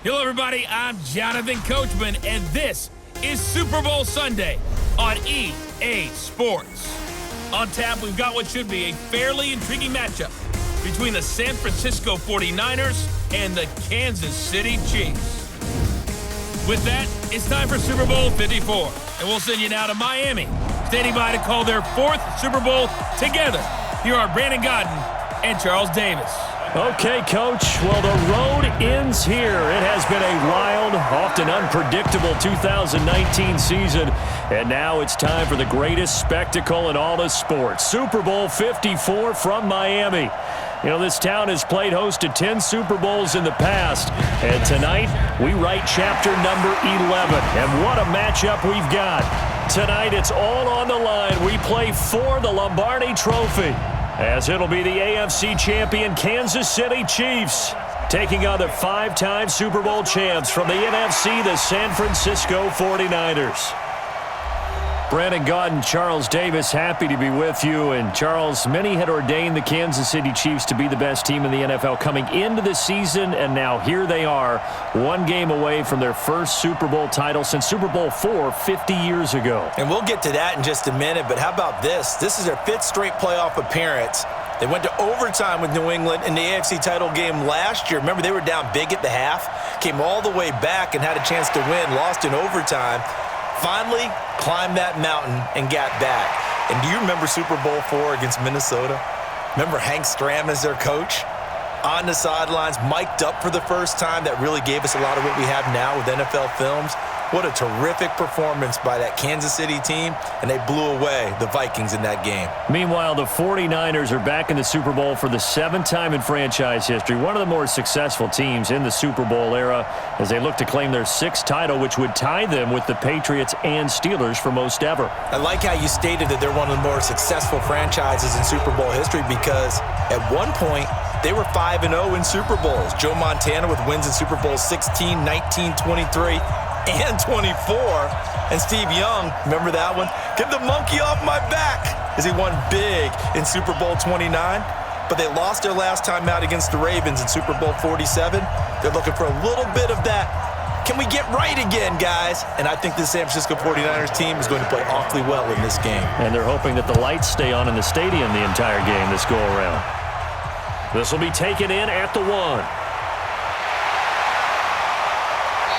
Hello, everybody. I'm Jonathan Coachman, and this is Super Bowl Sunday on EA Sports. On tap, we've got what should be a fairly intriguing matchup between the San Francisco 49ers and the Kansas City Chiefs. With that, it's time for Super Bowl 54, and we'll send you now to Miami, standing by to call their fourth Super Bowl together. Here are Brandon Godden and Charles Davis. Okay, Coach. Well, the road ends here. It has been a wild, often unpredictable 2019 season, and now it's time for the greatest spectacle in all of sports. Super Bowl 54 from Miami. You know, this town has played host to 10 Super Bowls in the past, and tonight we write chapter number 11. And what a matchup we've got. Tonight it's all on the line. We play for the Lombardi Trophy, as it'll be the AFC champion Kansas City Chiefs taking on the five-time Super Bowl champs from the NFC, the San Francisco 49ers. Brandon Godden, Charles Davis, happy to be with you. And Charles, many had ordained the Kansas City Chiefs to be the best team in the NFL coming into the season, and now here they are, one game away from their first Super Bowl title since Super Bowl IV 50 years ago. And we'll get to that in just a minute, but how about this? This is their fifth straight playoff appearance. They went to overtime with New England in the AFC title game last year. Remember, they were down big at the half, came all the way back and had a chance to win, lost in overtime. Finally climbed that mountain and got back. And do you remember Super Bowl IV against Minnesota? Remember Hank Stram as their coach? On the sidelines, mic'd up for the first time. That really gave us a lot of what we have now with NFL films. What a terrific performance by that Kansas City team, and they blew away the Vikings in that game. Meanwhile, the 49ers are back in the Super Bowl for the seventh time in franchise history, one of the more successful teams in the Super Bowl era, as they look to claim their sixth title, which would tie them with the Patriots and Steelers for most ever. I like how you stated that they're one of the more successful franchises in Super Bowl history, because at one point, they were 5-0 in Super Bowls. Joe Montana with wins in Super Bowl 16, 19, 23, and 24. And Steve Young, remember that one? Get the monkey off my back, as he won big in Super Bowl 29. But they lost their last time out against the Ravens in Super Bowl 47. They're looking for a little bit of that. Can we get right again, guys? And I think the San Francisco 49ers team is going to play awfully well in this game. And they're hoping that the lights stay on in the stadium the entire game this go-around. This will be taken in at the 1.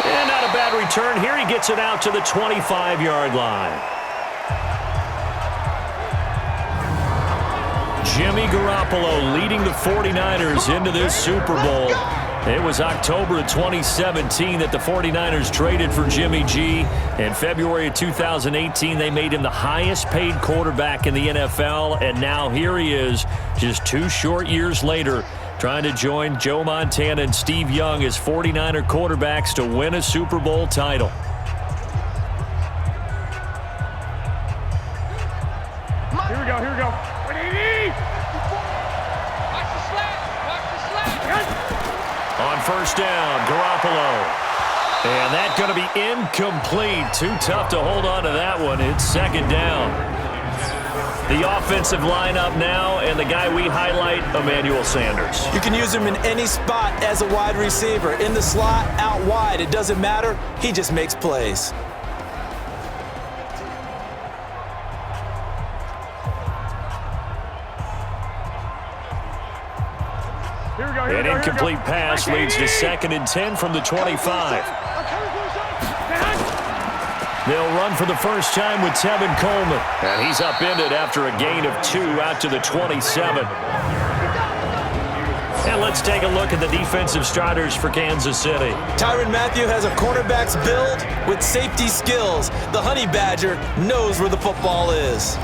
And not a bad return here. He gets it out to the 25-yard line. Jimmy Garoppolo leading the 49ers into this Super Bowl. It was October of 2017 that the 49ers traded for Jimmy G. In February of 2018, they made him the highest-paid quarterback in the NFL. And now here he is, just 2 short years later, trying to join Joe Montana and Steve Young as 49er quarterbacks to win a Super Bowl title. Here we go, here we go. Watch the slap, watch the slap. On first down, Garoppolo. And that's going to be incomplete. Too tough to hold on to that one. It's second down. The offensive lineup now, and the guy we highlight, Emmanuel Sanders. You can use him in any spot as a wide receiver. In the slot, out wide, it doesn't matter. He just makes plays. An incomplete pass leads to 2nd and 10 from the 25. They'll run for the first time with Tevin Coleman. And he's upended after a gain of 2 out to the 27. And let's take a look at the defensive starters for Kansas City. Tyrann Mathieu has a cornerback's build with safety skills. The Honey Badger knows where the football is.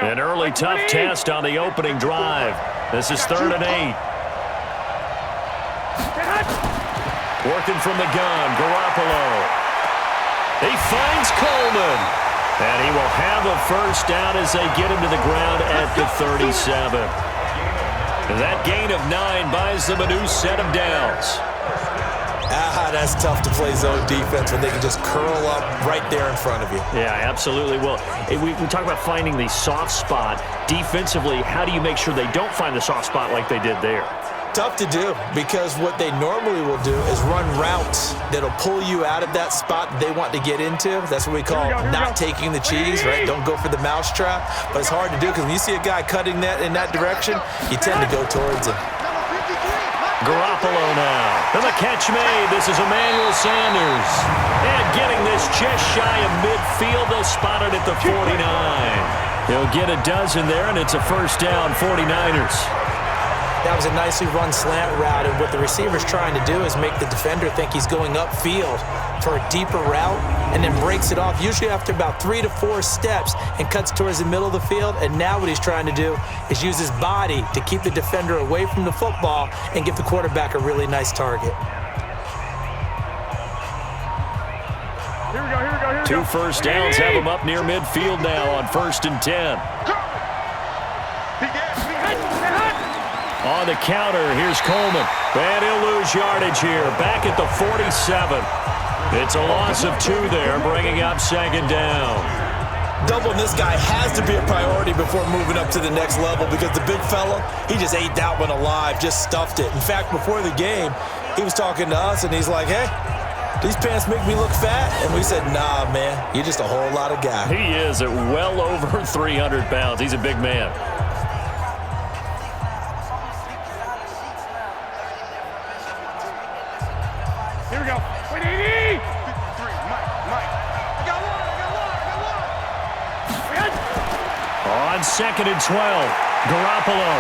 An early tough test on the opening drive. This is 3rd and 8. Working from the gun, Garoppolo. He finds Coleman. And he will have a first down as they get him to the ground at the 37. That gain of 9 buys them a new set of downs. That's tough to play zone defense when they can just curl up right there in front of you. Yeah, absolutely. Well, we talk about finding the soft spot. Defensively, how do you make sure they don't find the soft spot like they did there? Tough to do, because what they normally will do is run routes that'll pull you out of that spot that they want to get into. That's what we call not taking the cheese, right? Don't go for the mousetrap. But it's hard to do because when you see a guy cutting that in that direction, you tend to go towards him. Garoppolo now. And the catch made. This is Emmanuel Sanders. And getting this just shy of midfield. They'll spot it at the 49. He'll get a dozen there, and it's a first down, 49ers. That was a nicely run slant route, and what the receiver's trying to do is make the defender think he's going upfield for a deeper route and then breaks it off, usually after about 3 to 4 steps, and cuts towards the middle of the field. And now what he's trying to do is use his body to keep the defender away from the football and give the quarterback a really nice target. Here we go. Two first downs have him up near midfield now on 1st and 10. On the counter, here's Coleman. And he'll lose yardage here. Back at the 47. It's a loss of 2 there, bringing up 2nd down. Doubling this guy has to be a priority before moving up to the next level, because the big fella, he just ate that one alive, just stuffed it. In fact, before the game, he was talking to us, and he's like, hey, these pants make me look fat. And we said, nah, man, you're just a whole lot of guy. He is at well over 300 pounds. He's a big man. Here we go. Wait, Mike. I got one. On 2nd and 12, Garoppolo.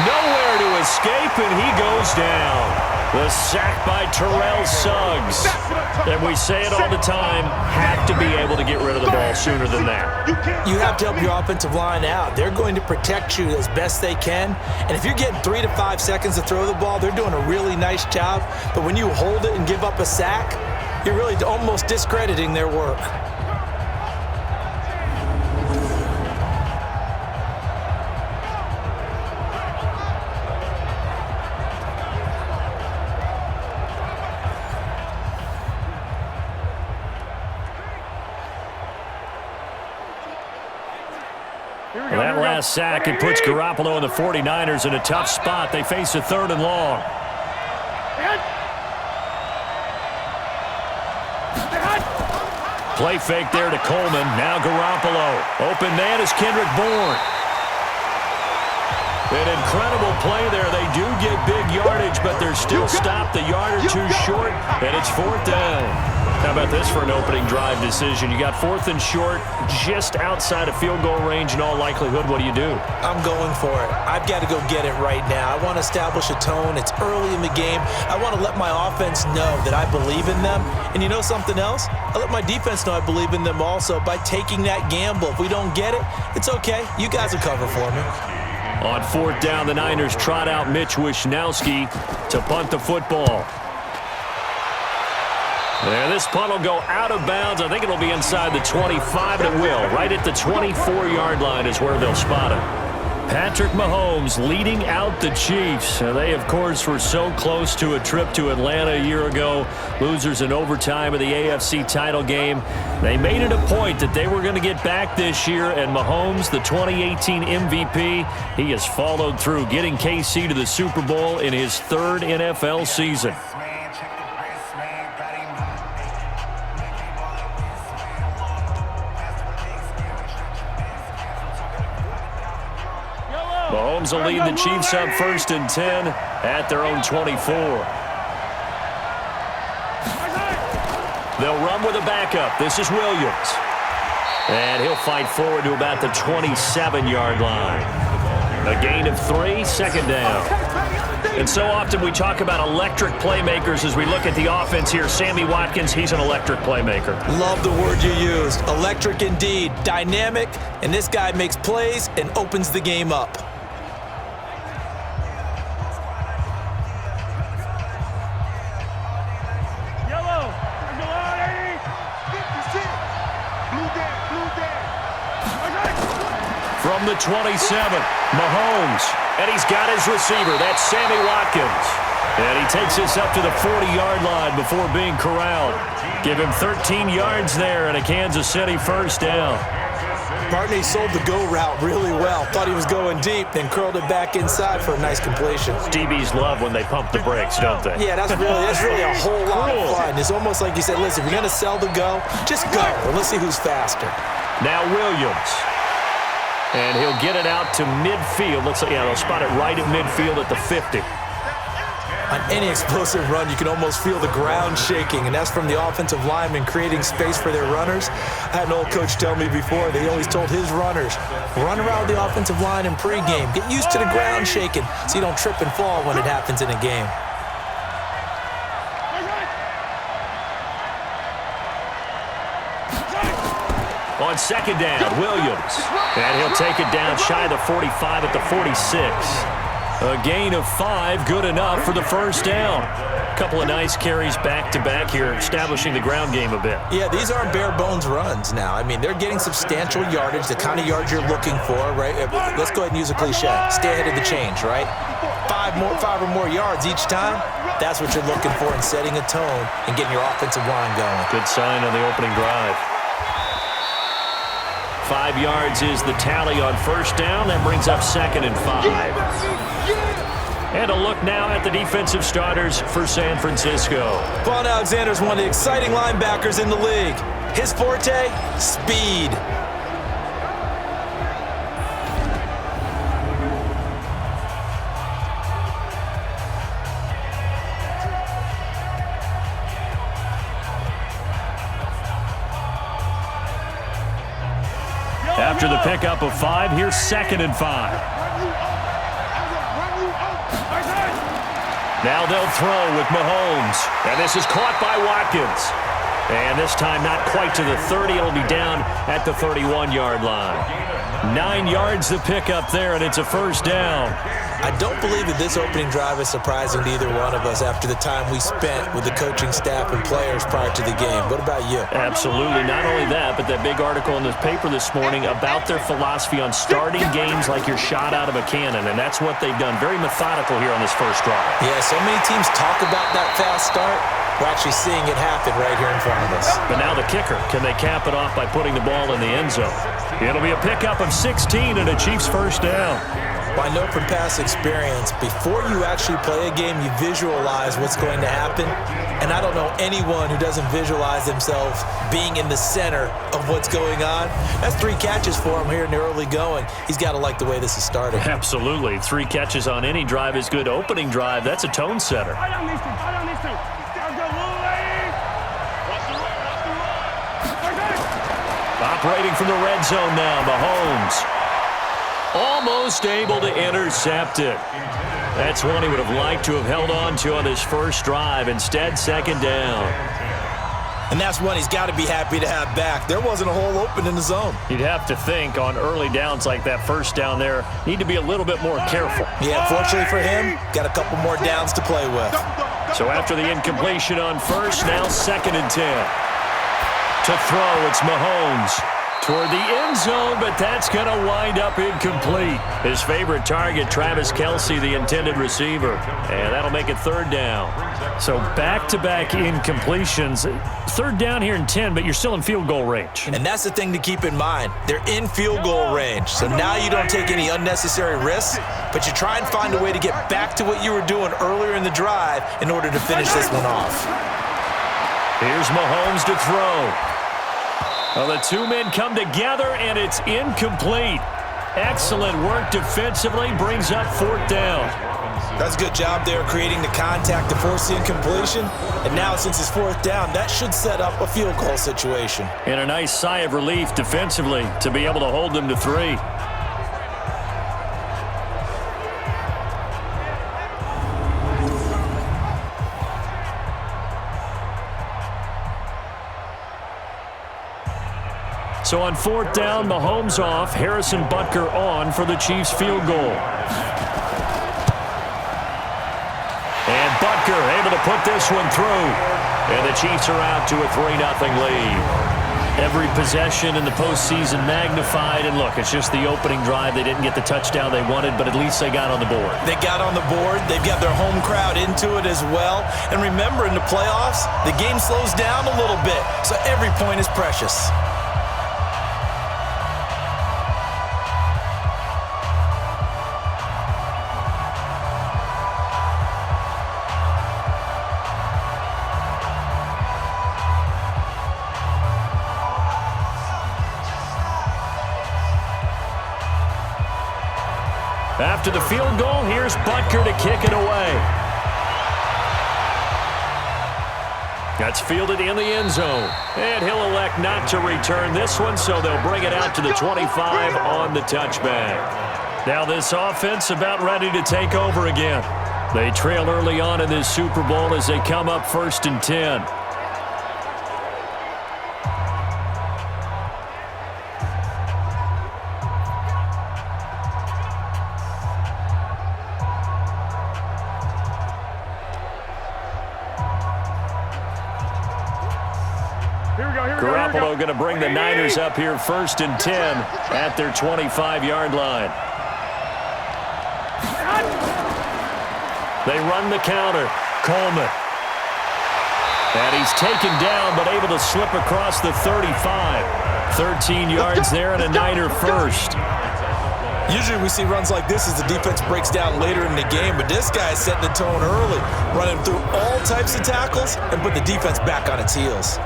Nowhere to escape, and he goes down. The sack by Terrell Suggs. And we say it all the time, have to be able to get rid of the ball sooner than that. You have to help your offensive line out. They're going to protect you as best they can. And if you're getting 3 to 5 seconds to throw the ball, they're doing a really nice job. But when you hold it and give up a sack, you're really almost discrediting their work. Well, that last sack, it puts Garoppolo and the 49ers in a tough spot. They face a 3rd and long. Play fake there to Coleman. Now Garoppolo. Open man is Kendrick Bourne. An incredible play there. They do get big yardage, but they're still stopped a yard or 2 short, and it's 4th down. How about this for an opening drive decision? You got 4th and short, just outside of field goal range in all likelihood. What do you do? I'm going for it. I've got to go get it right now. I want to establish a tone. It's early in the game. I want to let my offense know that I believe in them. And you know something else? I let my defense know I believe in them also by taking that gamble. If we don't get it, it's okay. You guys will cover for me. On 4th down, the Niners trot out Mitch Wishnowsky to punt the football. And this punt will go out of bounds. I think it'll be inside the 25, and it will. Right at the 24-yard line is where they'll spot it. Patrick Mahomes leading out the Chiefs. They, of course, were so close to a trip to Atlanta a year ago. Losers in overtime of the AFC title game. They made it a point that they were going to get back this year, and Mahomes, the 2018 MVP, he has followed through, getting KC to the Super Bowl in his 3rd NFL season. Mahomes will lead the Chiefs up 1st and 10 at their own 24. They'll run with a backup. This is Williams. And he'll fight forward to about the 27-yard line. A gain of 3, 2nd down. And so often we talk about electric playmakers as we look at the offense here. Sammy Watkins, he's an electric playmaker. Love the word you used. Electric indeed. Dynamic. And this guy makes plays and opens the game up. From the 27, Mahomes, and he's got his receiver. That's Sammy Watkins. And he takes this up to the 40-yard line before being corralled. Give him 13 yards there and a Kansas City first down. Barney sold the go route really well. Thought he was going deep, then curled it back inside for a nice completion. DBs love when they pump the brakes, don't they? Yeah, that's really a whole lot of fun. It's almost like you said, listen, if you're going to sell the go, just go. And let's see who's faster. Now Williams. And he'll get it out to midfield. Looks like, yeah, they'll spot it right at midfield at the 50. On any explosive run, you can almost feel the ground shaking, and that's from the offensive linemen creating space for their runners. I had an old coach tell me before, they always told his runners, run around the offensive line in pregame. Get used to the ground shaking so you don't trip and fall when it happens in a game. On second down, Williams. And he'll take it down shy of the 45 at the 46. A gain of 5, good enough for the first down. A couple of nice carries back-to-back here, establishing the ground game a bit. Yeah, these aren't bare-bones runs now. I mean, they're getting substantial yardage, the kind of yards you're looking for, right? Let's go ahead and use a cliche. Stay ahead of the change, right? 5 or more yards each time, that's what you're looking for in setting a tone and getting your offensive line going. Good sign on the opening drive. 5 yards is the tally on first down. That brings up 2nd and 5. And a look now at the defensive starters for San Francisco. Vaughn Alexander's one of the exciting linebackers in the league. His forte, speed. After the pickup of 5, here's 2nd and 5. Now they'll throw with Mahomes. And this is caught by Watkins. And this time not quite to the 30. It'll be down at the 31-yard line. 9 yards the pickup there, and it's a first down. I don't believe that this opening drive is surprising to either one of us after the time we spent with the coaching staff and players prior to the game. What about you? Absolutely. Not only that, but that big article in the paper this morning about their philosophy on starting games like you're shot out of a cannon, and that's what they've done. Very methodical here on this first drive. Yeah, so many teams talk about that fast start. We're actually seeing it happen right here in front of us. But now the kicker. Can they cap it off by putting the ball in the end zone? It'll be a pickup of 16 and a Chiefs first down. Well, I know from past experience, before you actually play a game, you visualize what's going to happen. And I don't know anyone who doesn't visualize themselves being in the center of what's going on. That's 3 catches for him here in the early going. He's got to like the way this is starting. Absolutely. 3 catches on any drive is good. Opening drive, that's a tone setter. Operating from the red zone now, Mahomes. Almost able to intercept it. That's one he would have liked to have held on to on his first drive. Instead, 2nd down. And that's one he's got to be happy to have back. There wasn't a hole open in the zone. You'd have to think on early downs like that first down there, need to be a little bit more careful. Yeah, fortunately for him, got a couple more downs to play with. So after the incompletion on first, now 2nd and 10. To throw, it's Mahomes. Toward the end zone, but that's going to wind up incomplete. His favorite target, Travis Kelce, the intended receiver. And that'll make it 3rd down. So back-to-back incompletions. 3rd down here in 10, but you're still in field goal range. And that's the thing to keep in mind. They're in field goal range. So now you don't take any unnecessary risks, but you try and find a way to get back to what you were doing earlier in the drive in order to finish this one off. Here's Mahomes to throw. Well, the 2 men come together, and it's incomplete. Excellent work defensively, brings up 4th down. That's a good job there creating the contact to force the incompletion. And now, since it's 4th down, that should set up a field goal situation. And a nice sigh of relief defensively to be able to hold them to 3. So on 4th down, Mahomes off, Harrison Butker on for the Chiefs field goal. And Butker able to put this one through. And the Chiefs are out to a 3-0 lead. Every possession in the postseason magnified. And look, it's just the opening drive. They didn't get the touchdown they wanted, but at least they got on the board. They got on the board. They've got their home crowd into it as well. And remember, in the playoffs, the game slows down a little bit, so every point is precious. After the field goal, here's Punter to kick it away. That's fielded in the end zone. And he'll elect not to return this one, so they'll bring it out to the 25 on the touchback. Now this offense about ready to take over again. They trail early on in this Super Bowl as they come up 1st and 10. Garoppolo going to bring the Niners up here 1st and 10 at their 25-yard line. They run the counter. Coleman. And he's taken down but able to slip across the 35. 13 yards there and a Niner first. Usually we see runs like this as the defense breaks down later in the game, but this guy is setting the tone early, running through all types of tackles and put the defense back on its heels.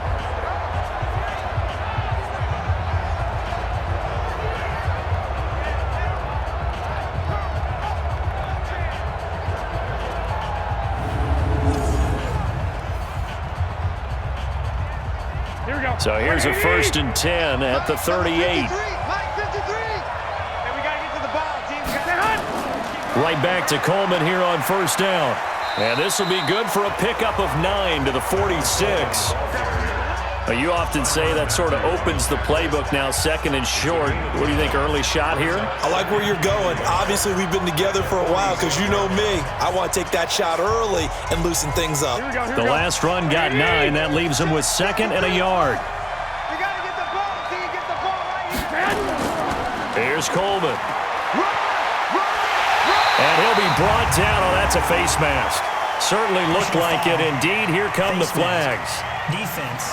So here's a 1st and 10 at the 38. Right back to Coleman here on 1st down. And this will be good for a pickup of 9 to the 46. You often say that sort of opens the playbook now, 2nd and short. What do you think, early shot here? I like where you're going. Obviously, we've been together for a while because you know me. I want to take that shot early and loosen things up. The last run got 9. That leaves him with 2nd and a yard. You got to get the ball. See, you get the ball right here. Here's Coleman. And he'll be brought down. Oh, that's a face mask. Certainly looked like it. Indeed, here come the flags. Defense.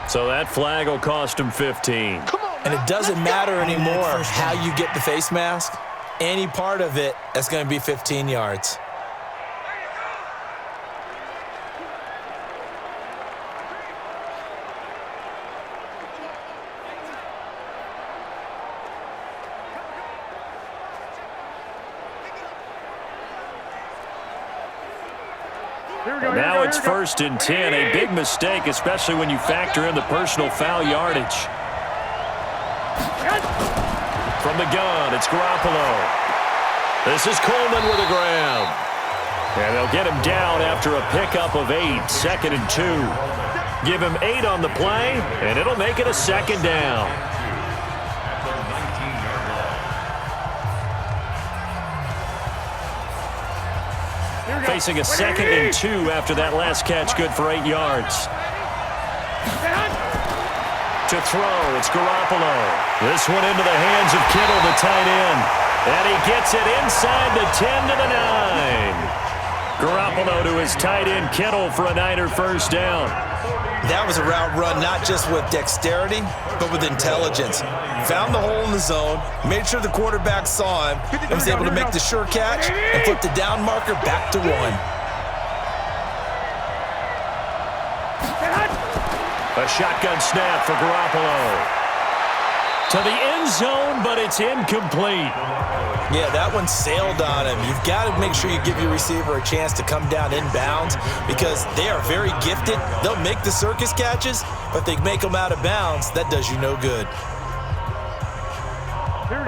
So that flag will cost him 15. And it doesn't matter anymore how you get the face mask. Any part of it, that's going to be 15 yards. Now it's 1st and 10. A big mistake, especially when you factor in the personal foul yardage. From the gun, it's Garoppolo. This is Coleman with a grab. And they'll get him down after a pickup of 8, 2nd and 2. Give him 8 on the play, and it'll make it a 2nd down. Facing a 2nd and 2 after that last catch, good for 8 yards. To throw, it's Garoppolo. This one into the hands of Kittle, the tight end. And he gets it inside the 10 to the 9. Garoppolo to his tight end, Kittle, for a Niner 1st down. That was a route run not just with dexterity, but with intelligence. Found the hole in the zone, made sure the quarterback saw him, and was able to make the sure catch and flip the down marker back to 1. A shotgun snap for Garoppolo. To the end zone, but it's incomplete. Yeah, that one sailed on him. You've got to make sure you give your receiver a chance to come down inbounds because they are very gifted. They'll make the circus catches, but they make them out of bounds. That does you no good.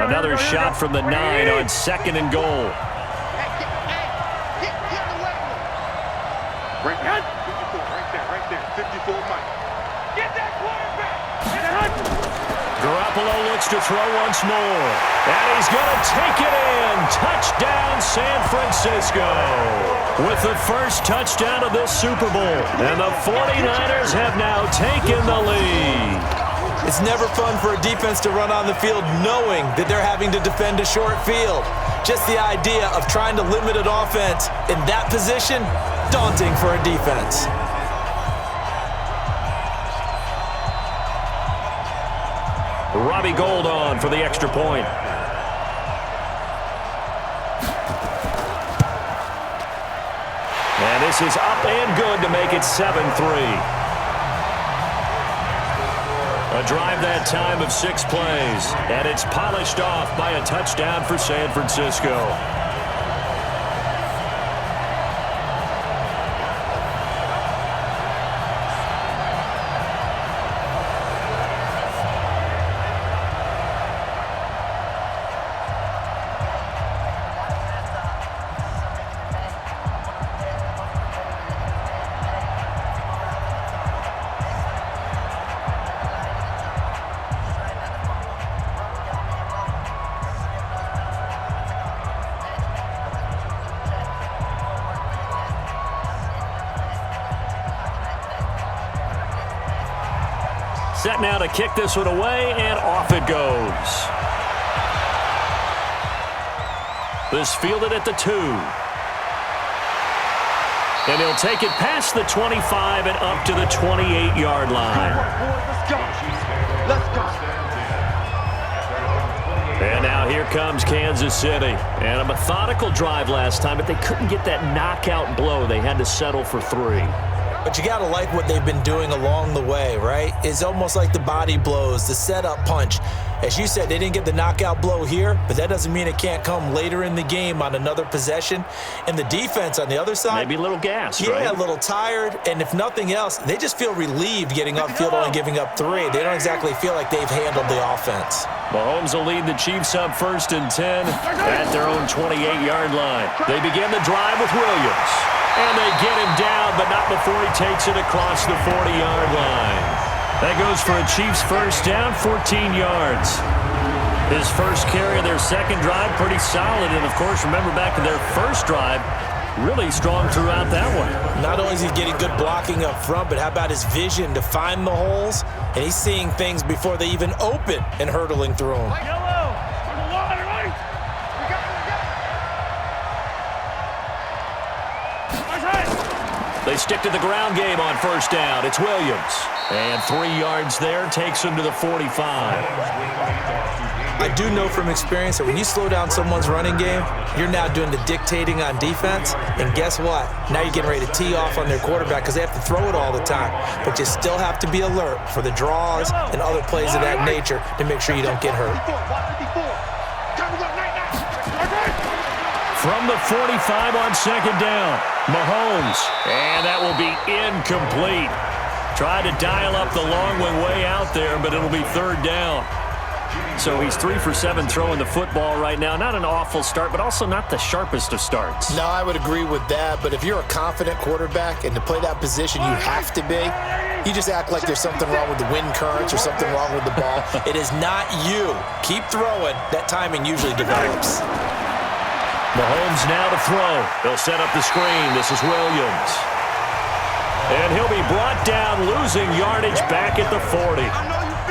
Another shot from the 9 on 2nd and goal. Right there, 54, right there. 54, Mike. Get that quarterback! Garoppolo looks to throw once more. And he's going to take it in. Touchdown, San Francisco. With the first touchdown of this Super Bowl. And the 49ers have now taken the lead. It's never fun for a defense to run on the field knowing that they're having to defend a short field. Just the idea of trying to limit an offense in that position, daunting for a defense. Robbie Gould on for the extra point. And this is up and good to make it 7-3. A drive that time of 6 plays, and it's polished off by a touchdown for San Francisco. Set now to kick this one away, and off it goes. This fielded at the 2. And he'll take it past the 25 and up to the 28-yard line. Let's go. And now here comes Kansas City. And a methodical drive last time, but they couldn't get that knockout blow. They had to settle for 3. But you got to like what they've been doing along the way, right? It's almost like the body blows, the setup punch. As you said, they didn't get the knockout blow here, but that doesn't mean it can't come later in the game on another possession. And the defense on the other side, maybe a little gassed, right? Yeah, a little tired. And if nothing else, they just feel relieved getting upfield only giving up 3. They don't exactly feel like they've handled the offense. Mahomes will lead the Chiefs up 1st and 10 at their own 28-yard line. They begin the drive with Williams. And they get him down, but not before he takes it across the 40-yard line. That goes for a Chiefs first down, 14 yards. His first carry of their second drive, pretty solid. And, of course, remember back to their first drive, really strong throughout that one. Not only is he getting good blocking up front, but how about his vision to find the holes? And he's seeing things before they even open and hurtling through them. They stick to the ground game on first down. It's Williams. And 3 yards there takes him to the 45. I do know from experience that when you slow down someone's running game, you're now doing the dictating on defense. And guess what? Now you're getting ready to tee off on their quarterback because they have to throw it all the time. But you still have to be alert for the draws and other plays of that nature to make sure you don't get hurt. From the 45 on second down, Mahomes. And that will be incomplete. Tried to dial up the long one way out there, but it'll be 3rd down. So he's 3 for 7 throwing the football right now. Not an awful start, but also not the sharpest of starts. No, I would agree with that. But if you're a confident quarterback and to play that position you have to be, you just act like there's something wrong with the wind currents or something wrong with the ball. It is not you. Keep throwing. That timing usually develops. Mahomes now to throw. They'll set up the screen. This is Williams. And he'll be brought down, losing yardage back at the 40.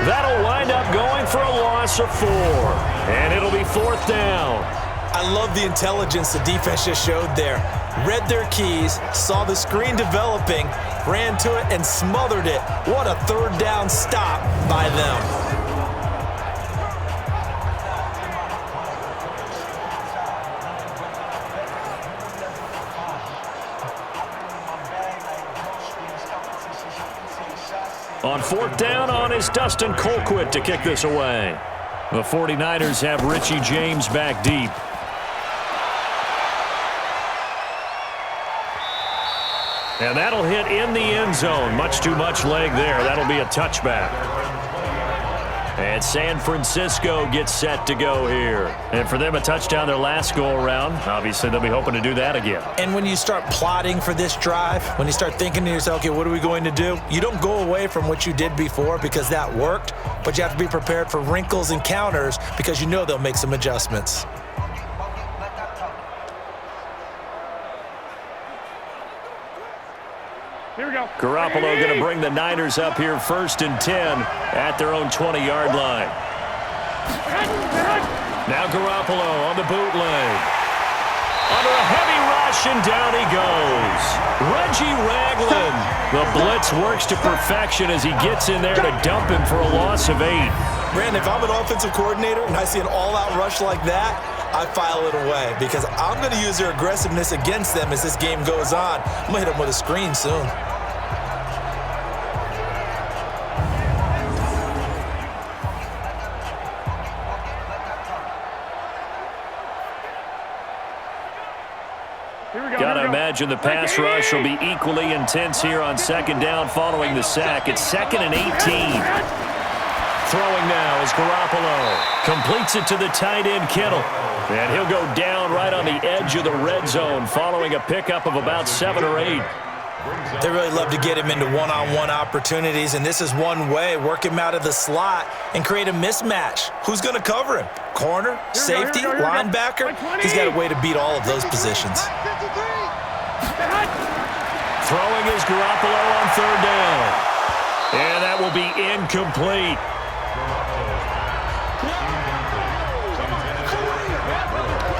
That'll wind up going for a loss of 4. And it'll be 4th down. I love the intelligence the defense just showed there. Read their keys, saw the screen developing, ran to it, and smothered it. What a 3rd down stop by them. On 4th down, on is Dustin Colquitt to kick this away. The 49ers have Richie James back deep. And that'll hit in the end zone. Much too much leg there. That'll be a touchback. And San Francisco gets set to go here. And for them, a touchdown their last go-around. Obviously, they'll be hoping to do that again. And when you start plotting for this drive, when you start thinking to yourself, okay, what are we going to do? You don't go away from what you did before because that worked, but you have to be prepared for wrinkles and counters because you know they'll make some adjustments. Here we go. Garoppolo going to bring the Niners up here 1st and 10 at their own 20-yard line. Now Garoppolo on the bootleg. Under a heavy rush, and down he goes. Reggie Ragland. The blitz works to perfection as he gets in there to dump him for a loss of 8. Brandon, if I'm an offensive coordinator and I see an all-out rush like that, I file it away because I'm going to use their aggressiveness against them as this game goes on. I'm going to hit them with a screen soon. Got to imagine the pass rush will be equally intense here on 2nd down following the sack. It's 2nd and 18. Throwing now is Garoppolo. Completes it to the tight end, Kittle. And he'll go down right on the edge of the red zone following a pickup of about 7 or 8. They really love to get him into one-on-one opportunities, and this is one way. Work him out of the slot and create a mismatch. Who's going to cover him? Corner, safety, linebacker? He's got a way to beat all of those positions. Throwing is Garoppolo on 3rd down. And that will be incomplete.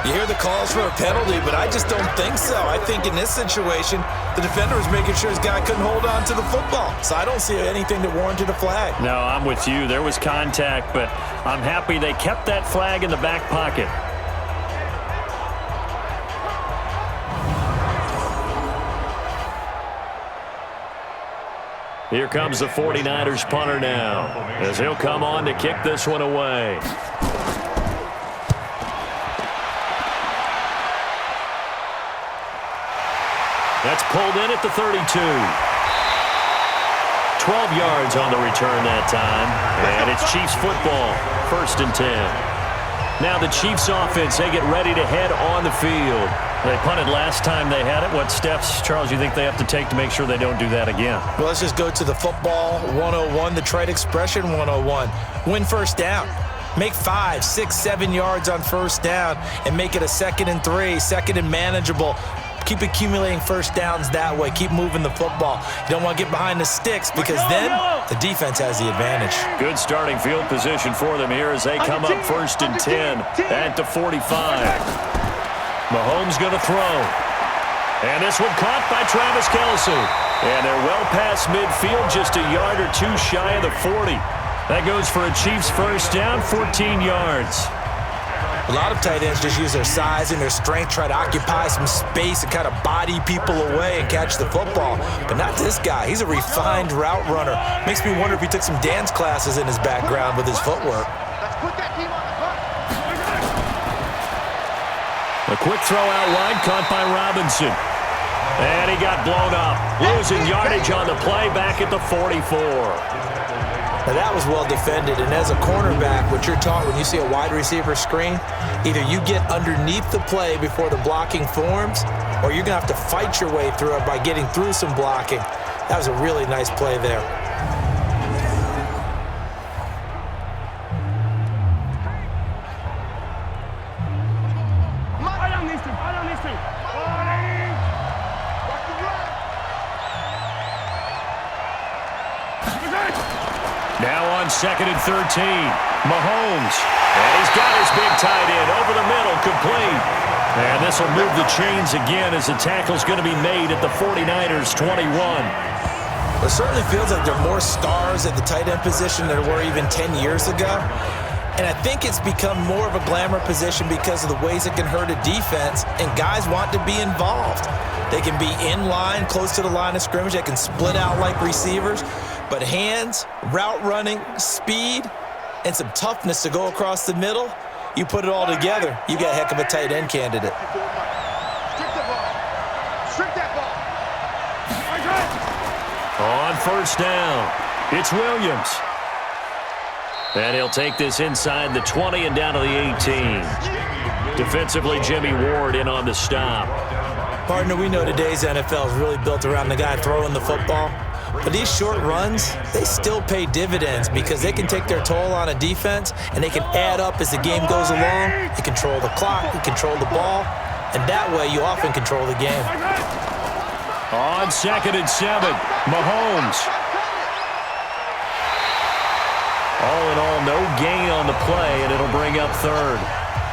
You hear the calls for a penalty, but I just don't think so. I think in this situation, the defender was making sure his guy couldn't hold on to the football. So I don't see anything that warranted a flag. No, I'm with you. There was contact, but I'm happy they kept that flag in the back pocket. Here comes the 49ers punter now, as he'll come on to kick this one away. That's pulled in at the 32. 12 yards on the return that time. And it's Chiefs football, 1st and 10. Now the Chiefs offense, they get ready to head on the field. They punted last time they had it. What steps, Charles, you think they have to take to make sure they don't do that again? Well, let's just go to the football 101, the trade expression 101. Win 1st down. Make 5, 6, 7 yards on 1st down and make it a 2nd and 3, 2nd and manageable. Keep accumulating 1st downs that way. Keep moving the football. You don't want to get behind the sticks because then the defense has the advantage. Good starting field position for them here as they come up 1st and 10 at the 45. Mahomes going to throw. And this one caught by Travis Kelce. And they're well past midfield, just a yard or 2 shy of the 40. That goes for a Chiefs 1st down, 14 yards. A lot of tight ends just use their size and their strength, try to occupy some space and kind of body people away and catch the football. But not this guy. He's a refined route runner. Makes me wonder if he took some dance classes in his background with his footwork. Let's put that team on the front. A quick throw out wide, caught by Robinson. And he got blown up. Losing yardage on the play back at the 44. Now that was well defended, and as a cornerback, what you're taught when you see a wide receiver screen, either you get underneath the play before the blocking forms, or you're going to have to fight your way through it by getting through some blocking. That was a really nice play there. Now on 2nd and 13, Mahomes. And he's got his big tight end over the middle, complete. And this will move the chains again as the tackle's going to be made at the 49ers 21. It certainly feels like there are more stars at the tight end position than there were even 10 years ago. And I think it's become more of a glamour position because of the ways it can hurt a defense, and guys want to be involved. They can be in line, close to the line of scrimmage. They can split out like receivers. But hands, route running, speed, and some toughness to go across the middle, you put it all together, you got a heck of a tight end candidate. On 1st down, it's Williams. And he'll take this inside the 20 and down to the 18. Defensively, Jimmy Ward in on the stop. Partner, we know today's NFL is really built around the guy throwing the football. But these short runs, they still pay dividends because they can take their toll on a defense and they can add up as the game goes along. You control the clock, you control the ball, and that way you often control the game. On 2nd and 7, Mahomes. All in all, no gain on the play, and it'll bring up 3rd.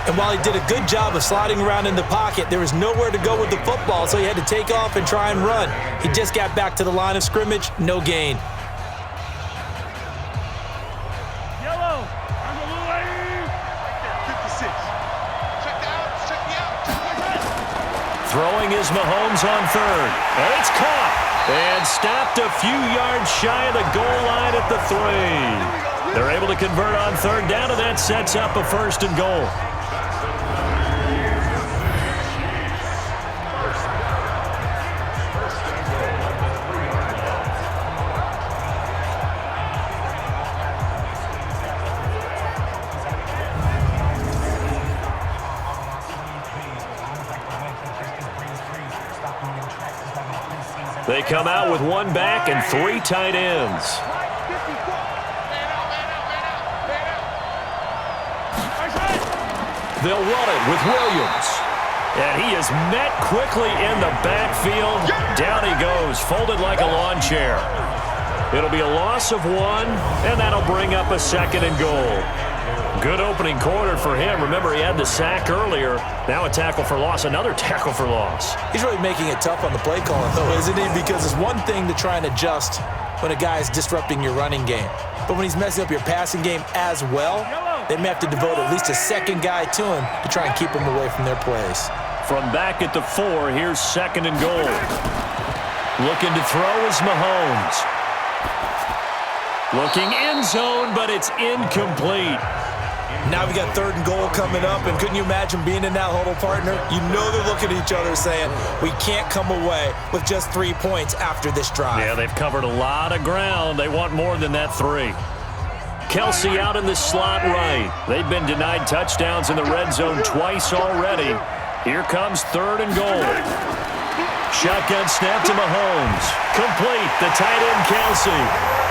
And while he did a good job of sliding around in the pocket, there was nowhere to go with the football, so he had to take off and try and run. He just got back to the line of scrimmage, no gain. Yellow. I'm a little late. 56. Check the out. Check me out. Throwing is Mahomes on 3rd. And it's caught. And stopped a few yards shy of the goal line at the 3. They're able to convert on 3rd down, and that sets up a 1st and goal. They come out with 1 back and 3 tight ends. They'll run it with Williams. And he is met quickly in the backfield. Down he goes, folded like a lawn chair. It'll be a loss of 1, and that'll bring up a 2nd and goal. Good opening quarter for him. Remember, he had the sack earlier. Now a tackle for loss, another tackle for loss. He's really making it tough on the play calling, though, isn't he? Because it's one thing to try and adjust when a guy is disrupting your running game. But when he's messing up your passing game as well, they may have to devote at least a 2nd guy to him to try and keep him away from their plays. From back at the 4, here's 2nd and goal. Looking to throw is Mahomes. Looking end zone, but it's incomplete. Now we got 3rd and goal coming up, and couldn't you imagine being in that huddle, partner? You know they're looking at each other saying, we can't come away with just 3 points after this drive. Yeah, they've covered a lot of ground. They want more than that 3. Kelsey out in the slot right. They've been denied touchdowns in the red zone twice already. Here comes 3rd and goal. Shotgun snap to Mahomes. Complete, the tight end Kelsey.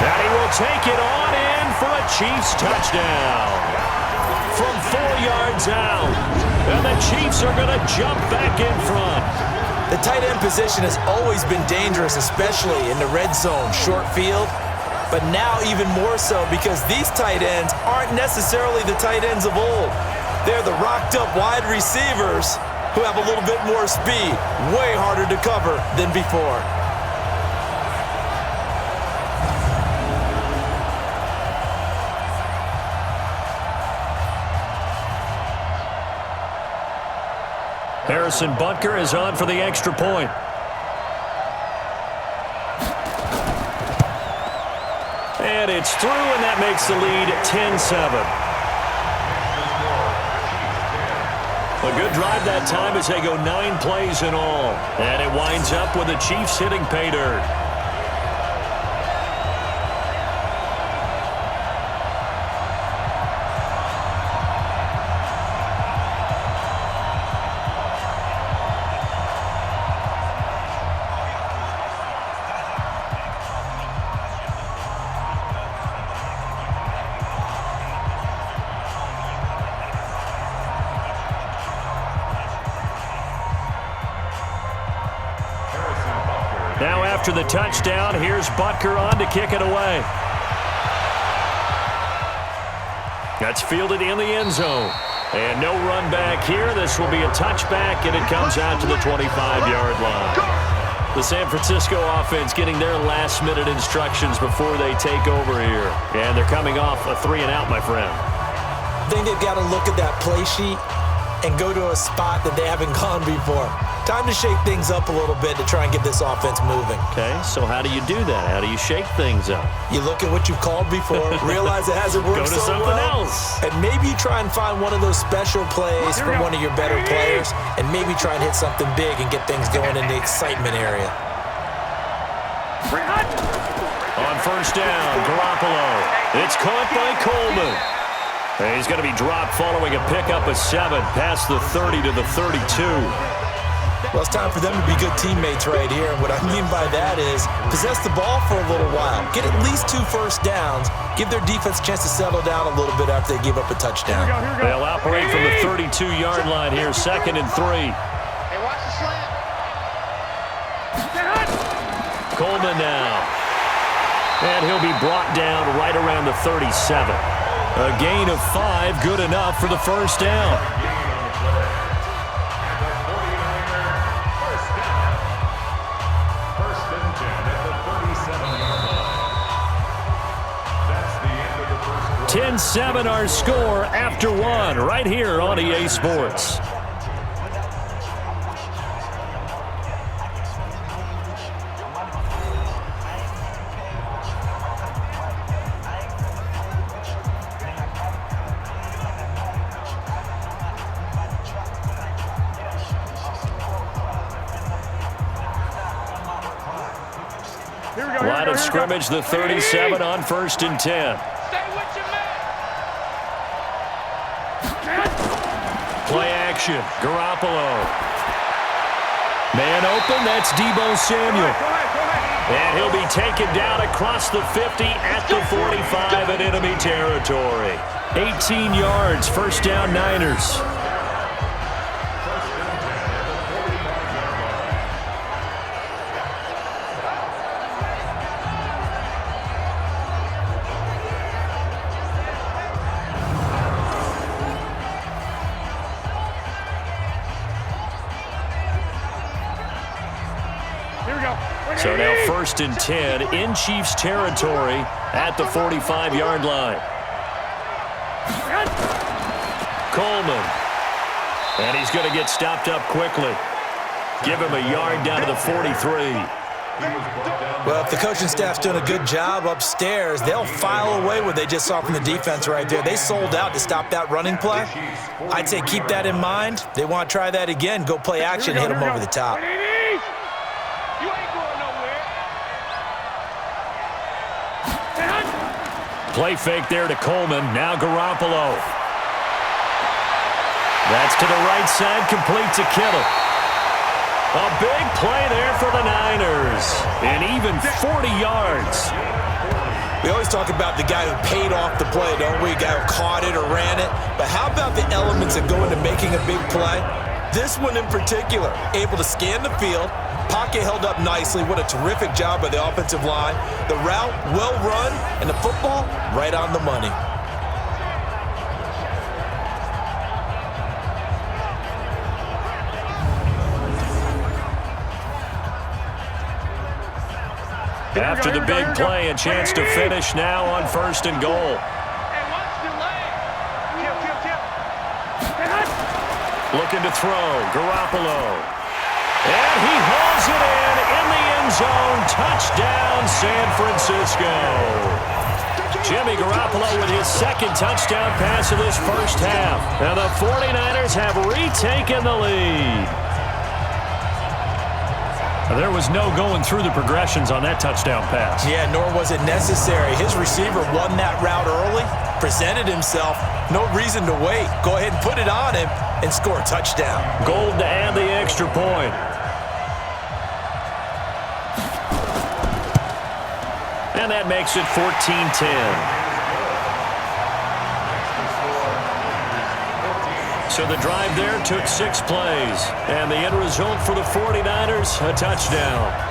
And he will take it on in for a Chiefs touchdown. From 4 yards out. And the Chiefs are going to jump back in front. The tight end position has always been dangerous, especially in the red zone, short field. But now even more so because these tight ends aren't necessarily the tight ends of old. They're the rocked-up wide receivers who have a little bit more speed, way harder to cover than before. Harrison Butker is on for the extra point. And it's through, and that makes the lead 10-7. A good drive that time as they go 9 plays in all. And it winds up with the Chiefs hitting pay dirt. Now after the touchdown, here's Butker on to kick it away. That's fielded in the end zone. And no run back here. This will be a touchback, and it comes out to the 25-yard line. The San Francisco offense getting their last-minute instructions before they take over here. And they're coming off a 3-and-out, my friend. I think they've got to look at that play sheet and go to a spot that they haven't gone before. Time to shake things up a little bit to try and get this offense moving. Okay, so how do you do that? How do you shake things up? You look at what you've called before, realize it hasn't worked so well. Go to something else. And maybe you try and find one of those special plays from one of your better players, and maybe try and hit something big and get things going in the excitement area. On first down, Garoppolo. It's caught by Coleman. And he's going to be dropped following a pickup of 7 past the 30 to the 32. Well, it's time for them to be good teammates right here. And what I mean by that is possess the ball for a little while. Get at least 2 first downs. Give their defense a chance to settle down a little bit after they give up a touchdown. They'll operate from the 32-yard line here, 2nd and 3. Hey, watch the slant. Coleman now. And he'll be brought down right around the 37. A gain of 5, good enough for the first down. First and 10 at the 37-yard line. 10-7 our score after 1 right here on EA Sports. Line of scrimmage, the 37 on 1st and 10. Stay with your man. Play action, Garoppolo. Man open, that's Deebo Samuel. And he'll be taken down across the 50 at the 45 in enemy territory. 18 yards, first down Niners. So now 1st and 10 in Chiefs territory at the 45-yard line. Coleman. And he's going to get stopped up quickly. Give him a yard down to the 43. Well, if the coaching staff's doing a good job upstairs, they'll file away what they just saw from the defense right there. They sold out to stop that running play. I'd say keep that in mind. They want to try that again. Go play action, hit them over the top. You ain't going nowhere. Play fake there to Coleman. Now Garoppolo. That's to the right side, complete to Kittle. A big play there for the Niners. And even 40 yards. We always talk about the guy who paid off the play, don't we? The guy who caught it or ran it. But how about the elements that go into making a big play? This one in particular, able to scan the field, pocket held up nicely. What a terrific job by the offensive line. The route, well run, and the football, right on the money. After the big play, a chance to finish now on 1st and goal. Hey, watch the leg. Looking to throw, Garoppolo. And he hauls it in the end zone. Touchdown, San Francisco. Jimmy Garoppolo with his 2nd touchdown pass of this first half. Now the 49ers have retaken the lead. There was no going through the progressions on that touchdown pass. Yeah, nor was it necessary. His receiver won that route early, presented himself. No reason to wait. Go ahead and put it on him and score a touchdown. Gold to add the extra point. And that makes it 14-10. So the drive there took 6 plays. And the end result for the 49ers, a touchdown.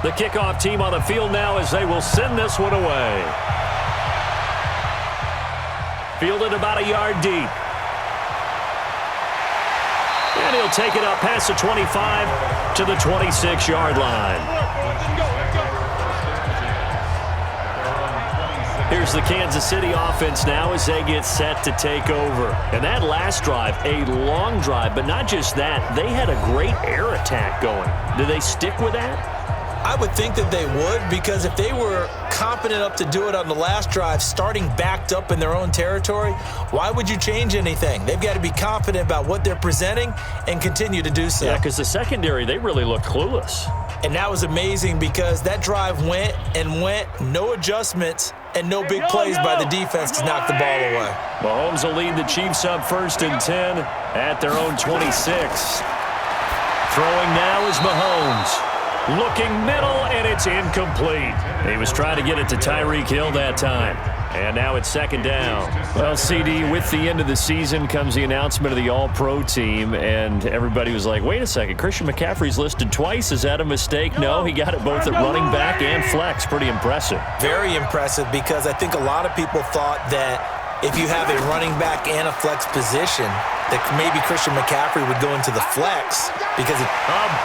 The kickoff team on the field now as they will send this one away. Fielded about a yard deep. And he'll take it up past the 25 to the 26-yard line. Here's the Kansas City offense now as they get set to take over. And that last drive, a long drive, but not just that. They had a great air attack going. Do they stick with that? I would think that they would, because if they were confident enough to do it on the last drive, starting backed up in their own territory, why would you change anything? They've got to be confident about what they're presenting and continue to do so. Yeah, because the secondary, they really look clueless. And that was amazing because that drive went and went, no adjustments, and no big plays by the defense to knock the ball away. Mahomes will lead the Chiefs up 1st and 10 at their own 26. Throwing now is Mahomes. Looking middle, and it's incomplete. He was trying to get it to Tyreek Hill that time. And now it's 2nd down. Well, CD, with the end of the season comes the announcement of the All-Pro team, and everybody was like, wait a second, Christian McCaffrey's listed twice. Is that a mistake? No, he got it both at running back and flex. Pretty impressive. Very impressive, because I think a lot of people thought that if you have a running back and a flex position, that maybe Christian McCaffrey would go into the flex because a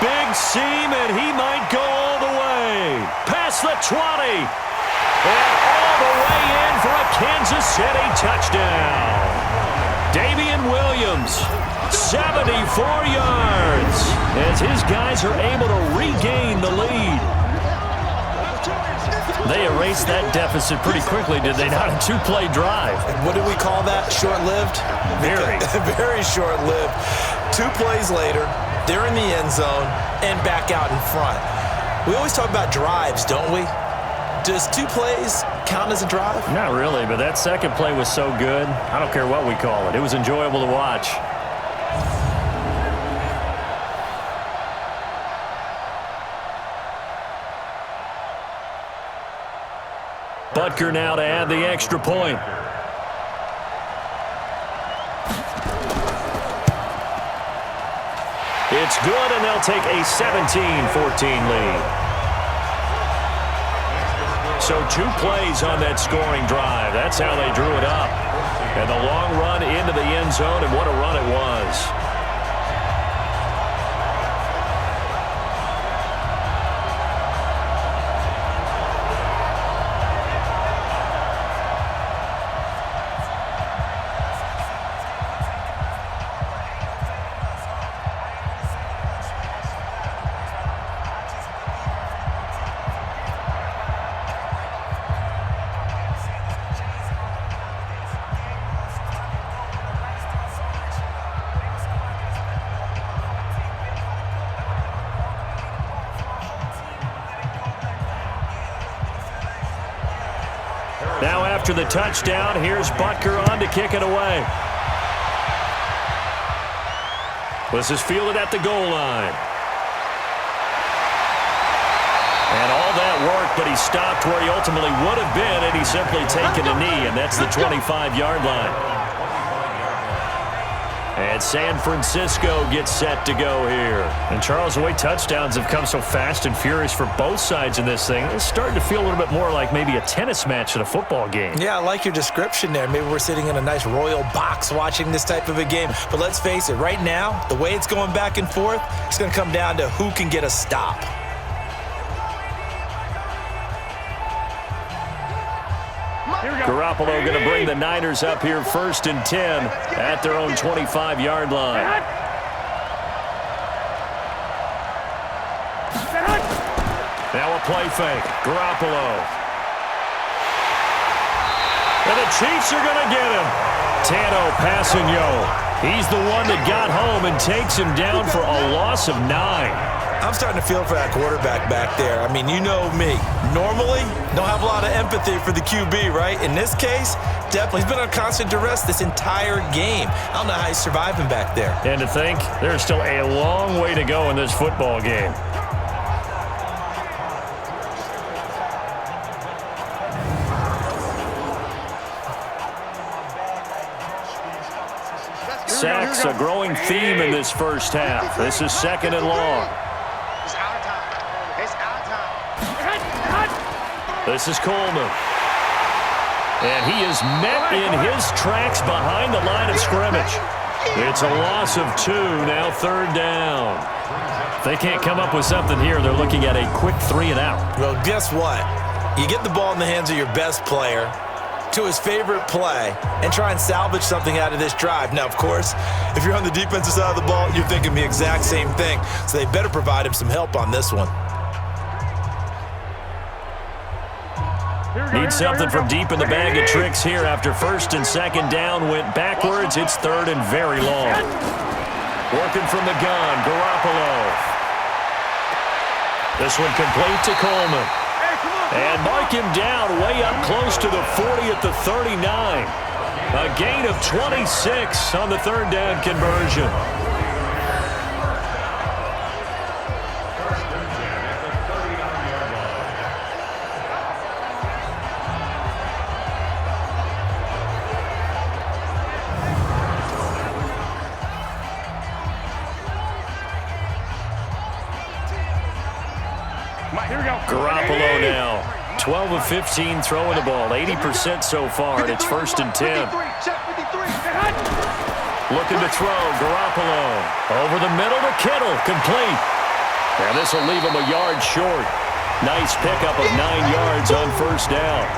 big seam, and he might go all the way. Past the 20. And all the way in for a Kansas City touchdown. Damien Williams, 74 yards, as his guys are able to regain the lead. They erased that deficit pretty quickly, did they not? A 2-play drive. What do we call that? Short-lived? Very. Very short-lived. 2 plays later, they're in the end zone and back out in front. We always talk about drives, don't we? Does 2 plays count as a drive? Not really, but that second play was so good. I don't care what we call it. It was enjoyable to watch. Butker now to add the extra point. It's good, and they'll take a 17-14 lead. So 2 plays on that scoring drive. That's how they drew it up. And the long run into the end zone, and what a run it was. Now after the touchdown, here's Butker on to kick it away. This is fielded at the goal line. And all that work, but he stopped where he ultimately would have been had he simply taken a knee, and that's the 25-yard line. And San Francisco gets set to go here. And Charles, the way touchdowns have come so fast and furious for both sides in this thing, it's starting to feel a little bit more like maybe a tennis match at a football game. Yeah, I like your description there. Maybe we're sitting in a nice royal box watching this type of a game. But let's face it, right now, the way it's going back and forth, it's going to come down to who can get a stop. Garoppolo going to bring the Niners up here 1st and 10 at their own 25-yard line. Now a play fake. Garoppolo. And the Chiefs are going to get him. Tano passing He's the one that got home and takes him down for a loss of 9. I'm starting to feel for that quarterback back there. I mean, you know me. Normally, don't have a lot of empathy for the QB, right? In this case, definitely. He's been on constant duress this entire game. I don't know how he's surviving back there. And to think, there's still a long way to go in this football game. Sacks, a growing theme in this first half. This is 2nd and long. It's our time. It's our time. This is Coleman. And he is met in his tracks behind the line of scrimmage. It's a loss of 2, now 3rd down. If they can't come up with something here, they're looking at a quick 3 and out. Well, guess what? You get the ball in the hands of your best player, to his favorite play and try and salvage something out of this drive. Now, of course, if you're on the defensive side of the ball, you're thinking the exact same thing. So they better provide him some help on this one. Need something from deep in the bag of tricks here after first and second down went backwards. It's third and very long. Working from the gun, Garoppolo. This one complete to Coleman. And mark him down way up close to the 40 at the 39. A gain of 26 on the third down conversion. Garoppolo now, 12 of 15 throwing the ball, 80% so far, and it's first and 10. Looking to throw, Garoppolo. Over the middle to Kittle, complete. And this will leave him a yard short. Nice pickup of 9 yards on first down.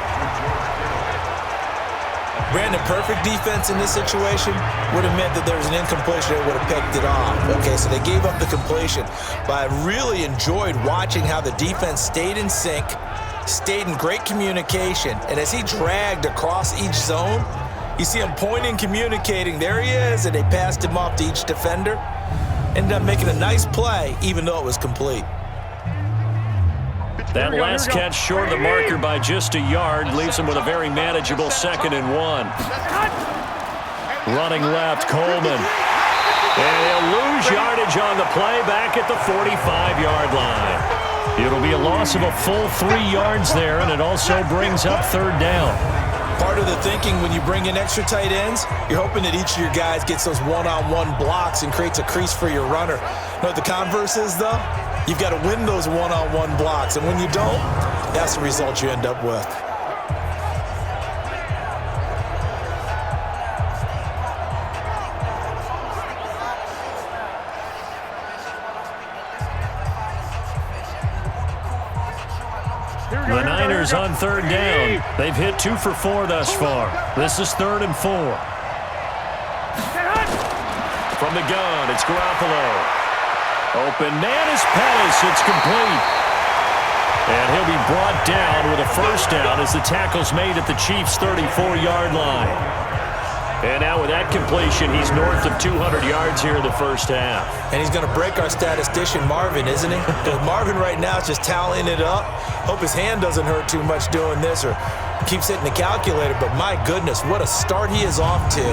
Brandon, perfect defense in this situation would have meant that there was an incompletion that would have picked it off. Okay, so they gave up the completion. But I really enjoyed watching how the defense stayed in sync, stayed in great communication, and as he dragged across each zone, you see him pointing, communicating, there he is, and they passed him off to each defender. Ended up making a nice play, even though it was complete. That last catch short of the marker by just a yard leaves him with a very manageable 2nd and 1. Running left, Coleman. And he'll lose yardage on the play back at the 45-yard line. It'll be a loss of a full 3 yards there, and it also brings up third down. Part of the thinking when you bring in extra tight ends, you're hoping that each of your guys gets those one-on-one blocks and creates a crease for your runner. You know what the converse is, though? You've got to win those one-on-one blocks, and when you don't, that's the result you end up with. The Niners on third down. They've hit 2 for 4 thus far. This is 3rd and 4. From the gun, it's Garoppolo. Open man is Pettis. It's complete. And he'll be brought down with a first down as the tackle's made at the Chiefs' 34-yard line. And now with that completion, he's north of 200 yards here in the first half. And he's going to break our statistician Marvin, isn't he? Because Marvin right now is just tallying it up. Hope his hand doesn't hurt too much doing this or keeps hitting the calculator. But my goodness, what a start he is off to.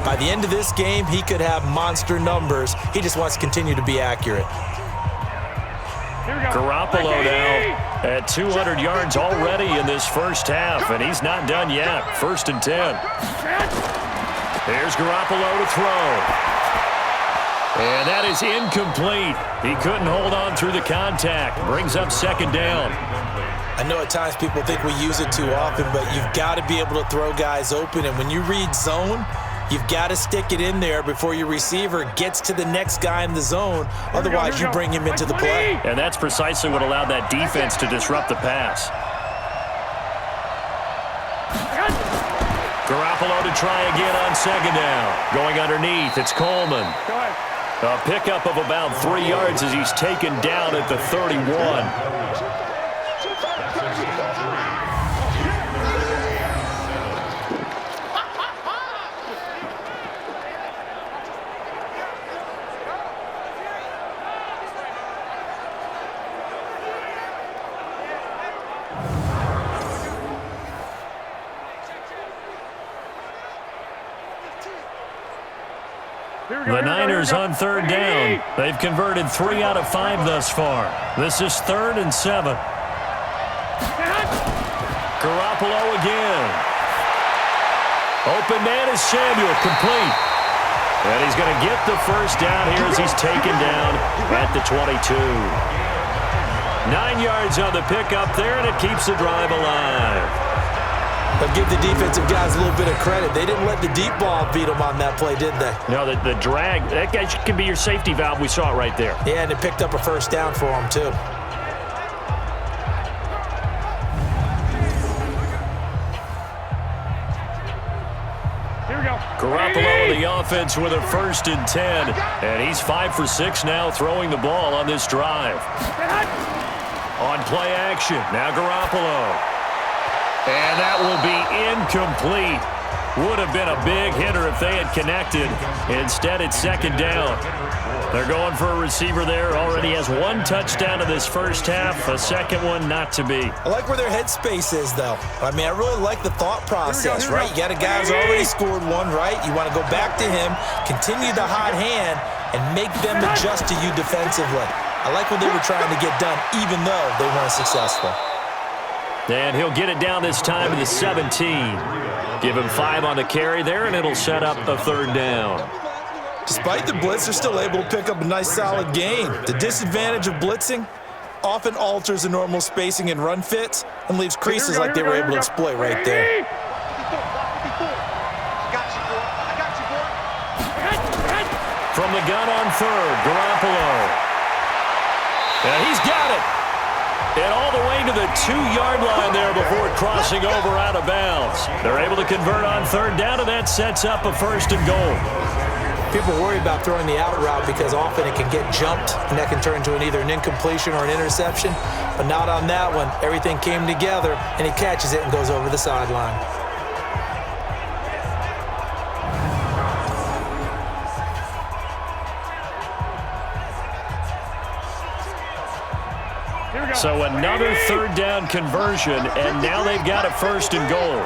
By the end of this game, he could have monster numbers. He just wants to continue to be accurate. Garoppolo now at 200 yards already in this first half, and he's not done yet. 1st and 10. There's Garoppolo to throw. And that is incomplete. He couldn't hold on through the contact. Brings up 2nd down. I know at times people think we use it too often, but you've got to be able to throw guys open. And when you read zone, you've got to stick it in there before your receiver gets to the next guy in the zone. Otherwise, you bring him into the play. And that's precisely what allowed that defense to disrupt the pass. Garoppolo to try again on 2nd down. Going underneath, it's Coleman. A pickup of about 3 yards as he's taken down at the 31. The Niners on 3rd down. They've converted 3 out of 5 thus far. This is 3rd and 7. Garoppolo again. Open man is Samuel, complete. And he's going to get the first down here as he's taken down at the 22. 9 yards on the pickup there, and it keeps the drive alive. But give the defensive guys a little bit of credit. They didn't let the deep ball beat them on that play, did they? No, the drag, that guy can be your safety valve. We saw it right there. Yeah, and it picked up a first down for them, too. Garoppolo in the offense with a 1st and 10. And he's 5 for 6 now throwing the ball on this drive. On play action, now Garoppolo. And that will be incomplete. Would have been a big hitter if they had connected. Instead, it's 2nd down. They're going for a receiver there. Already has 1 touchdown in this first half. A 2nd one not to be. I like where their headspace is, though. I mean, I really like the thought process, right? You got a guy who's already scored 1, right? You want to go back to him, continue the hot hand, and make them adjust to you defensively. I like what they were trying to get done, even though they weren't successful. And he'll get it down this time to the 17. Give him 5 on the carry there, and it'll set up a 3rd down. Despite the blitz, they're still able to pick up a nice, solid gain. The disadvantage of blitzing often alters the normal spacing and run fits and leaves creases like they were able to exploit right there. From the gun on 3rd, Garoppolo. And he's got it. And all the way to the 2-yard line there before crossing over out of bounds. They're able to convert on 3rd down, and that sets up a 1st and goal. People worry about throwing the out route because often it can get jumped, and that can turn into either an incompletion or an interception. But not on that one. Everything came together, and he catches it and goes over the sideline. So another 3rd down conversion, and now they've got a 1st and goal.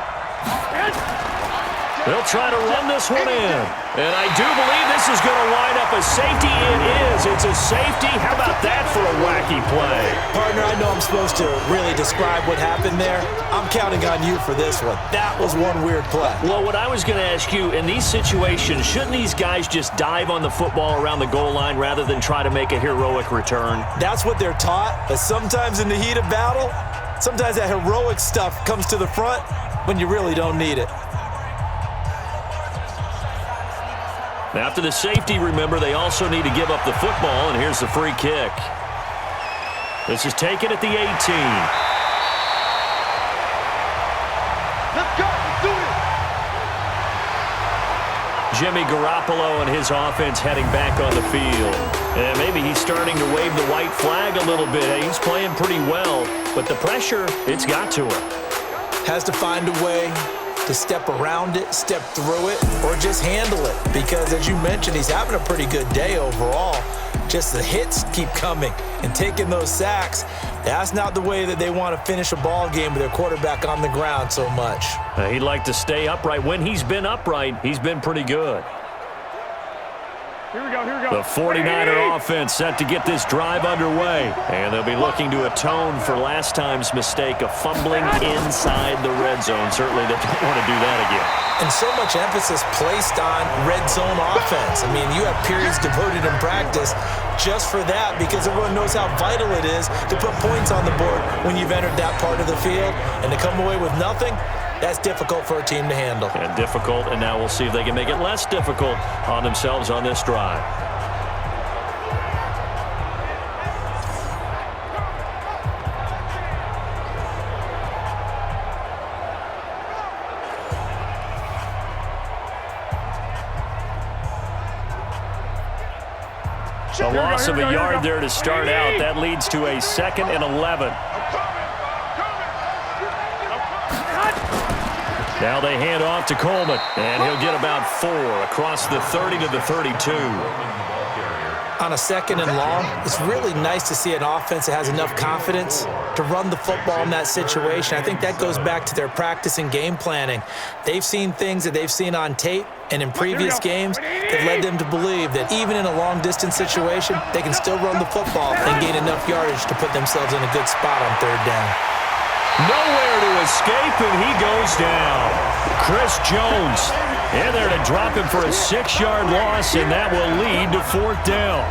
They'll try to run this one in. And I do believe this is going to wind up a safety. It is. It's a safety. How about that for a wacky play? Partner, I know I'm supposed to really describe what happened there. I'm counting on you for this one. That was one weird play. Well, what I was going to ask you, in these situations, shouldn't these guys just dive on the football around the goal line rather than try to make a heroic return? That's what they're taught, but sometimes in the heat of battle, sometimes that heroic stuff comes to the front when you really don't need it. After the safety, remember, they also need to give up the football, and here's the free kick. This is taken at the 18. Let's go. Let's do it. Jimmy Garoppolo and his offense heading back on the field. And maybe he's starting to wave the white flag a little bit. He's playing pretty well, but the pressure, it's got to him. Has to find a way to step around it, step through it, or just handle it. Because as you mentioned, he's having a pretty good day overall. Just the hits keep coming and taking those sacks. That's not the way that they want to finish a ball game with their quarterback on the ground so much. He'd like to stay upright. When he's been upright, he's been pretty good. Here we go, here we go. The 49er offense set to get this drive underway. And they'll be looking to atone for last time's mistake of fumbling inside the red zone. Certainly they don't want to do that again. And so much emphasis placed on red zone offense. I mean, you have periods devoted in practice just for that because everyone knows how vital it is to put points on the board when you've entered that part of the field. And to come away with nothing, that's difficult for a team to handle. And difficult, and now we'll see if they can make it less difficult on themselves on this drive. A loss of a yard there to start out. That leads to a 2nd and 11. Now they hand off to Coleman, and he'll get about 4 across the 30 to the 32. On a 2nd and long, it's really nice to see an offense that has enough confidence to run the football in that situation. I think that goes back to their practice and game planning. They've seen things that they've seen on tape and in previous games that led them to believe that even in a long-distance situation, they can still run the football and gain enough yardage to put themselves in a good spot on 3rd down. Nowhere to escape, and he goes down. Chris Jones in there to drop him for a 6-yard loss, and that will lead to 4th down.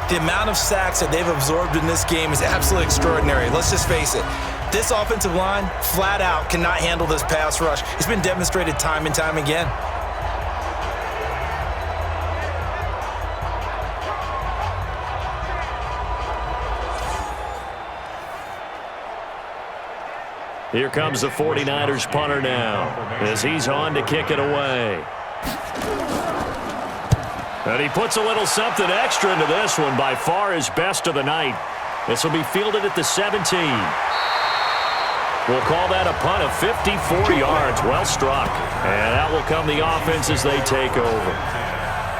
The amount of sacks that they've absorbed in this game is absolutely extraordinary. Let's just face it. This offensive line, flat out, cannot handle this pass rush. It's been demonstrated time and time again. Here comes the 49ers punter now as he's on to kick it away. And he puts a little something extra into this one, by far his best of the night. This will be fielded at the 17. We'll call that a punt of 54 yards. Well struck. And out will come the offense as they take over.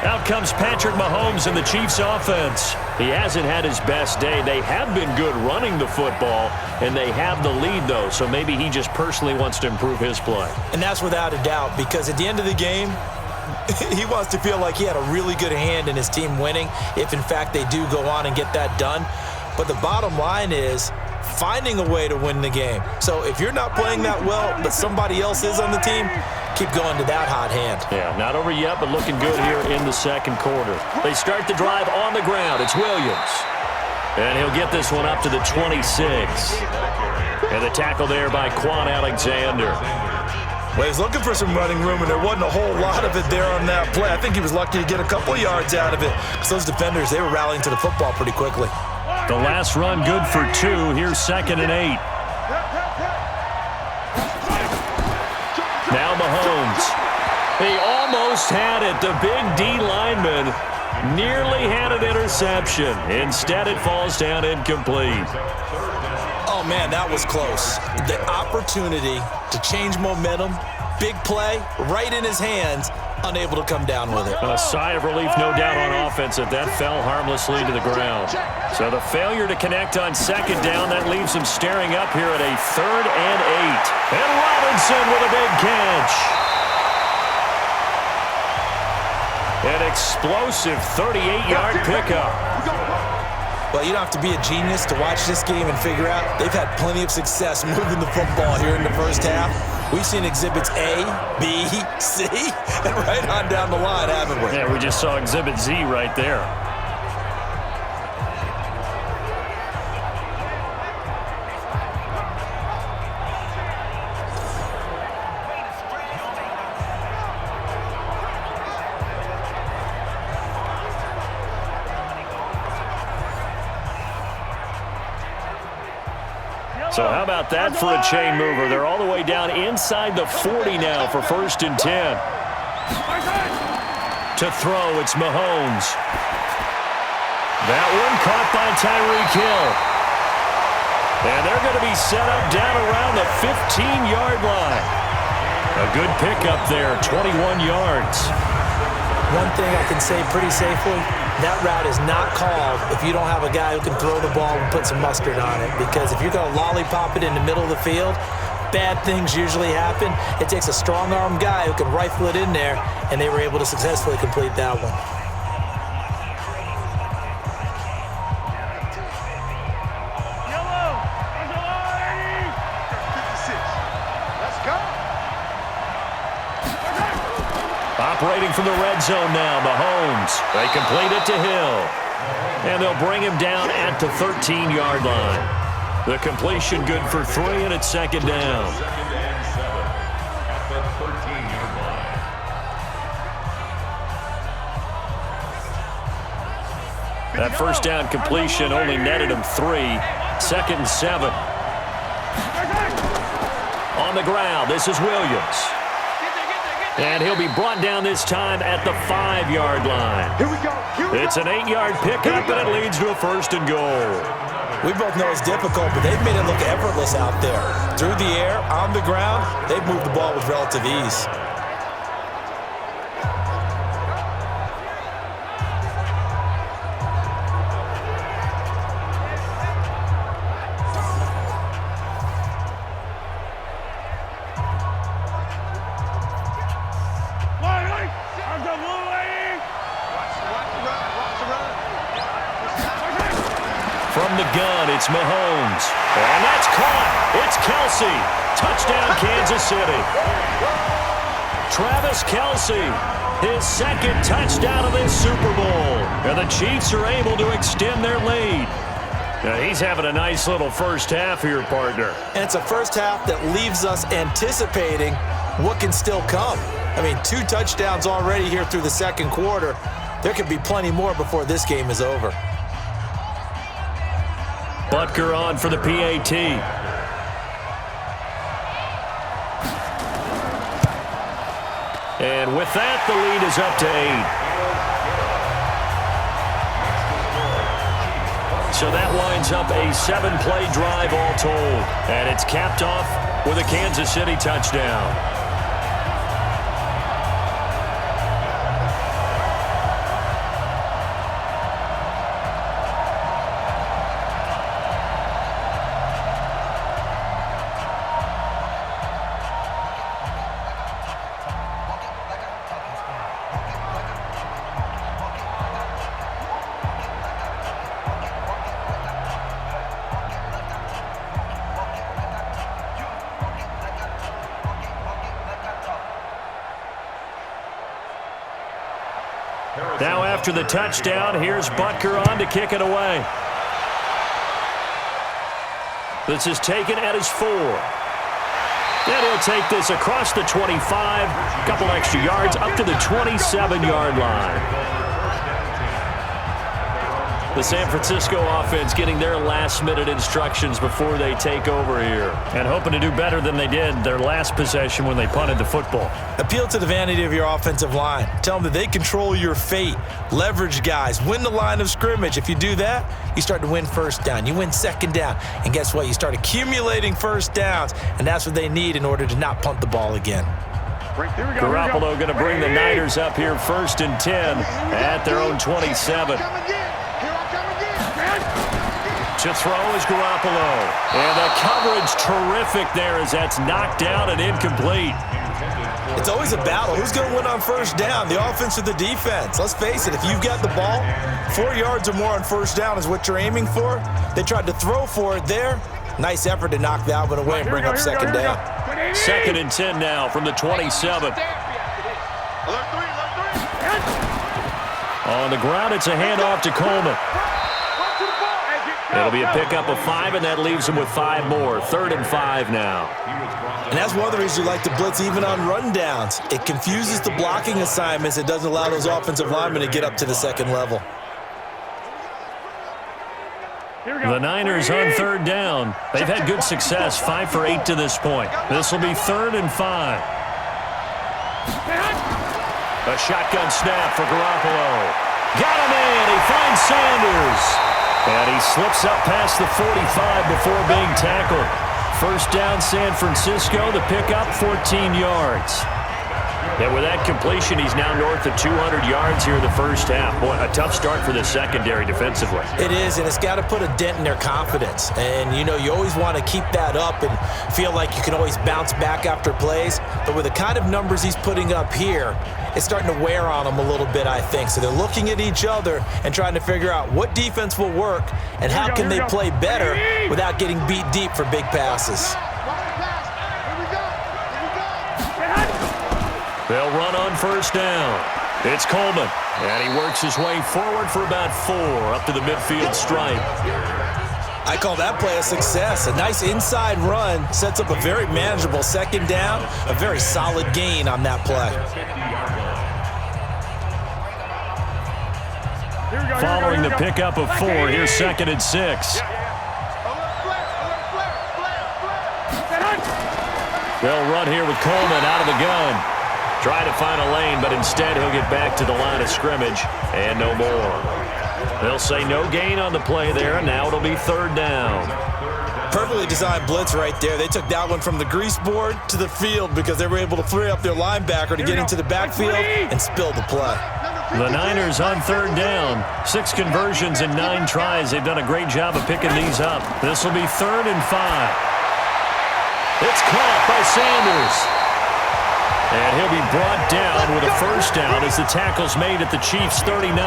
Out comes Patrick Mahomes and the Chiefs offense. He hasn't had his best day. They have been good running the football, and they have the lead, though, so maybe he just personally wants to improve his play. And that's without a doubt, because at the end of the game, he wants to feel like he had a really good hand in his team winning, if in fact they do go on and get that done. But the bottom line is finding a way to win the game. So if you're not playing that well, but somebody else is on the team, keep going to that hot hand. Yeah, not over yet, but looking good here in the second quarter. They start the drive on the ground. It's Williams. And he'll get this one up to the 26. And the tackle there by Quan Alexander. Well, he's looking for some running room, and there wasn't a whole lot of it there on that play. I think he was lucky to get a couple yards out of it, because those defenders, they were rallying to the football pretty quickly. The last run good for 2. Here's 2nd and 8. Now Mahomes. He almost had it. The big D lineman nearly had an interception. Instead, it falls down incomplete. Oh, man, that was close. The opportunity to change momentum, big play, right in his hands, unable to come down with it. A sigh of relief, no doubt, on offense that fell harmlessly to the ground. So the failure to connect on 2nd down, that leaves him staring up here at a 3rd and 8. And Robinson with a big catch. An explosive 38-yard pickup. Well, you don't have to be a genius to watch this game and figure out they've had plenty of success moving the football here in the first half. We've seen exhibits A, B, C, and right on down the line, haven't we? Yeah, we just saw exhibit Z right there. So how about that for a chain mover? They're all the way down inside the 40 now for 1st and 10. To throw, it's Mahomes. That one caught by Tyreek Hill. And they're going to be set up down around the 15-yard line. A good pickup there, 21 yards. One thing I can say pretty safely, that route is not called if you don't have a guy who can throw the ball and put some mustard on it. Because if you're going to lollipop it in the middle of the field, bad things usually happen. It takes a strong-arm guy who can rifle it in there, and they were able to successfully complete that one. Operating from the red zone now, Mahomes. They complete it to Hill. And they'll bring him down at the 13-yard line. The completion good for 3, and it's 2nd down. That first down completion only netted him 3. 2nd and 7. On the ground, this is Williams. And he'll be brought down this time at the 5-yard line. Here we go. It's an 8-yard pickup, and it leads to a 1st and goal. We both know it's difficult, but they've made it look effortless out there. Through the air, on the ground, they've moved the ball with relative ease. From the gun, it's Mahomes. And that's caught. It's Kelce. Touchdown, Kansas City. Travis Kelce, his 2nd touchdown of this Super Bowl. And the Chiefs are able to extend their lead. Now, he's having a nice little first half here, partner. And it's a first half that leaves us anticipating what can still come. I mean, 2 touchdowns already here through the second quarter. There could be plenty more before this game is over. Butker on for the PAT. And with that, the lead is up to 8. So that winds up a 7-play drive all told. And it's capped off with a Kansas City touchdown. Now after the touchdown, here's Butker on to kick it away. This is taken at his 4. Then he'll take this across the 25, a couple extra yards, up to the 27-yard line. The San Francisco offense getting their last-minute instructions before they take over here. And hoping to do better than they did their last possession when they punted the football. Appeal to the vanity of your offensive line. Tell them that they control your fate. Leverage guys. Win the line of scrimmage. If you do that, you start to win first down. You win second down. And guess what? You start accumulating first downs. And that's what they need in order to not punt the ball again. Garoppolo going to bring the Niners up here 1st and 10 at their own 27. To throw is Garoppolo. And the coverage terrific there as that's knocked down and incomplete. It's always a battle. Who's going to win on first down, the offense or the defense? Let's face it, if you've got the ball, 4 yards or more on first down is what you're aiming for. They tried to throw for it there. Nice effort to knock that one away and bring up second down. 2nd and 10 now from the 27. On the ground, it's a handoff to Coleman. It'll be a pickup of 5, and that leaves them with 5 more. 3rd and 5 now. And that's one of the reasons you like to blitz even on rundowns. It confuses the blocking assignments. It doesn't allow those offensive linemen to get up to the second level. The Niners on 3rd down. They've had good success, 5 for 8 to this point. This will be 3rd and 5. A shotgun snap for Garoppolo. Got him in. He finds Sanders. And he slips up past the 45 before being tackled. First down, San Francisco. The pickup, 14 yards. And with that completion, he's now north of 200 yards here in the first half. Boy, a tough start for the secondary defensively. It is, and it's got to put a dent in their confidence. And, you know, you always want to keep that up and feel like you can always bounce back after plays. But with the kind of numbers he's putting up here, it's starting to wear on them a little bit, I think. So they're looking at each other and trying to figure out what defense will work and how can they play better without getting beat deep for big passes. They'll run on first down. It's Coleman, and he works his way forward for about 4 up to the midfield stripe. I call that play a success. A nice inside run sets up a very manageable second down, a very solid gain on that play. Following the pickup of 4, here's 2nd and 6. They'll run here with Coleman out of the gun. Try to find a lane, but instead he'll get back to the line of scrimmage and no more. They'll say no gain on the play there, and now it'll be 3rd down. Perfectly designed blitz right there. They took that one from the grease board to the field because they were able to free up their linebacker to get into the backfield and spill the play. The Niners on 3rd down. 6 conversions in 9 tries. They've done a great job of picking these up. This will be 3rd and 5. It's caught by Sanders. And he'll be brought down with a first down as the tackle's made at the Chiefs' 39.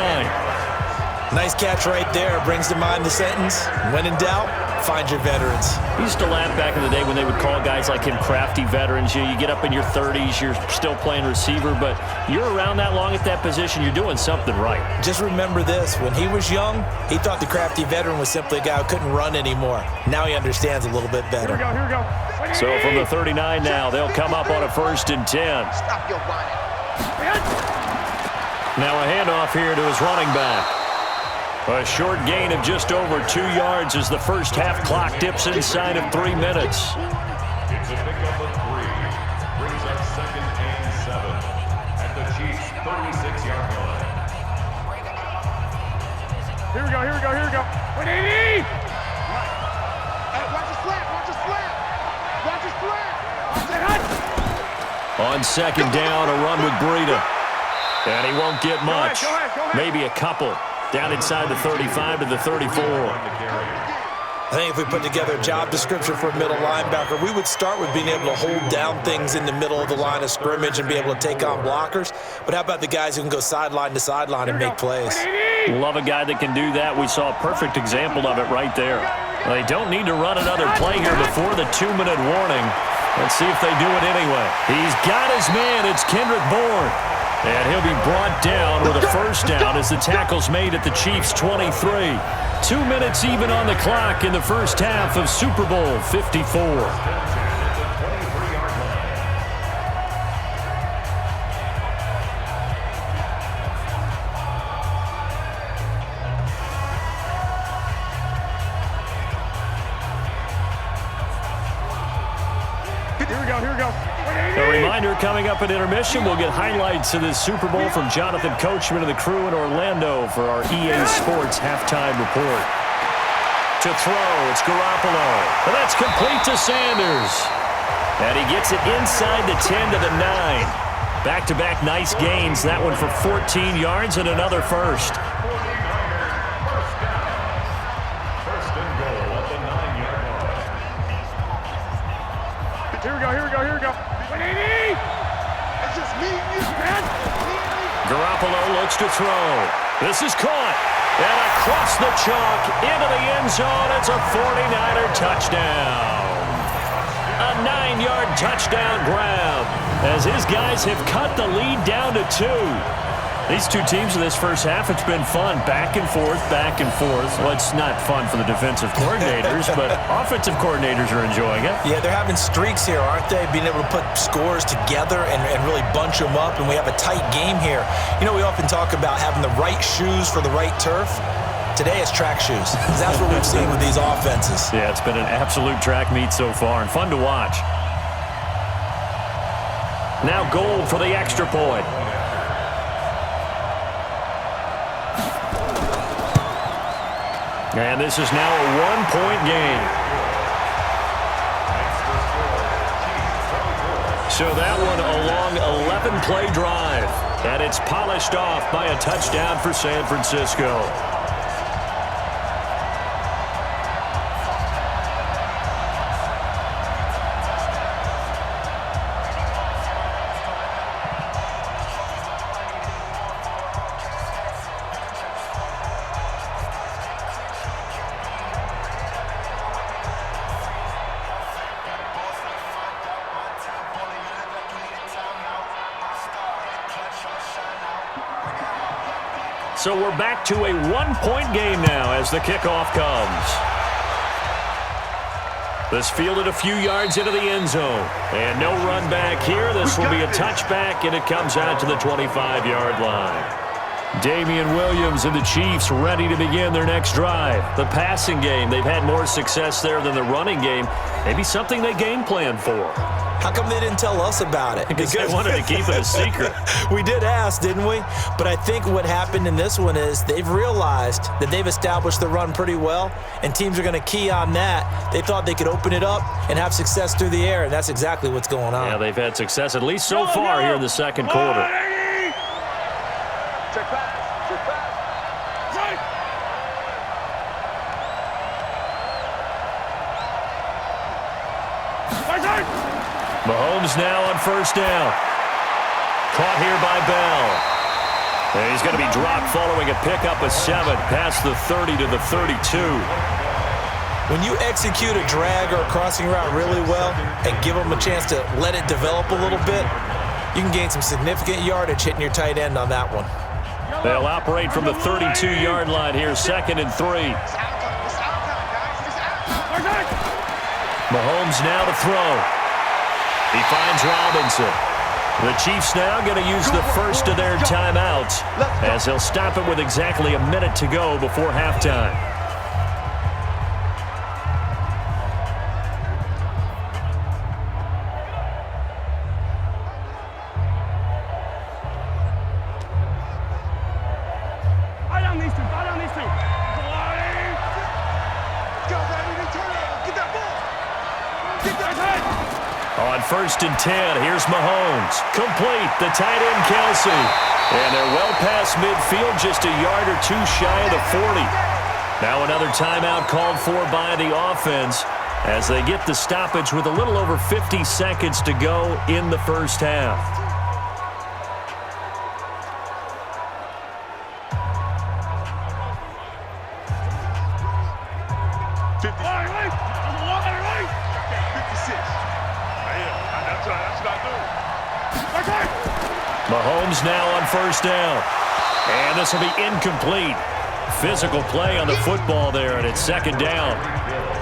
Nice catch right there. Brings to mind the sentence, when in doubt, find your veterans. I used to laugh back in the day when they would call guys like him crafty veterans. You get up in your 30s, you're still playing receiver, but you're around that long at that position, you're doing something right. Just remember this. When he was young, he thought the crafty veteran was simply a guy who couldn't run anymore. Now he understands a little bit better. Here we go. So from the 39 now, they'll come up on a 1st and 10. Stop your whining. Now a handoff here to his running back. A short gain of just over 2 yards as the first half clock dips inside of 3 minutes. It's a pickup of 3. Brings up 2nd and 7. 36-yard line. Here we go. 180! Hey, watch his flat. On second down, a run with Breida. And he won't get much. Go ahead. Maybe a couple. Down inside the 35 to the 34. I think if we put together a job description for a middle linebacker, we would start with being able to hold down things in the middle of the line of scrimmage and be able to take on blockers. But how about the guys who can go sideline to sideline and make plays? Love a guy that can do that. We saw a perfect example of it right there. They don't need to run another play here before the 2-minute warning. Let's see if they do it anyway. He's got his man. It's Kendrick Bourne. And he'll be brought down with a first down as the tackle's made at the Chiefs' 23. 2 minutes even on the clock in the first half of Super Bowl 54. Here we go. A reminder, coming up at intermission, we'll get highlights of this Super Bowl from Jonathan Coachman and the crew in Orlando for our EA Sports halftime report. To throw, it's Garoppolo. And that's complete to Sanders. And he gets it inside the 10 to the 9. Back-to-back nice gains. That one for 14 yards and another first. First and goal at the 9-yard line. Here we go. 180! It's just me and you, man. Garoppolo looks to throw. This is caught. And across the chalk into the end zone. It's a 49er touchdown. A 9-yard touchdown grab as his guys have cut the lead down to 2. These two teams in this first half, it's been fun. Back and forth. Well, it's not fun for the defensive coordinators, but offensive coordinators are enjoying it. Yeah, they're having streaks here, aren't they? Being able to put scores together and really bunch them up, and we have a tight game here. You know, we often talk about having the right shoes for the right turf. Today it's track shoes. That's what we've seen with these offenses. Yeah, it's been an absolute track meet so far and fun to watch. Now Gold for the extra point. And this is now a 1-point game. So that one a long 11-play drive. And it's polished off by a touchdown for San Francisco. So we're back to a 1-point game now as the kickoff comes. This fielded a few yards into the end zone. And no run back here. This will be a touchback, and it comes out to the 25-yard line. Damien Williams and the Chiefs ready to begin their next drive. The passing game, they've had more success there than the running game. Maybe something they game plan for. How come they didn't tell us about it? Because they wanted to keep it a secret. We did ask, didn't we? But I think what happened in this one is they've realized that they've established the run pretty well, and teams are going to key on that. They thought they could open it up and have success through the air, and that's exactly what's going on. Yeah, they've had success, at least so far here in the second quarter. Check back. Right. Mahomes now on first down. Caught here by Bell. And he's going to be dropped following a pickup of 7 past the 30 to the 32. When you execute a drag or a crossing route really well and give them a chance to let it develop a little bit, you can gain some significant yardage hitting your tight end on that one. They'll operate from the 32-yard line here, 2nd and 3. Mahomes now to throw. He finds Robinson. The Chiefs now going to use the first of their timeouts as they'll stop it with exactly a minute to go before halftime. On 1st and 10, here's Mahomes. Complete, the tight end Kelsey. And they're well past midfield, just a yard or two shy of the 40. Now another timeout called for by the offense as they get the stoppage with a little over 50 seconds to go in the first half. Mahomes now on 1st down. And this will be incomplete. Physical play on the football there, and it's 2nd down.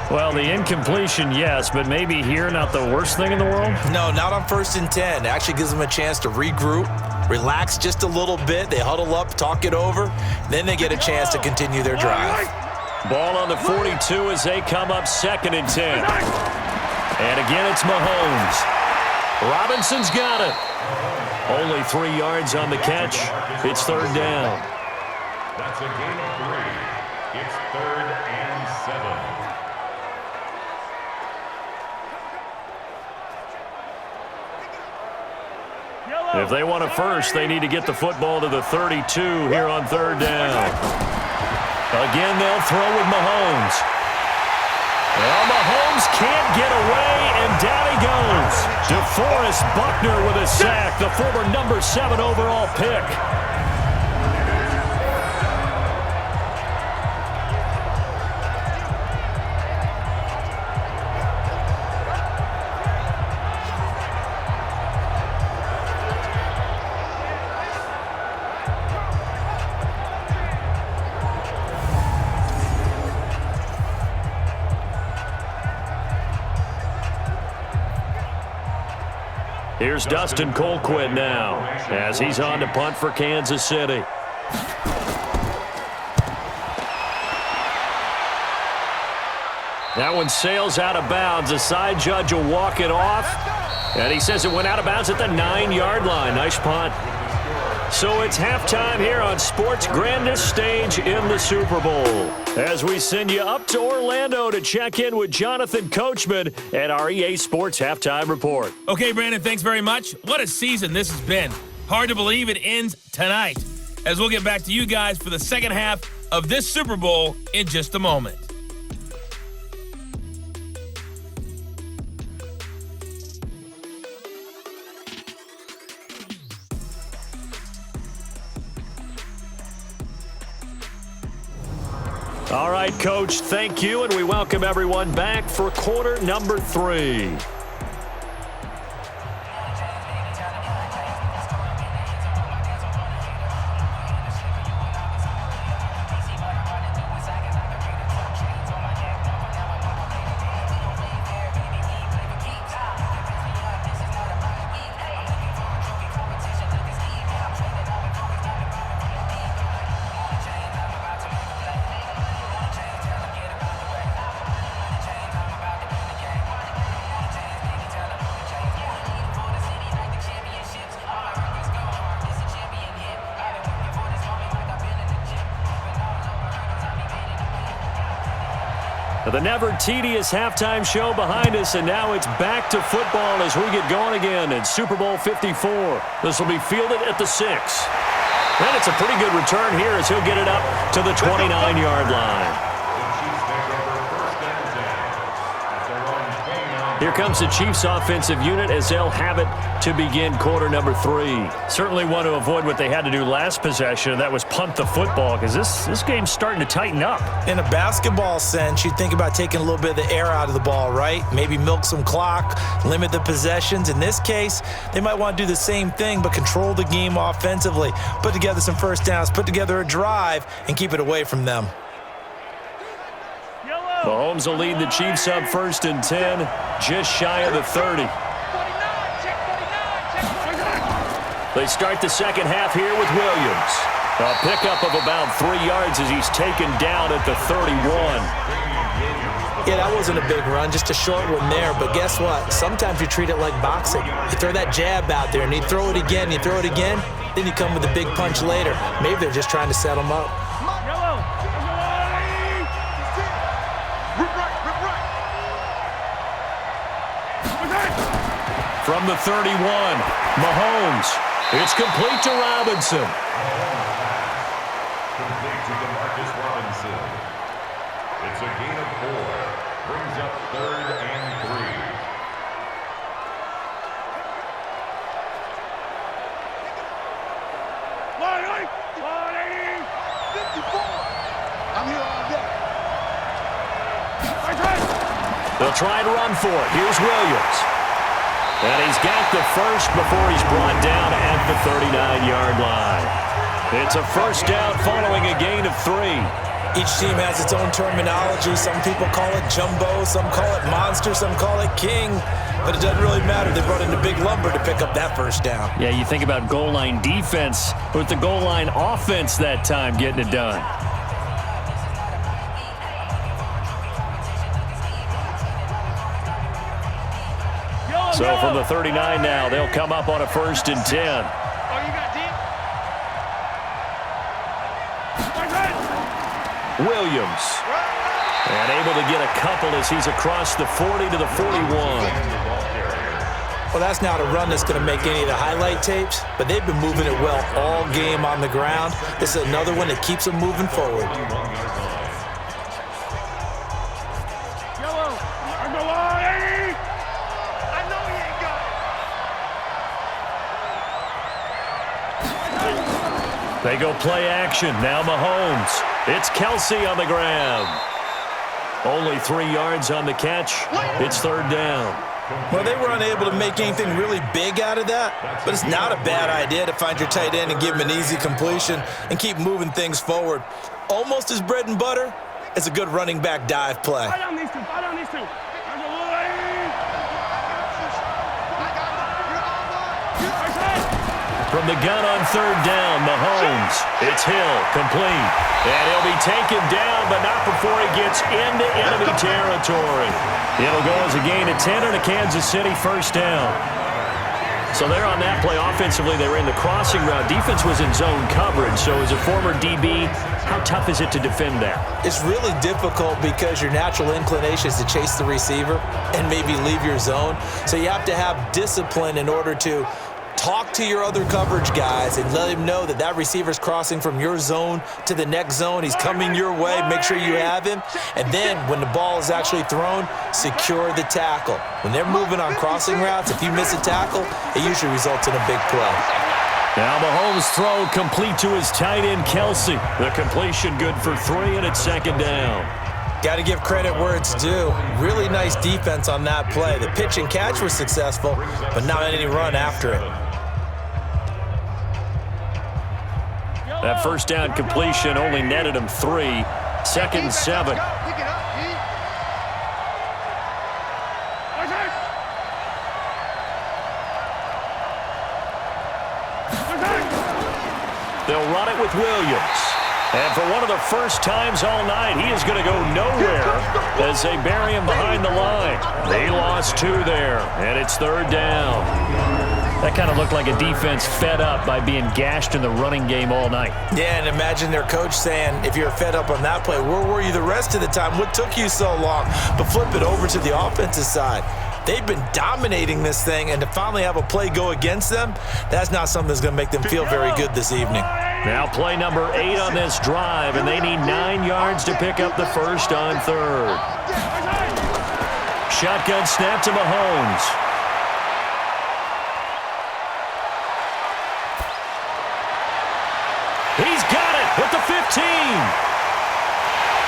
Well, the incompletion, yes, but maybe here not the worst thing in the world? No, not on 1st and 10. It actually gives them a chance to regroup, relax just a little bit. They huddle up, talk it over. Then they get a chance to continue their drive. Ball on the 42 as they come up 2nd and 10. And again, it's Mahomes. Robinson's got it. Only 3 yards on the catch. It's 3rd down. That's a gain of 3. It's 3rd and 7. If they want a first, they need to get the football to the 32 here on 3rd down. Again, they'll throw with Mahomes. Well, Mahomes can't get away, and down he goes. DeForest Buckner with a sack, the former number 7 overall pick. Here's Dustin Colquitt now as he's on to punt for Kansas City. That one sails out of bounds. The side judge will walk it off. And he says it went out of bounds at the 9-yard line. Nice punt. So it's halftime here on sports' grandest stage in the Super Bowl. As we send you up to Orlando to check in with Jonathan Coachman at our EA Sports Halftime Report. Okay, Brandon, thanks very much. What a season this has been. Hard to believe it ends tonight, as we'll get back to you guys for the second half of this Super Bowl in just a moment. All right, Coach, thank you, and we welcome everyone back for quarter number 3. The never-tedious halftime show behind us, and now it's back to football as we get going again in Super Bowl 54. This will be fielded at the 6. And it's a pretty good return here as he'll get it up to the 29-yard line. Here comes the Chiefs offensive unit as they'll have it to begin quarter number 3. Certainly want to avoid what they had to do last possession, and that was punt the football, because this game's starting to tighten up. In a basketball sense, you think about taking a little bit of the air out of the ball, right? Maybe milk some clock, limit the possessions. In this case, they might want to do the same thing, but control the game offensively. Put together some first downs, put together a drive, and keep it away from them. Mahomes will lead the Chiefs up 1st and 10, just shy of the 30. They start the second half here with Williams. A pickup of about 3 yards as he's taken down at the 31. Yeah, that wasn't a big run, just a short one there. But guess what? Sometimes you treat it like boxing. You throw that jab out there, and you throw it again, you throw it again, then you come with a big punch later. Maybe they're just trying to set him up. From the 31, Mahomes. It's complete to Robinson. Complete to DeMarcus Robinson. It's a gain of 4. Brings up 3rd and 3. I'm here all day. They'll try and run for it. Here's Williams. And he's got the first before he's brought down at the 39-yard line. It's a first down following a gain of 3. Each team has its own terminology. Some people call it jumbo, some call it monster, some call it king. But it doesn't really matter. They brought in the big lumber to pick up that first down. Yeah, you think about goal line defense with the goal line offense that time getting it done. So from the 39 now, they'll come up on a 1st and 10. Oh, you got deep? Williams. And able to get a couple as he's across the 40 to the 41. Well, that's not a run that's going to make any of the highlight tapes, but they've been moving it well all game on the ground. This is another one that keeps them moving forward. They go play action. Now Mahomes. It's Kelsey on the ground. Only 3 yards on the catch. It's 3rd down. Well, they were unable to make anything really big out of that, but it's not a bad idea to find your tight end and give him an easy completion and keep moving things forward. Almost as bread and butter, it's a good running back dive play. From the gun on 3rd down, Mahomes. It's Hill, complete. And he'll be taken down, but not before he gets into enemy territory. It'll go as a gain of 10 and a Kansas City 1st down. So they're on that play. Offensively, they were in the crossing route. Defense was in zone coverage. So as a former DB, how tough is it to defend that? It's really difficult because your natural inclination is to chase the receiver and maybe leave your zone. So you have to have discipline in order to talk to your other coverage guys and let him know that that receiver's crossing from your zone to the next zone. He's coming your way. Make sure you have him. And then when the ball is actually thrown, secure the tackle. When they're moving on crossing routes, if you miss a tackle, it usually results in a big play. Now Mahomes' throw complete to his tight end, Kelsey. The completion good for 3, and it's 2nd down. Got to give credit where it's due. Really nice defense on that play. The pitch and catch was successful, but not any run after it. That 1st down completion only netted him 3. 2nd and 7. They'll run it with Williams. And for one of the first times all night, he is going to go nowhere as they bury him behind the line. They lost 2 there, and it's 3rd down. That kind of looked like a defense fed up by being gashed in the running game all night. Yeah, and imagine their coach saying, if you're fed up on that play, where were you the rest of the time? What took you so long? But flip it over to the offensive side. They've been dominating this thing, and to finally have a play go against them, that's not something that's going to make them feel very good this evening. Now play number 8 on this drive, and they need 9 yards to pick up the first on 3rd. Shotgun snap to Mahomes. He's got it with the 15.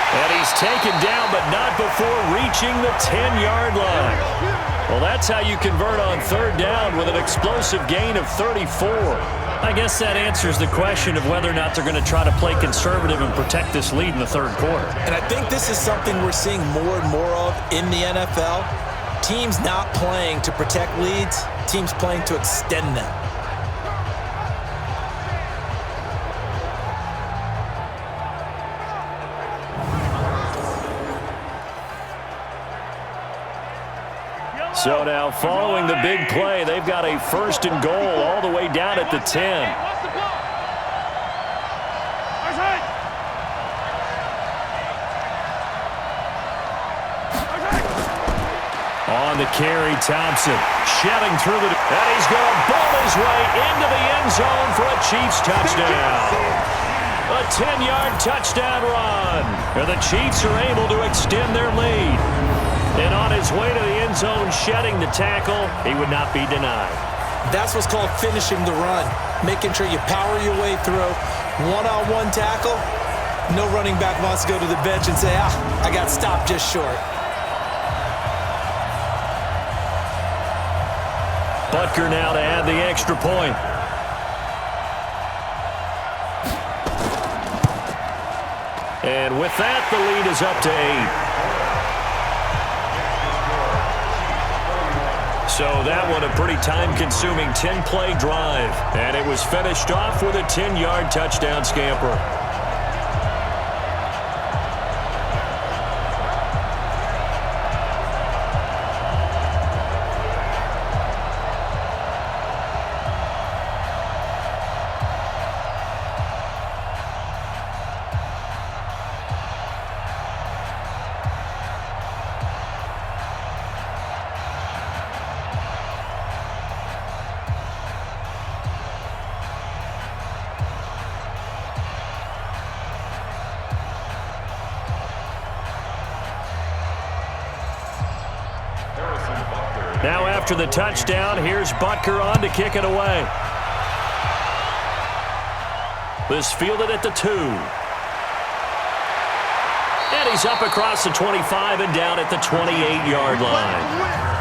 And he's taken down, but not before reaching the 10-yard line. Well, that's how you convert on 3rd down with an explosive gain of 34. I guess that answers the question of whether or not they're going to try to play conservative and protect this lead in the 3rd quarter. And I think this is something we're seeing more and more of in the NFL. Teams not playing to protect leads, teams playing to extend them. So now, following the big play, they've got a 1st and goal all the way down at the 10. On on the carry, Thompson. Shedding through the... And he's going to bowl his way into the end zone for a Chiefs touchdown. A 10-yard touchdown run. And the Chiefs are able to extend their lead. And on his way to the end zone, shedding the tackle, he would not be denied. That's what's called finishing the run. Making sure you power your way through. One-on-one tackle. No running back wants to go to the bench and say, I got stopped just short. Butker now to add the extra point. And with that, the lead is up to 8. So that one a pretty time-consuming 10-play drive. And it was finished off with a 10-yard touchdown scamper. Now after the touchdown, here's Butker on to kick it away. This fielded at the 2. And he's up across the 25 and down at the 28-yard line.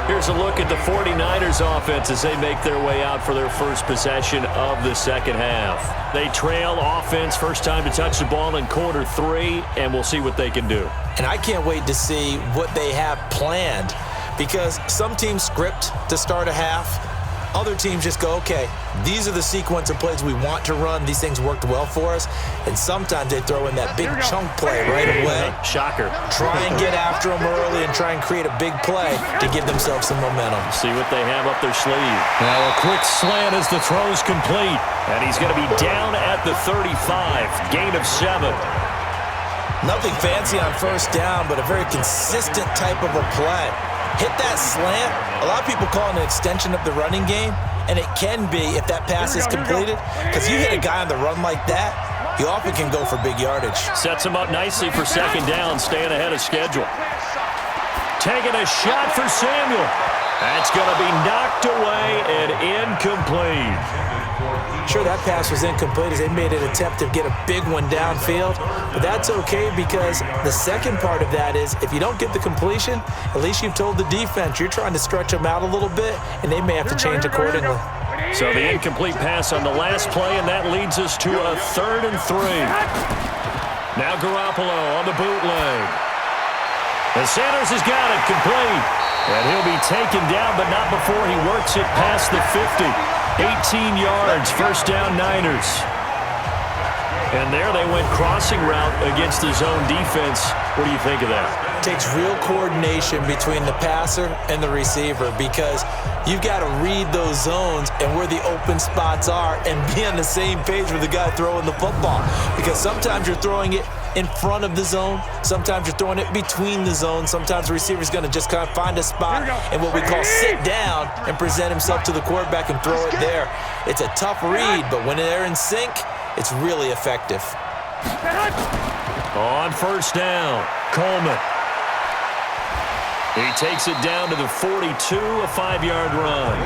Here's a look at the 49ers offense as they make their way out for their first possession of the second half. They trail offense, first time to touch the ball in quarter 3, and we'll see what they can do. And I can't wait to see what they have planned, because some teams script to start a half. Other teams just go, okay, these are the sequence of plays we want to run. These things worked well for us. And sometimes they throw in that big chunk play right away. Shocker. Try and get after them early and try and create a big play to give themselves some momentum. See what they have up their sleeve. Now a quick slant as the throw's complete. And he's going to be down at the 35. Gain of 7. Nothing fancy on first down, but a very consistent type of a play. Hit that slant. A lot of people call it an extension of the running game, and it can be if that pass is completed, because you hit a guy on the run like that, you often can go for big yardage. Sets him up nicely for second down, staying ahead of schedule. Taking a shot for Samuel. That's going to be knocked away and incomplete. Sure, that pass was incomplete as they made an attempt to get a big one downfield, but that's okay because the second part of that is if you don't get the completion, at least you've told the defense you're trying to stretch them out a little bit, and they may have to change accordingly. So the incomplete pass on the last play, and that leads us to a 3rd and 3. Now Garoppolo on the bootleg. And Sanders has got it complete. And he'll be taken down, but not before he works it past the 50. 18 yards, first down Niners. And there they went crossing route against the zone defense. What do you think of that? It takes real coordination between the passer and the receiver because you've got to read those zones and where the open spots are and be on the same page with the guy throwing the football. Because sometimes you're throwing it in front of the zone. Sometimes you're throwing it between the zones. Sometimes the receiver's going to just kind of find a spot and what we call sit down and present himself to the quarterback and throw it there. It's a tough read, but when they're in sync, it's really effective. On first down, Coleman. He takes it down to the 42, a 5-yard run.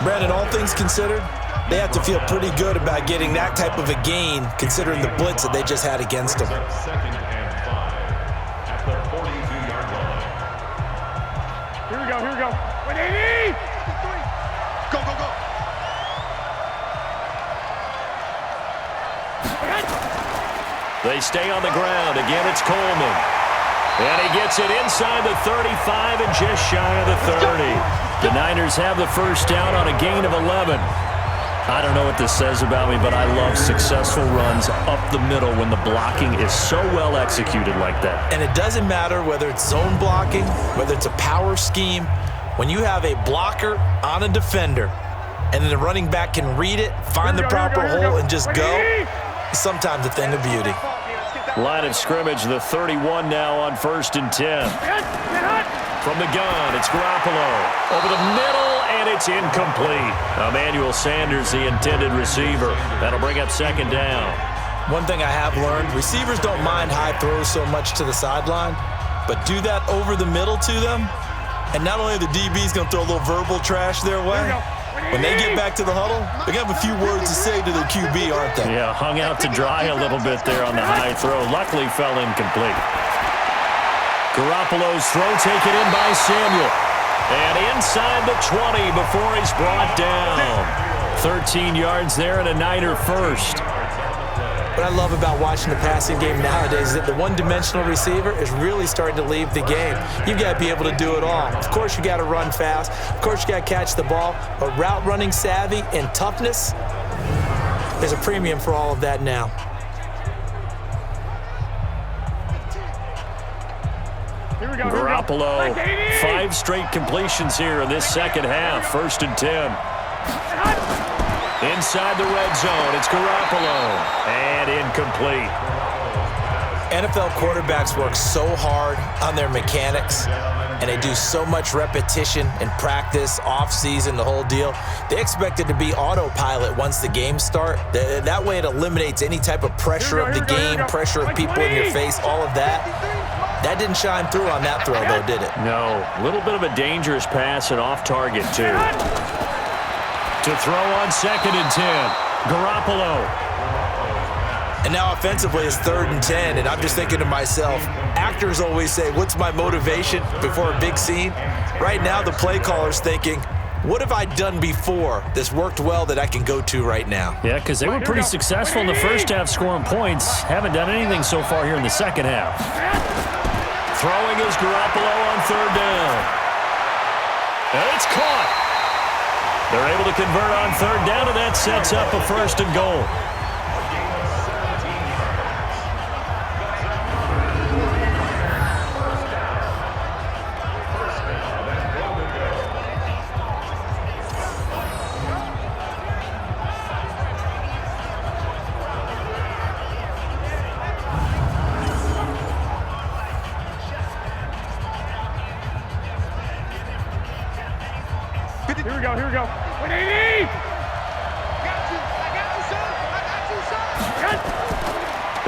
Brandon, all things considered, they have to feel pretty good about getting that type of a gain considering the blitz that they just had against them. 2nd and 5 at the 42-yard line. Here we go. 180! Go, go, go! They stay on the ground. Again, it's Coleman. And he gets it inside the 35 and just shy of the 30. The Niners have the first down on a gain of 11. I don't know what this says about me, but I love successful runs up the middle when the blocking is so well executed like that. And it doesn't matter whether it's zone blocking, whether it's a power scheme. When you have a blocker on a defender and then the running back can read it, find the proper hole, and just go, it's sometimes a thing of beauty. Line of scrimmage, the 31 now on 1st and 10. From the gun, it's Garoppolo. Over the middle, and it's incomplete. Emmanuel Sanders, the intended receiver. That'll bring up 2nd down. One thing I have learned, receivers don't mind high throws so much to the sideline, but do that over the middle to them, and not only are the DBs going to throw a little verbal trash their way, when they get back to the huddle, they're going to have a few words to say to their QB, aren't they? Yeah, hung out to dry a little bit there on the high throw. Luckily fell incomplete. Garoppolo's throw taken in by Samuel. And inside the 20 before he's brought down. 13 yards there and a Niner first. What I love about watching the passing game nowadays is that the one-dimensional receiver is really starting to leave the game. You've got to be able to do it all. Of course, you got to run fast. Of course, you got to catch the ball. But route running savvy and toughness, there's a premium for all of that now. Garoppolo, 5 straight completions here in this second half. 1st and 10. Inside the red zone, it's Garoppolo. And incomplete. NFL quarterbacks work so hard on their mechanics, and they do so much repetition in practice, off-season, the whole deal. They expect it to be autopilot once the games start. That way it eliminates any type of pressure of the game, pressure of people in your face, all of that. That didn't shine through on that throw, though, did it? No. A little bit of a dangerous pass and off target, too. To throw on 2nd and 10. Garoppolo. And now offensively it's 3rd and 10, and I'm just thinking to myself, actors always say, what's my motivation before a big scene? Right now the play caller's thinking, what have I done before that's worked well that I can go to right now? Yeah, because they were pretty successful in the first half scoring points. Haven't done anything so far here in the second half. Throwing is Garoppolo on 3rd down. And it's caught. They're able to convert on 3rd down, and that sets up a 1st and goal. Here we go. 180!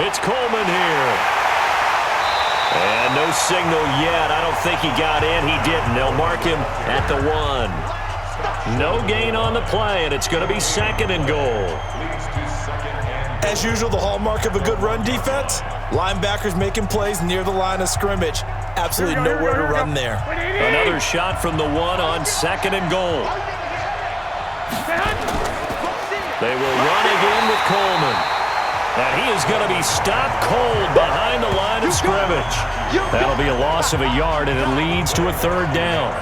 It's Coleman here. And no signal yet. I don't think he got in. He didn't. They'll mark him at the 1. No gain on the play, and it's going to be 2nd and goal. As usual, the hallmark of a good run defense, linebackers making plays near the line of scrimmage. Absolutely nowhere to run there. Another shot from the 1 on 2nd and goal. They will run again with Coleman. And he is going to be stopped cold behind the line of scrimmage. That'll be a loss of a yard, and it leads to a 3rd down.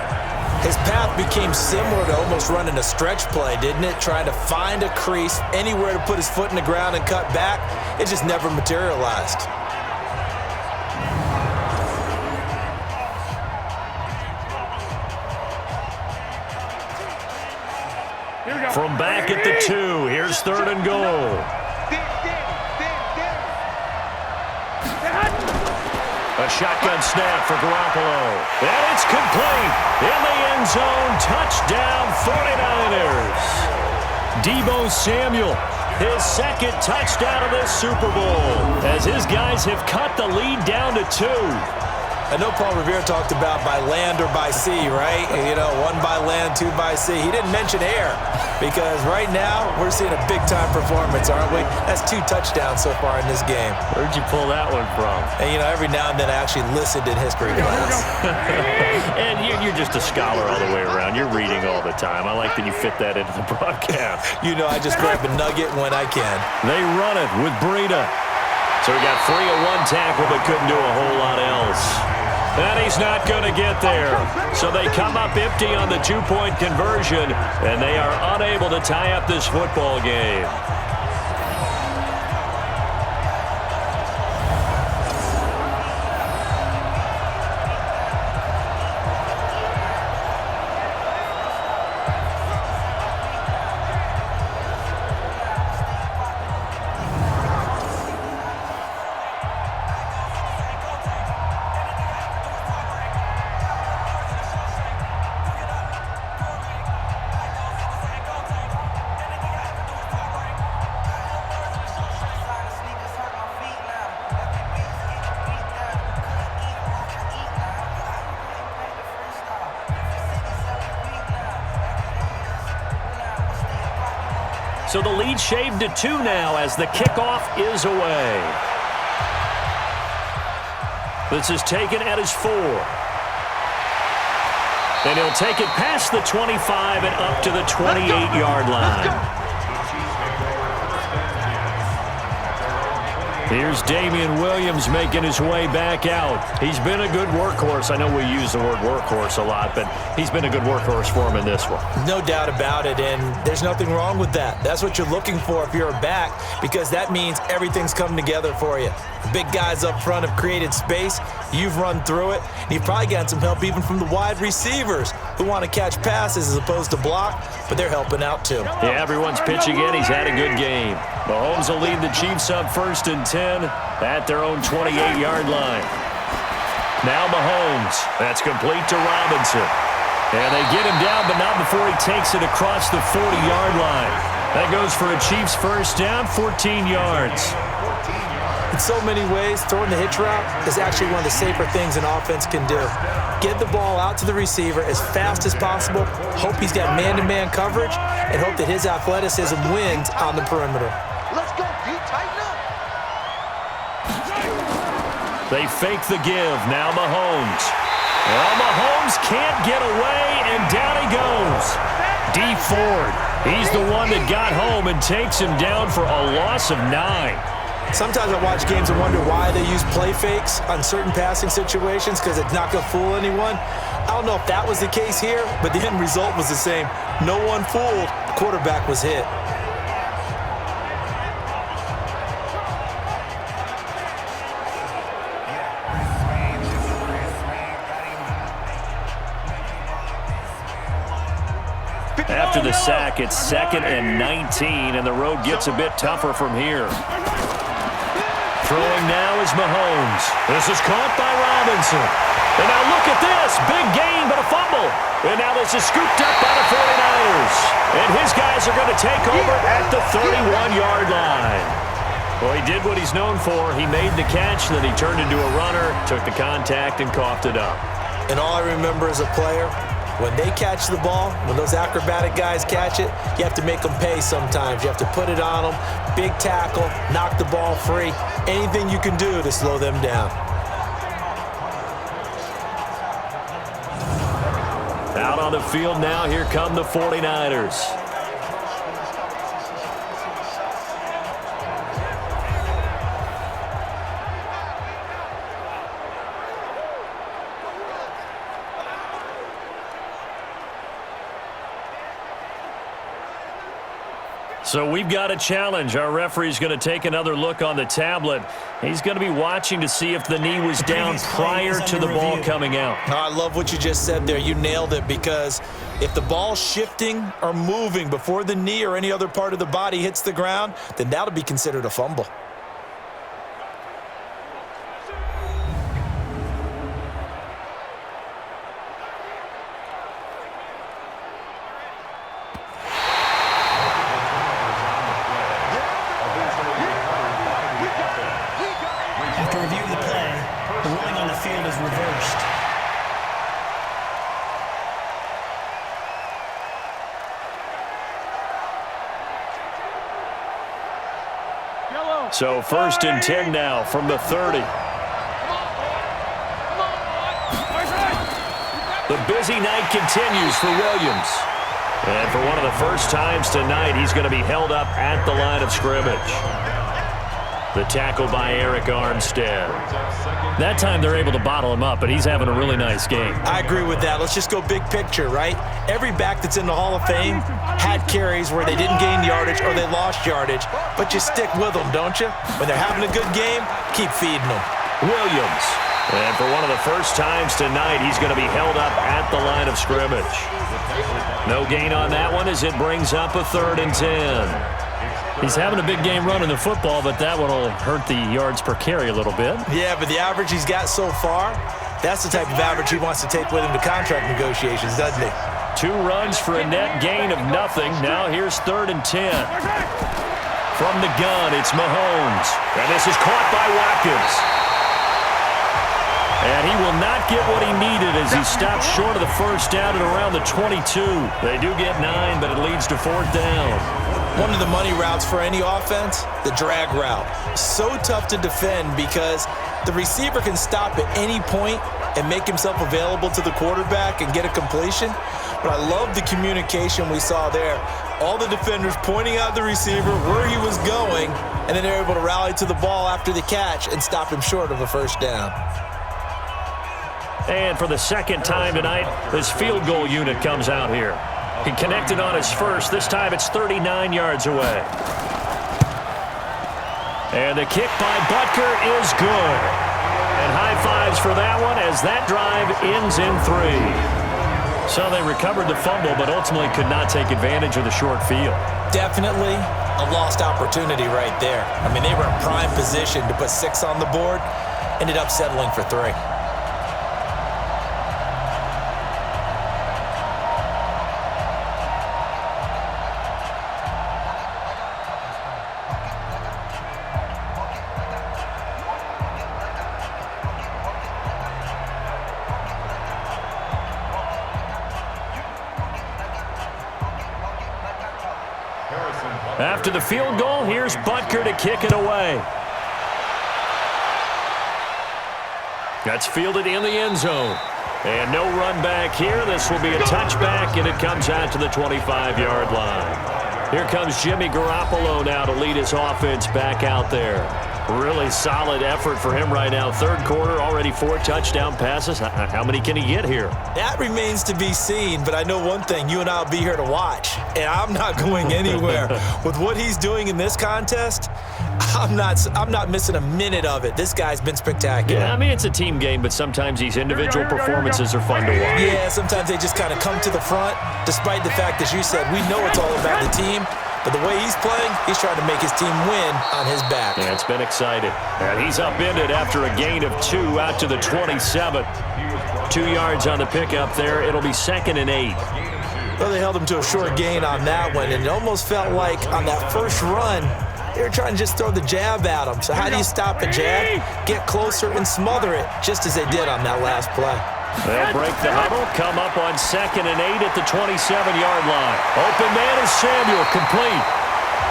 His path became similar to almost running a stretch play, didn't it? Trying to find a crease, anywhere to put his foot in the ground and cut back. It just never materialized. From back at the 2, here's 3rd and goal. A shotgun snap for Garoppolo. And it's complete. In the end zone, touchdown 49ers. Deebo Samuel, his 2nd touchdown of this Super Bowl, as his guys have cut the lead down to 2. I know Paul Revere talked about by land or by sea, right? You know, 1 by land, 2 by sea. He didn't mention air, because right now we're seeing a big-time performance, aren't we? That's 2 touchdowns so far in this game. Where'd you pull that one from? And, you know, every now and then I actually listened in history class. And you're just a scholar all the way around. You're reading all the time. I like that you fit that into the broadcast. You know, I just grab a nugget when I can. They run it with Breida. So he got free of 1 tackle, but couldn't do a whole lot else. And he's not going to get there. So they come up empty on the 2-point conversion, and they are unable to tie up this football game. So the lead shaved to 2 now as the kickoff is away. This is taken at his 4. And he'll take it past the 25 and up to the 28-yard line. Here's Damien Williams making his way back out. He's been a good workhorse. I know we use the word workhorse a lot, but he's been a good workhorse for him in this one. No doubt about it, and there's nothing wrong with that. That's what you're looking for if you're a back, because that means everything's coming together for you. The big guys up front have created space. You've run through it. And you've probably gotten some help even from the wide receivers who want to catch passes as opposed to block, but they're helping out too. Yeah, everyone's pitching in. He's had a good game. Mahomes will lead the Chiefs up 1st and 10 at their own 28-yard line. Now Mahomes. That's complete to Robinson. And they get him down, but not before he takes it across the 40-yard line. That goes for a Chiefs first down, 14 yards. In so many ways, throwing the hitch route is actually one of the safer things an offense can do. Get the ball out to the receiver as fast as possible, hope he's got man-to-man coverage, and hope that his athleticism wins on the perimeter. Let's go, D. Tighten up. They fake the give. Now Mahomes. Well, Mahomes can't get away, and down he goes. D. Ford. He's the one that got home and takes him down for a loss of 9. Sometimes I watch games and wonder why they use play fakes on certain passing situations, because it's not going to fool anyone. I don't know if that was the case here, but the end result was the same. No one fooled. The quarterback was hit. After the sack, it's 2nd and 19, and the road gets a bit tougher from here. Throwing now is Mahomes. This is caught by Robinson. And now look at this. Big gain, but a fumble. And now this is scooped up by the 49ers. And his guys are going to take over at the 31-yard line. Well, he did what he's known for. He made the catch, then he turned into a runner, took the contact, and coughed it up. And all I remember as a player, when they catch the ball, when those acrobatic guys catch it, you have to make them pay sometimes. You have to put it on them, big tackle, knock the ball free, anything you can do to slow them down. Out on the field now, here come the 49ers. So we've got a challenge. Our referee's going to take another look on the tablet. He's going to be watching to see if the knee was down prior to the ball coming out. Oh, I love what you just said there. You nailed it, because if the ball's shifting or moving before the knee or any other part of the body hits the ground, then that'll be considered a fumble. After reviewing the play, the ruling on the field is reversed. So 1st and 10 now from the 30. The busy night continues for Williams. And for one of the first times tonight, he's going to be held up at the line of scrimmage. The tackle by Eric Armstead. That time they're able to bottle him up, but he's having a really nice game. I agree with that. Let's just go big picture, right? Every back that's in the Hall of Fame had carries where they didn't gain yardage or they lost yardage, but you stick with them, don't you? When they're having a good game, keep feeding them. Williams. And for one of the first times tonight, he's going to be held up at the line of scrimmage. No gain on that one as it brings up a 3rd and 10. He's having a big game running the football, but that one will hurt the yards per carry a little bit. Yeah, but the average he's got so far, that's the type of average he wants to take with him to contract negotiations, doesn't he? 2 runs for a net gain of nothing. Now here's 3rd and 10. From the gun, it's Mahomes. And this is caught by Watkins. And he will not get what he needed as he stops short of the first down at around the 22. They do get 9, but it leads to 4th down. One of the money routes for any offense, the drag route. So tough to defend because the receiver can stop at any point and make himself available to the quarterback and get a completion. But I love the communication we saw there. All the defenders pointing out the receiver, where he was going, and then they're able to rally to the ball after the catch and stop him short of a first down. And for the second time tonight, this field goal unit comes out here. He connected on his first. This time it's 39 yards away. And the kick by Butker is good. And high fives for that one as that drive ends in 3. So they recovered the fumble, but ultimately could not take advantage of the short field. Definitely a lost opportunity right there. I mean, they were in prime position to put 6 on the board, ended up settling for 3. After the field goal, here's Butker to kick it away. That's fielded in the end zone. And no run back here. This will be a touchback, and it comes out to the 25-yard line. Here comes Jimmy Garoppolo now to lead his offense back out there. Really solid effort for him right now. Third quarter, already 4 touchdown passes. How many can he get here? That remains to be seen, but I know one thing. You and I will be here to watch, and I'm not going anywhere. With what he's doing in this contest, I'm not missing a minute of it. This guy's been spectacular. Yeah, I mean, it's a team game, but sometimes these individual performances are fun to watch. Yeah, sometimes they just kind of come to the front, despite the fact, as you said, we know it's all about the team. But the way he's playing, he's trying to make his team win on his back. Yeah, it's been exciting. And he's upended after a gain of 2 out to the 27. 2 yards on the pickup there. It'll be 2nd and 8. Well, they held him to a short gain on that one, and it almost felt like on that first run, they were trying to just throw the jab at him. So how do you stop a jab? Get closer and smother it, just as they did on that last play. They'll break the huddle, come up on 2nd and 8 at the 27-yard line. Open man is Samuel, complete.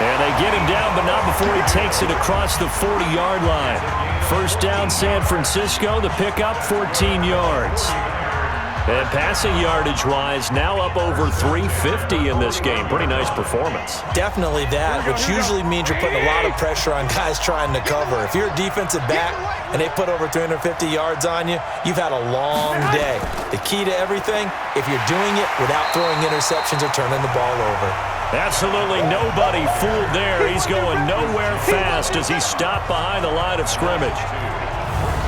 And they get him down, but not before he takes it across the 40-yard line. First down, San Francisco. The pickup, 14 yards. And passing yardage-wise, now up over 350 in this game. Pretty nice performance. Definitely that, which usually means you're putting a lot of pressure on guys trying to cover. If you're a defensive back and they put over 350 yards on you, you've had a long day. The key to everything, if you're doing it without throwing interceptions or turning the ball over. Absolutely nobody fooled there. He's going nowhere fast as he stopped behind the line of scrimmage.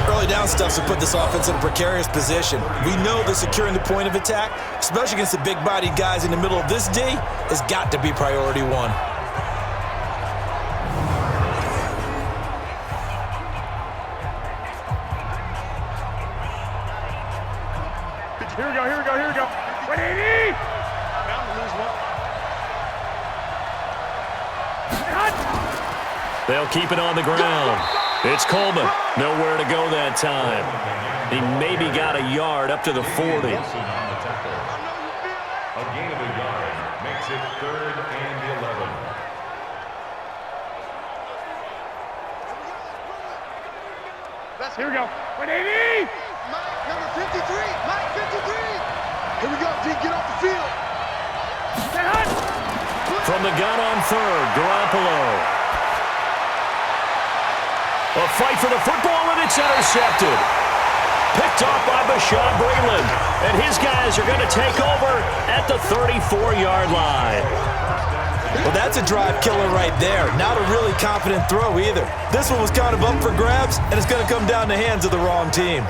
Early down stuff to put this offense in a precarious position. We know that securing the point of attack, especially against the big-bodied guys in the middle of this D, has got to be priority 1. Here we go. 180! Bound to lose one. They'll keep it on the ground. It's Coleman. Nowhere to go that time. He maybe got a yard up to the 40. A gain of a yard makes it 3rd and 11. Here we go. 180! Number 53! Mike 53! Here we go, D, get off the field. From the gun on 3rd, Garoppolo. A fight for the football, and it's intercepted. Picked off by Bashaud Breeland. And his guys are going to take over at the 34-yard line. Well, that's a drive killer right there. Not a really confident throw either. This one was kind of up for grabs, and it's going to come down the hands of the wrong team.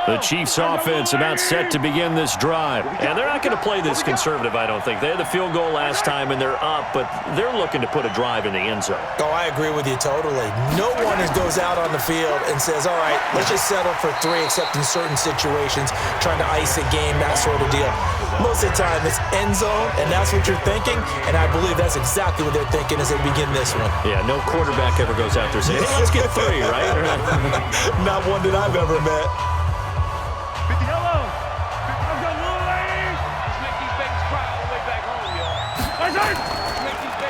The Chiefs offense about set to begin this drive. And they're not going to play this conservative, I don't think. They had the field goal last time, and they're up, but they're looking to put a drive in the end zone. Oh, I agree with you totally. No one goes out on the field and says, all right, let's just settle for 3, except in certain situations, trying to ice a game, that sort of deal. Most of the time, it's end zone, and that's what you're thinking, and I believe that's exactly what they're thinking as they begin this one. Yeah, no quarterback ever goes out there saying, hey, let's get 3, right? Not one that I've ever met.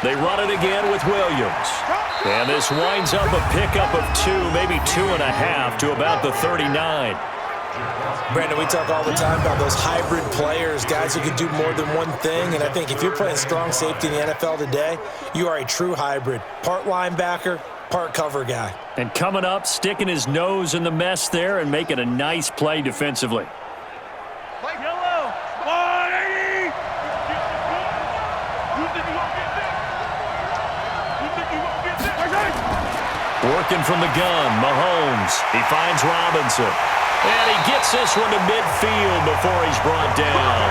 They run it again with Williams. And this winds up a pickup of 2, maybe 2.5 to about the 39. Brandon, we talk all the time about those hybrid players, guys who can do more than one thing. And I think if you're playing strong safety in the NFL today, you are a true hybrid. Part linebacker, part cover guy. And coming up, sticking his nose in the mess there and making a nice play defensively. Working from the gun, Mahomes. He finds Robinson. And he gets this one to midfield before he's brought down.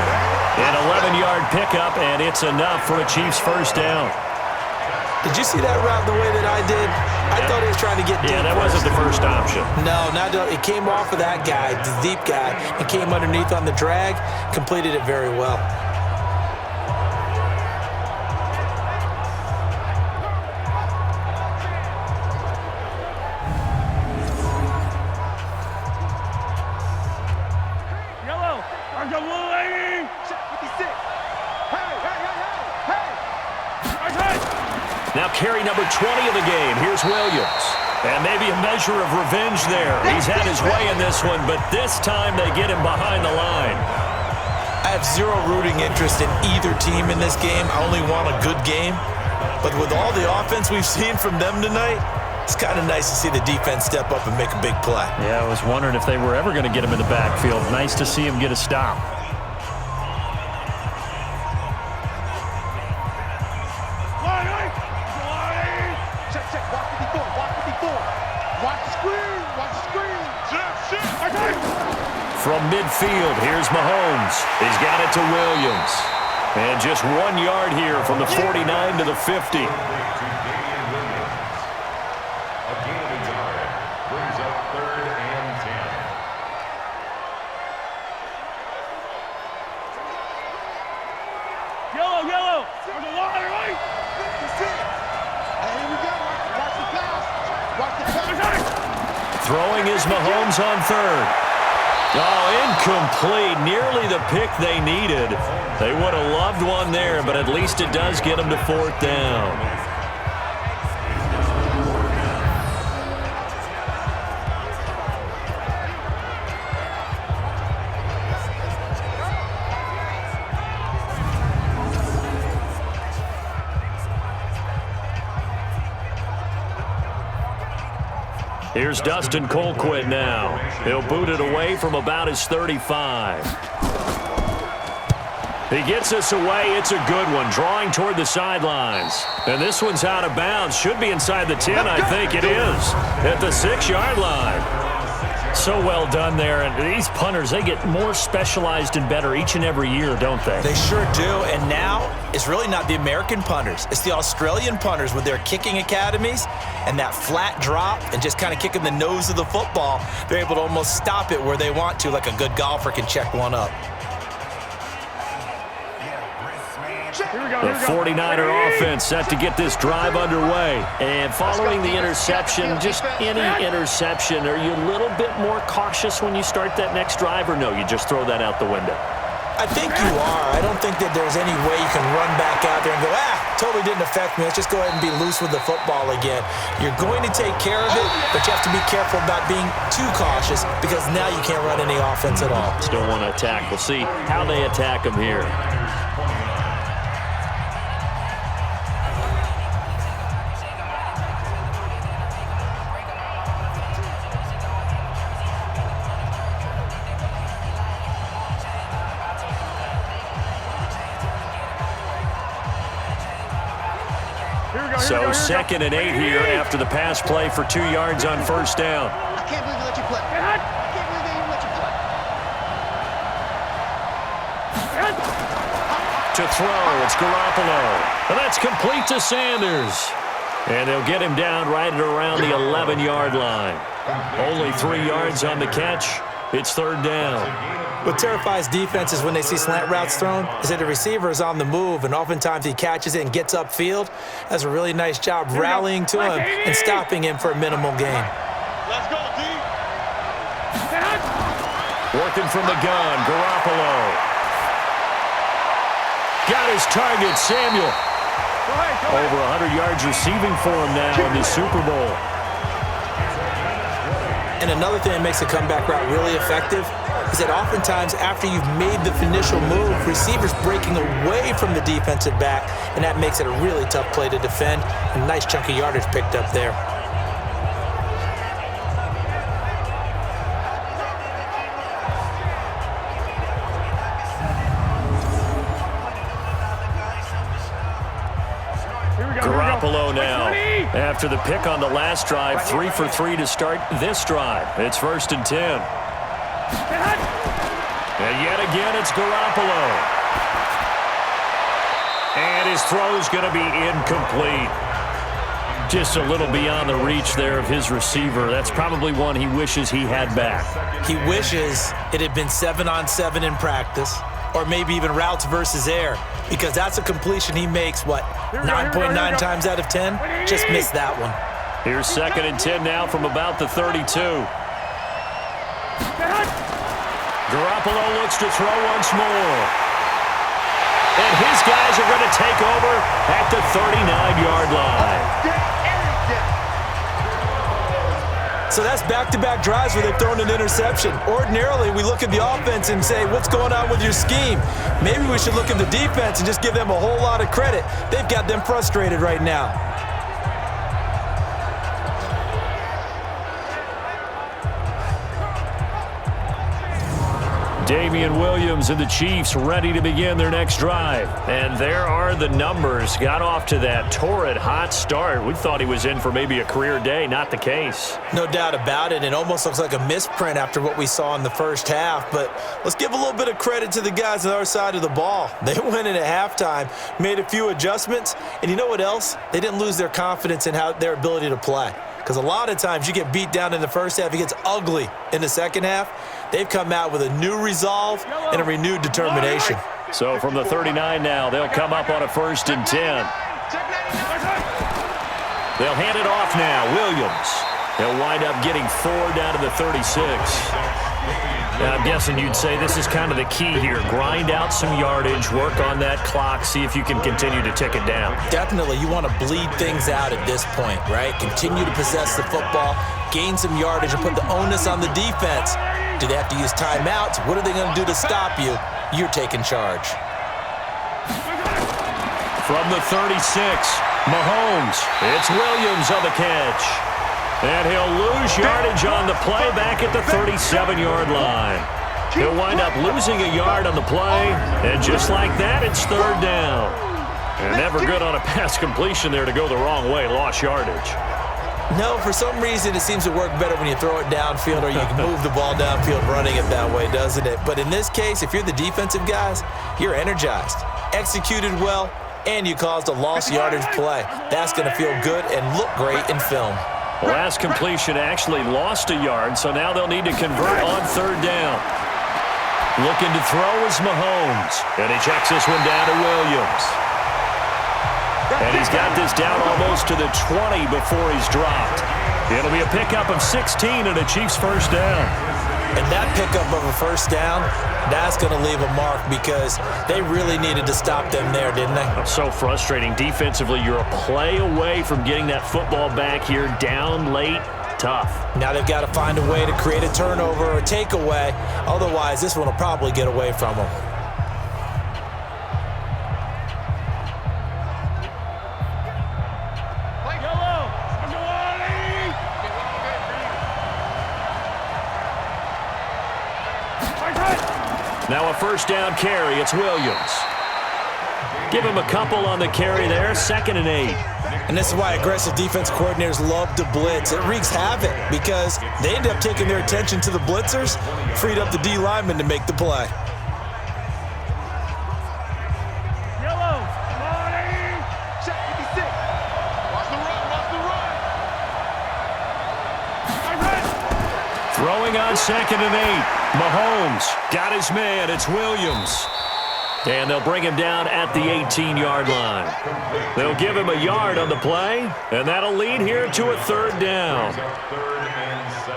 An 11-yard pickup, and it's enough for a Chiefs first down. Did you see that route the way that I did? I thought he was trying to get deep. Yeah, that wasn't the first option. No, it came off of that guy, the deep guy, and came underneath on the drag, completed it very well. Now carry number 20 of the game. Here's Williams. And maybe a measure of revenge there. He's had his way in this one, but this time they get him behind the line. I have zero rooting interest in either team in this game. I only want a good game. But with all the offense we've seen from them tonight, it's kind of nice to see the defense step up and make a big play. Yeah, I was wondering if they were ever going to get him in the backfield. Nice to see him get a stop. From midfield, here's Mahomes. He's got it to Williams. And just 1 yard here from the 49 to the 50. Damien Williams. A gain of a yard brings up 3rd and 10. Yellow. There's a line, right? Here we go. Watch the pass. Throwing is Mahomes on 3rd. Oh, incomplete. Nearly the pick they needed. They would have loved one there, but at least it does get them to 4th down. Here's Dustin Colquitt now. He'll boot it away from about his 35. He gets us away. It's a good one, drawing toward the sidelines. And this one's out of bounds. Should be inside the 10, I think it is, at the 6-yard line. So well done there. And these punters, they get more specialized and better each and every year, don't they? They sure do. And now it's really not the American punters. It's the Australian punters with their kicking academies and that flat drop and just kind of kicking the nose of the football. They're able to almost stop it where they want to, like a good golfer can check one up. The 49er offense set to get this drive underway. And following the interception, just any interception, are you a little bit more cautious when you start that next drive, or no, you just throw that out the window? I think you are. I don't think that there's any way you can run back out there and go, totally didn't affect me. Let's just go ahead and be loose with the football again. You're going to take care of it, but you have to be careful about being too cautious because now you can't run any offense at all. Still want to attack. We'll see how they attack them here. So 2nd and 8 here after the pass play for 2 yards on 1st down. I can't believe they let you play. I can't believe they even let to throw. It's Garoppolo. And that's complete to Sanders. And they'll get him down right at around the 11-yard line. Only 3 yards on the catch. It's third down. What terrifies defenses when they see slant routes thrown is that the receiver is on the move, and oftentimes he catches it and gets upfield. Does a really nice job rallying to him and stopping him for a minimal gain. Let's go, D. Working from the gun, Garoppolo. Got his target, Samuel. Over 100 yards receiving for him now in the Super Bowl. And another thing that makes a comeback route really effective is that oftentimes after you've made the initial move, receivers breaking away from the defensive back, and that makes it a really tough play to defend. A nice chunk of yardage picked up there. Garoppolo now. After the pick on the last drive, 3 for 3 to start this drive. It's 1st and 10. And yet again, it's Garoppolo. And his throw's going to be incomplete. Just a little beyond the reach there of his receiver. That's probably one he wishes he had back. He wishes it had been 7-on-7 in practice, or maybe even routes versus air, because that's a completion he makes, 9.9 times out of 10? Just missed that one. Here's 2nd and 10 now from about the 32. Garoppolo looks to throw once more. And his guys are going to take over at the 39-yard line. So that's back-to-back drives where they've thrown an interception. Ordinarily, we look at the offense and say, what's going on with your scheme? Maybe we should look at the defense and just give them a whole lot of credit. They've got them frustrated right now. Damien Williams and the Chiefs ready to begin their next drive. And there are the numbers. Got off to that torrid hot start. We thought he was in for maybe a career day. Not the case. No doubt about it. It almost looks like a misprint after what we saw in the first half. But let's give a little bit of credit to the guys on the other side of the ball. They went in at halftime, made a few adjustments. And you know what else? They didn't lose their confidence in their ability to play. Because a lot of times you get beat down in the first half, it gets ugly in the second half. They've come out with a new resolve and a renewed determination. So from the 39 now, they'll come up on a 1st and 10. They'll hand it off now. Williams. They'll wind up getting 4 down to the 36. Now, I'm guessing you'd say this is kind of the key here. Grind out some yardage, work on that clock, see if you can continue to tick it down. Definitely, you want to bleed things out at this point, right? Continue to possess the football, gain some yardage, and put the onus on the defense. Do they have to use timeouts? What are they going to do to stop you? You're taking charge. From the 36, Mahomes. It's Williams on the catch. And he'll lose yardage on the play back at the 37-yard line. He'll wind up losing a yard on the play, and just like that, it's 3rd down. And never good on a pass completion there to go the wrong way, lost yardage. No, for some reason it seems to work better when you throw it downfield or you can move the ball downfield running it that way, doesn't it? But in this case, if you're the defensive guys, you're energized, executed well, and you caused a lost yardage play. That's going to feel good and look great in film. The last completion actually lost a yard, so now they'll need to convert on 3rd down. Looking to throw is Mahomes, and he checks this one down to Williams. And he's got this down almost to the 20 before he's dropped. It'll be a pickup of 16 and a Chiefs 1st down. And that pickup of a 1st down, that's going to leave a mark because they really needed to stop them there, didn't they? So frustrating. Defensively, you're a play away from getting that football back here down late. Tough. Now they've got to find a way to create a turnover or a takeaway. Otherwise, this one will probably get away from them. Now a 1st down carry. It's Williams. Give him a couple on the carry there. 2nd and 8. And this is why aggressive defense coordinators love to blitz. It wreaks havoc because they end up taking their attention to the blitzers, freed up the D lineman to make the play. Throwing on 2nd and 8. Mahomes got his man. It's Williams. And they'll bring him down at the 18-yard line. They'll give him a yard on the play, and that'll lead here to a 3rd down. 3rd and 7.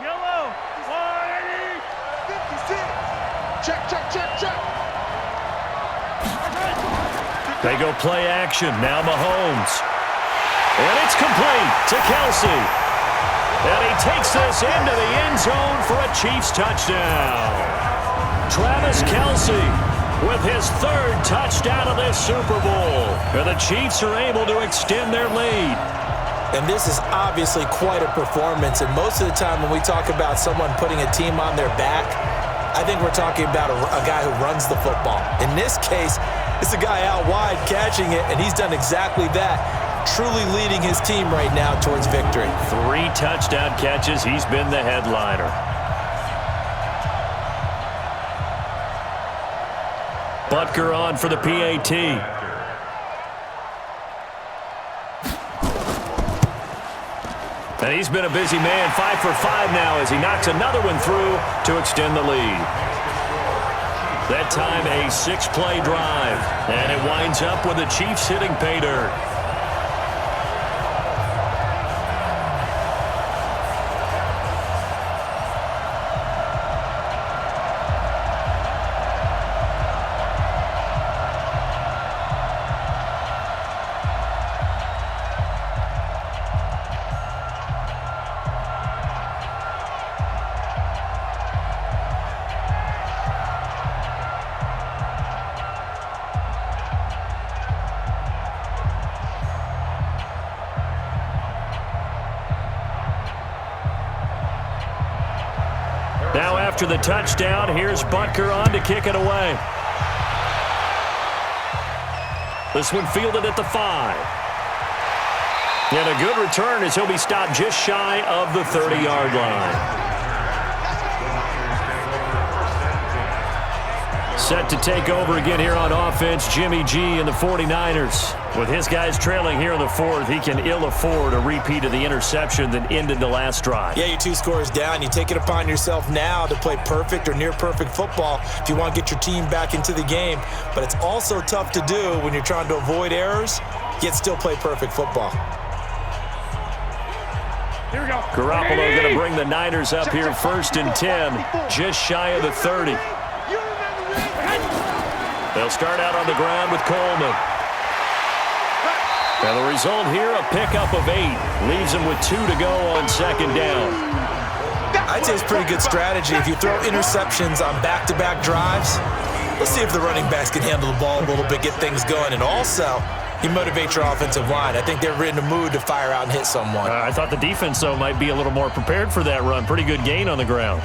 Yellow, 56. Check. They go play action. Now Mahomes. And it's complete to Kelsey. And he takes this into the end zone for a Chiefs touchdown. Travis Kelsey with his 3rd touchdown of this Super Bowl. And the Chiefs are able to extend their lead. And this is obviously quite a performance. And most of the time when we talk about someone putting a team on their back, I think we're talking about a guy who runs the football. In this case, it's a guy out wide catching it, and he's done exactly that. Truly leading his team right now towards victory. 3 touchdown catches. He's been the headliner. Butker on for the PAT. And he's been a busy man. 5 for 5 now as he knocks another one through to extend the lead. That time a 6-play drive. And it winds up with the Chiefs hitting pay dirt. Now after the touchdown, here's Butker on to kick it away. This one fielded at the 5. And a good return as he'll be stopped just shy of the 30-yard line. Set to take over again here on offense, Jimmy G and the 49ers. With his guys trailing here in the 4th, he can ill afford a repeat of the interception that ended the last drive. Yeah, you're 2 scores down. You take it upon yourself now to play perfect or near-perfect football if you want to get your team back into the game. But it's also tough to do when you're trying to avoid errors, yet still play perfect football. Here we go. Garoppolo going to bring the Niners up here 1st and 10, just shy of the 30. They'll start out on the ground with Coleman. And the result here, a pickup of 8. Leaves him with 2 to go on 2nd down. I'd say it's pretty good strategy. If you throw interceptions on back-to-back drives, let's see if the running backs can handle the ball a little bit, get things going. And also, you motivate your offensive line. I think they're in the mood to fire out and hit someone. I thought the defense, though, might be a little more prepared for that run. Pretty good gain on the ground.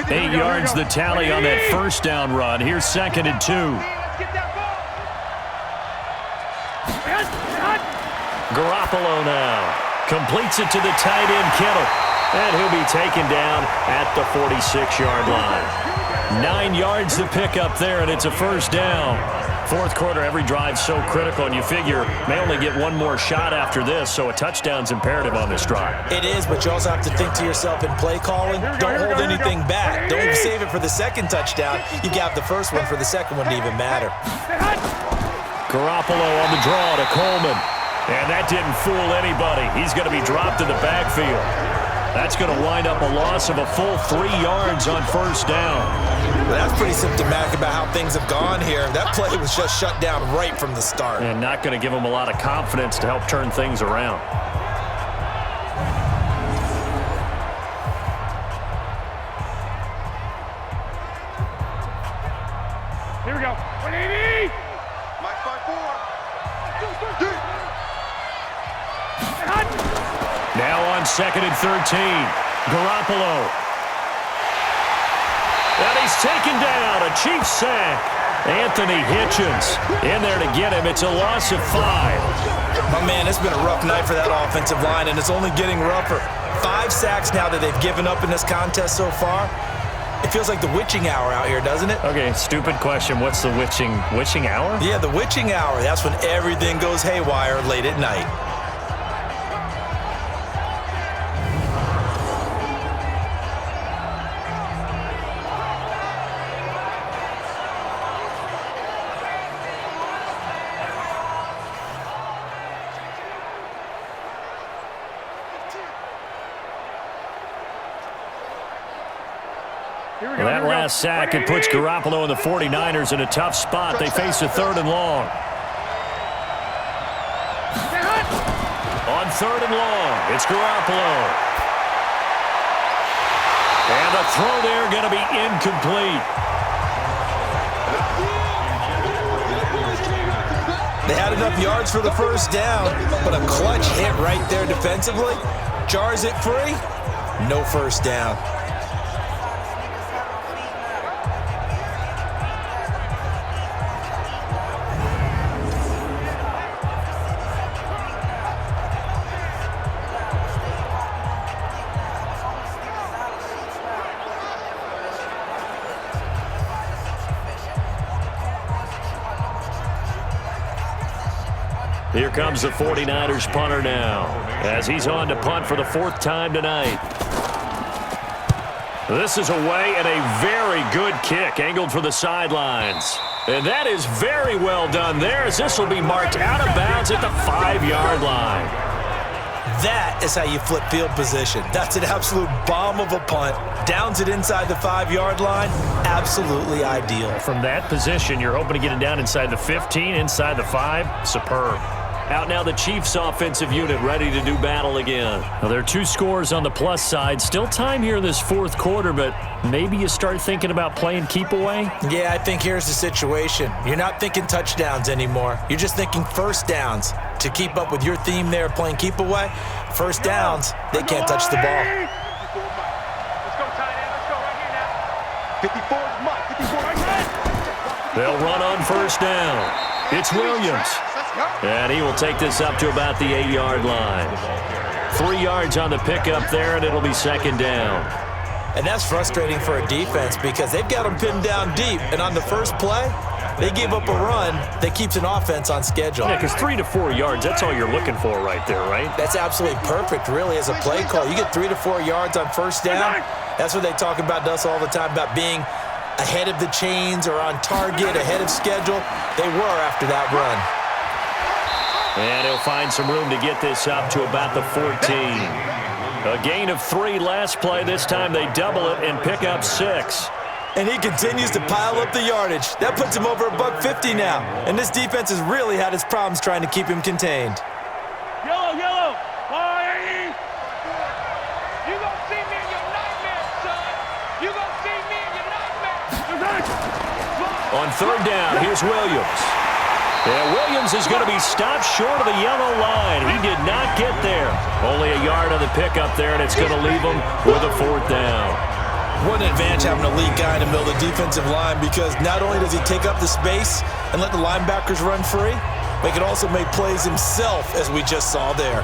8 yards the tally on that 1st down run. Here's 2nd and 2. Garoppolo now completes it to the tight end Kittle. And he'll be taken down at the 46-yard line. 9 yards to pick up there, and it's a 1st down. 4th quarter, every drive so critical, and you figure may only get one more shot after this, so a touchdown's imperative on this drive. It is, but you also have to think to yourself in play calling, don't hold anything back. Don't even save it for the 2nd touchdown. You got the 1st one for the 2nd one to even matter. Garoppolo on the draw to Coleman. And that didn't fool anybody. He's going to be dropped in the backfield. That's going to wind up a loss of a full 3 yards on 1st down. Well, that's pretty symptomatic about how things have gone here. That play was just shut down right from the start. And not going to give him a lot of confidence to help turn things around. Here we go. 180. Mike 5-4. Now on 2nd and 13. Garoppolo. And he's taken down. A Chiefs sack. Anthony Hitchens in there to get him. It's a loss of 5. My man, it's been a rough night for that offensive line, and it's only getting rougher. 5 sacks now that they've given up in this contest so far. It feels like the witching hour out here, doesn't it? Okay, stupid question. What's the witching hour? Yeah, the witching hour. That's when everything goes haywire late at night. Well, that last sack, it puts Garoppolo and the 49ers in a tough spot. They face a 3rd and long. On 3rd and long, it's Garoppolo. And the throw there going to be incomplete. They had enough yards for the first down, but a clutch hit right there defensively. Jars it free. No first down. Here comes the 49ers punter now, as he's on to punt for the 4th time tonight. This is away and a very good kick, angled for the sidelines. And that is very well done there, as this will be marked out of bounds at the 5-yard line. That is how you flip field position. That's an absolute bomb of a punt. Downs it inside the 5-yard line. Absolutely ideal. From that position, you're hoping to get it down inside the 15, inside the 5. Superb. Out now the Chiefs offensive unit ready to do battle again. Now, there are 2 scores on the plus side. Still time here in this 4th quarter, but maybe you start thinking about playing keep away? Yeah, I think here's the situation. You're not thinking touchdowns anymore. You're just thinking first downs. To keep up with your theme there, playing keep away, first downs, they can't touch the ball. Let's go, tight end. Let's go right here now. 54 is Mike. 54 right here. They'll run on first down. It's Williams. And he will take this up to about the 8-yard line. 3 yards on the pickup there, and it'll be 2nd down. And that's frustrating for a defense because they've got them pinned down deep. And on the first play, they give up a run that keeps an offense on schedule. Yeah, because 3 to 4 yards, that's all you're looking for right there, right? That's absolutely perfect, really, as a play call. You get 3 to 4 yards on first down. That's what they talk about us all the time, about being ahead of the chains or on target, ahead of schedule. They were after that run. And he'll find some room to get this up to about the 14. A gain of 3 last play. This time they double it and pick up 6. And he continues to pile up the yardage. That puts him over $150 now. And this defense has really had its problems trying to keep him contained. Yellow, yellow. Fire! You gonna see me in your nightmare, son. You gonna see me in your nightmare. On 3rd down, here's Williams. Yeah, Williams is going to be stopped short of the yellow line. He did not get there. Only a yard on the pickup there, and it's going to leave him with a 4th down. What an advantage having a elite guy in the middle of the defensive line, because not only does he take up the space and let the linebackers run free, but he can also make plays himself, as we just saw there.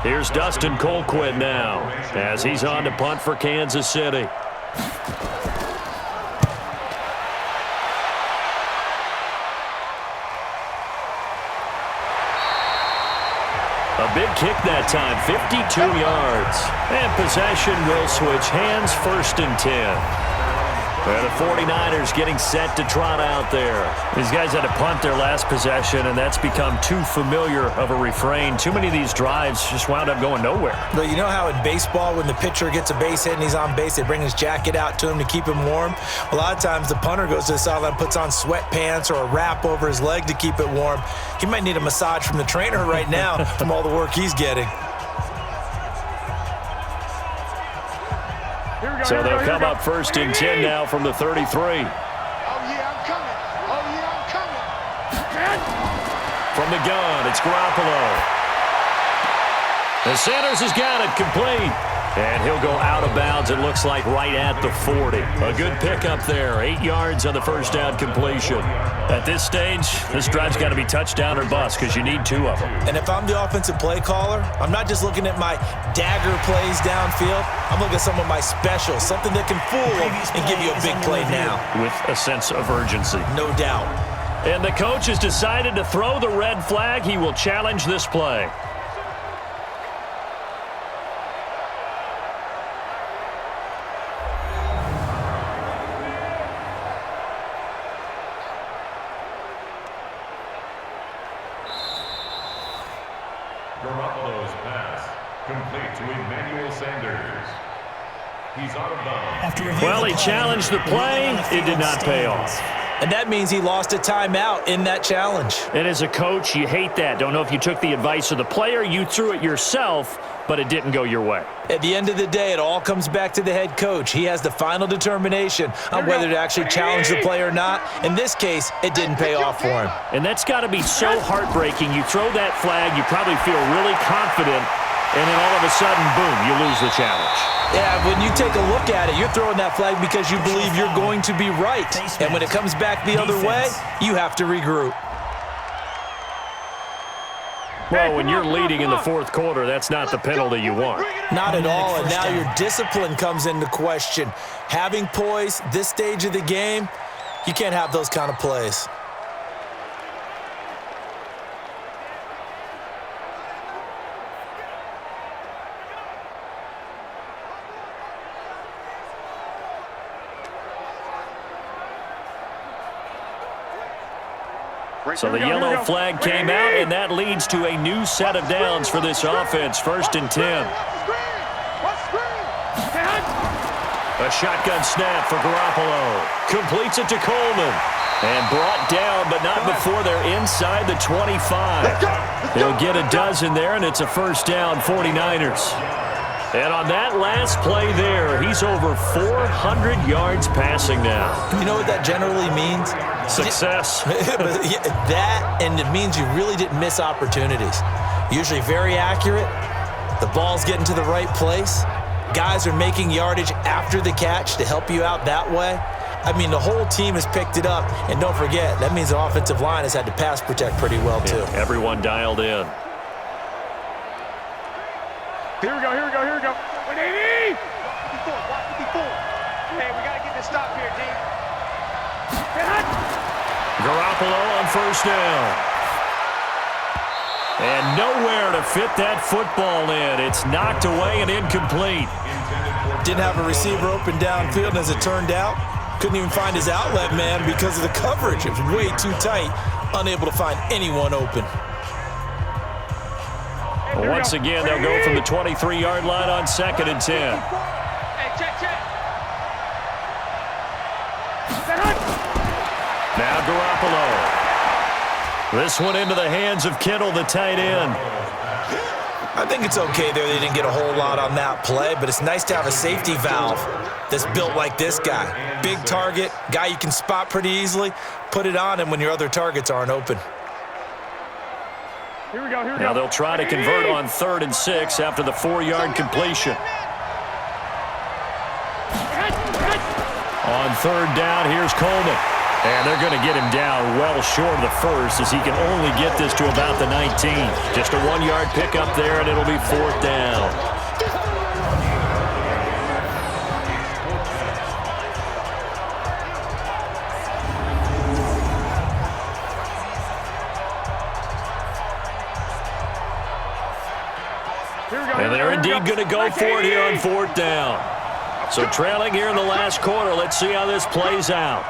Here's Dustin Colquitt now, as he's on to punt for Kansas City. A big kick that time, 52 yards. And possession will switch hands, 1st and 10. And the 49ers getting set to trot out there. These guys had to punt their last possession, and that's become too familiar of a refrain. Too many of these drives just wound up going nowhere. But you know how in baseball, when the pitcher gets a base hit and he's on base, they bring his jacket out to him to keep him warm? A lot of times the punter goes to the sideline, puts on sweatpants or a wrap over his leg to keep it warm. He might need a massage from the trainer right now from all the work he's getting. So they'll come up 1st and 10 now from the 33. Oh, yeah, I'm coming. Oh, yeah, I'm coming. From the gun, it's Garoppolo. And Sanders has got it complete. And he'll go out of bounds, it looks like, right at the 40. A good pickup there. 8 yards on the first down completion. At this stage, this drive's got to be touchdown or bust because you need 2 of them. And if I'm the offensive play caller, I'm not just looking at my dagger plays downfield. I'm looking at some of my specials, something that can fool them and give you a big play now. With a sense of urgency. No doubt. And the coach has decided to throw the red flag. He will challenge this play. Garoppolo's pass complete to Emmanuel Sanders. He's out of bounds. Well, he challenged the play. It did not pay off. And that means he lost a timeout in that challenge. And as a coach, you hate that. Don't know if you took the advice of the player. You threw it yourself, but it didn't go your way. At the end of the day, it all comes back to the head coach. He has the final determination on whether to actually challenge the play or not. In this case, it didn't pay off for him. And that's got to be so heartbreaking. You throw that flag, you probably feel really confident, and then all of a sudden, boom, you lose the challenge. Yeah, when you take a look at it, you're throwing that flag because you believe you're going to be right. And when it comes back the other way, you have to regroup. Well, when you're leading in the fourth quarter, that's not the penalty you want. Not at all, and now your discipline comes into question. Having poise this stage of the game, you can't have those kind of plays. So the yellow flag came out, and that leads to a new set of downs for this offense. 1st and 10. A shotgun snap for Garoppolo. Completes it to Coleman. And brought down, but not before they're inside the 25. They'll get a dozen there, and it's a first down, 49ers. And on that last play there, he's over 400 yards passing now. You know what that generally means? Success. That, and it means you really didn't miss opportunities. Usually very accurate. The ball's getting to the right place. Guys are making yardage after the catch to help you out that way. I mean, the whole team has picked it up. And don't forget, that means the offensive line has had to pass protect pretty well, too. Yeah, everyone dialed in. Here we go. 180! 54. Hey, we got to get this stop here, D. Garoppolo on first down. And nowhere to fit that football in. It's knocked away and incomplete. Didn't have a receiver open downfield, and as it turned out, couldn't even find his outlet man because of the coverage. It was way too tight, unable to find anyone open. Well, once again, they'll go from the 23-yard line on 2nd and 10. Hey, check. Now Garoppolo. This one into the hands of Kittle, the tight end. I think it's okay there. They didn't get a whole lot on that play, but it's nice to have a safety valve that's built like this guy. Big target, guy you can spot pretty easily. Put it on him when your other targets aren't open. Here we go. Now they'll try to convert on 3rd and 6 after the 4-yard completion. On 3rd down, here's Coleman. And they're going to get him down well short of the first as he can only get this to about the 19. Just a 1-yard pickup there, and it'll be 4th down. And they're indeed going to go for it here on 4th down. So trailing here in the last quarter, let's see how this plays out.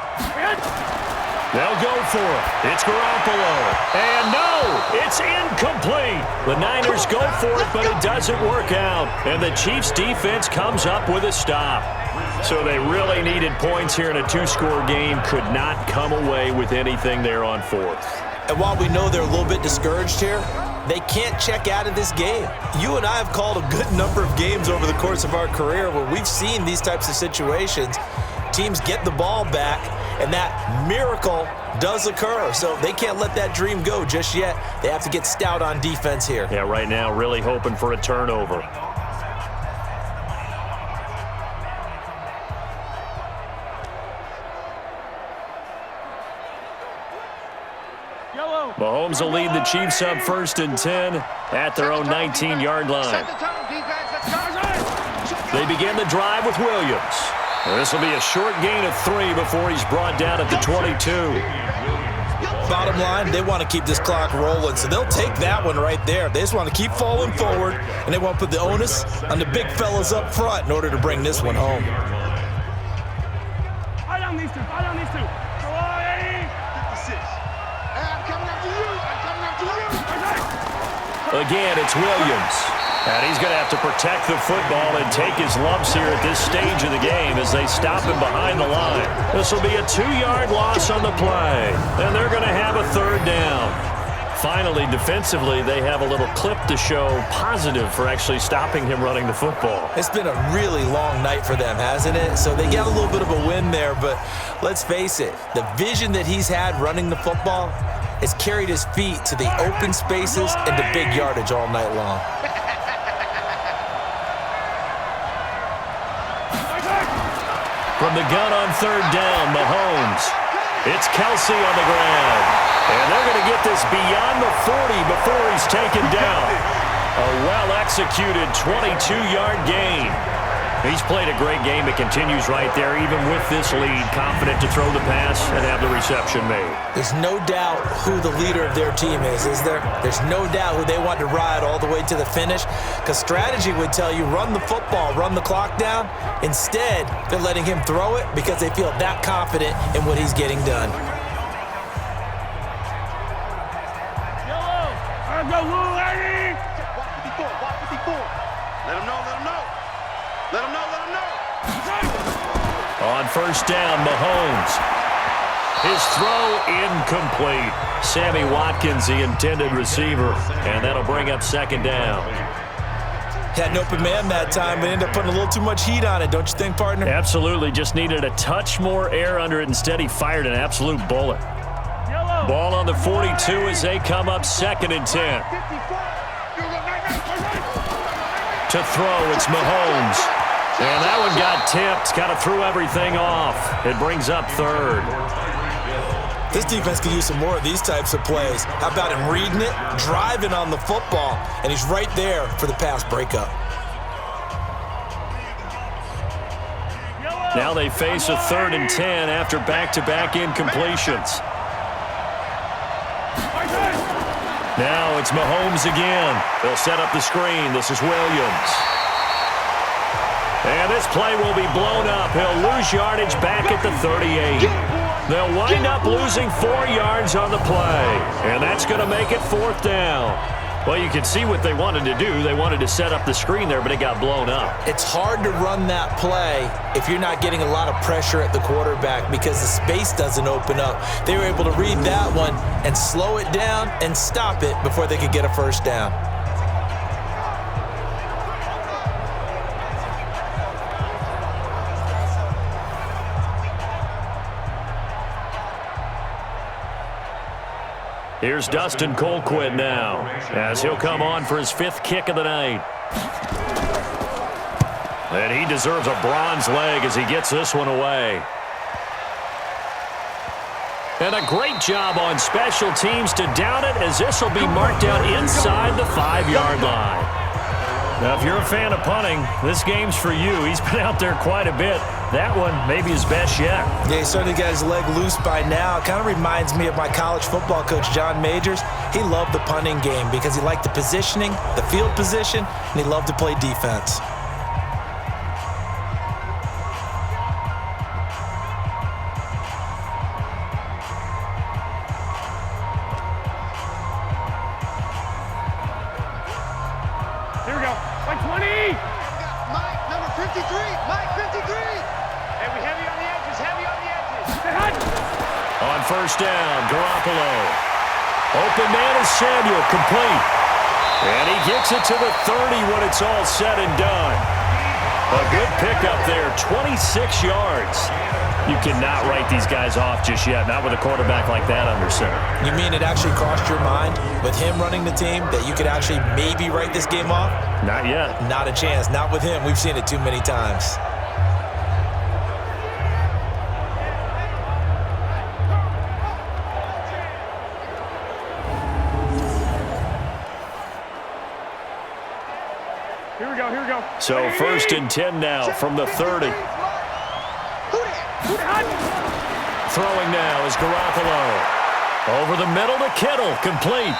They'll go for it. It's Garoppolo. And no, it's incomplete. The Niners go for it, but it doesn't work out. And the Chiefs defense comes up with a stop. So they really needed points here in a 2-score game. Could not come away with anything there on 4th. And while we know they're a little bit discouraged here, they can't check out of this game. You and I have called a good number of games over the course of our career where we've seen these types of situations. Teams get the ball back, and that miracle does occur. So they can't let that dream go just yet. They have to get stout on defense here. Yeah, right now really hoping for a turnover. Mahomes will lead the Chiefs up 1st and 10 at their own 19-yard line. They begin the drive with Williams. This will be a short gain of 3 before he's brought down at the 22. Bottom line, they want to keep this clock rolling, so they'll take that one right there. They just want to keep falling forward, and they want to put the onus on the big fellas up front in order to bring this one home. Fire down these two. Fire down these two. Go on, Eddie. 56. I'm coming after you. I'm coming after you. Again, it's Williams. And he's going to have to protect the football and take his lumps here at this stage of the game as they stop him behind the line. This will be a 2-yard loss on the play, and they're going to have a 3rd down. Finally, defensively, they have a little clip to show positive for actually stopping him running the football. It's been a really long night for them, hasn't it? So they got a little bit of a win there, but let's face it, the vision that he's had running the football has carried his feet to the open spaces and to big yardage all night long. From the gun on 3rd down, Mahomes. It's Kelsey on the ground. And they're going to get this beyond the 40 before he's taken down. A well-executed 22-yard gain. He's played a great game. It continues right there, even with this lead, confident to throw the pass and have the reception made. There's no doubt who the leader of their team is there? There's no doubt who they want to ride all the way to the finish, because strategy would tell you run the football, run the clock down. Instead, they're letting him throw it because they feel that confident in what he's getting done. Yellow. I go, Lou, Eddie. Walk 54. Walk 54. Let him know. Let him know. Let him know, let him know. On 1st down, Mahomes. His throw incomplete. Sammy Watkins, the intended receiver, and that'll bring up 2nd down. Had an open man that time, but ended up putting a little too much heat on it, don't you think, partner? Absolutely, just needed a touch more air under it. Instead, he fired an absolute bullet. Yellow. Ball on the 42 as they come up 2nd and 10. To throw, it's Mahomes. And that one got tipped, kind of threw everything off. It brings up 3rd. This defense could use some more of these types of plays. How about him reading it, driving on the football, and he's right there for the pass breakup. Now they face a 3rd and 10 after back-to-back incompletions. Now it's Mahomes again. They'll set up the screen. This is Williams. And this play will be blown up. He'll lose yardage back at the 38. They'll wind up losing 4 yards on the play. And that's going to make it 4th down. Well, you can see what they wanted to do. They wanted to set up the screen there, but it got blown up. It's hard to run that play if you're not getting a lot of pressure at the quarterback because the space doesn't open up. They were able to read that one and slow it down and stop it before they could get a 1st down. Here's Dustin Colquitt now as he'll come on for his 5th kick of the night. And he deserves a bronze leg as he gets this one away. And a great job on special teams to down it as this will be marked out inside the 5-yard line. Now, if you're a fan of punting, this game's for you. He's been out there quite a bit. That one maybe his best yet. Yeah, he certainly got his leg loose by now. It kind of reminds me of my college football coach, John Majors. He loved the punting game because he liked the positioning, the field position, and he loved to play defense. Here we go. Like 20. Mike, number 53. Mike, 53. Heavy, heavy on the edges. Heavy on the edges. On 1st down, Garoppolo. Open man is Samuel, complete. And he gets it to the 30 when it's all said and done. A good pickup there, 26 yards. You cannot write these guys off just yet, not with a quarterback like that under center. You mean it actually crossed your mind with him running the team that you could actually maybe write this game off? Not yet. Not a chance. Not with him. We've seen it too many times. Here we go, here we go. So 1st and 10 now from the 30. Throwing now is Garoppolo. Over the middle to Kittle, complete.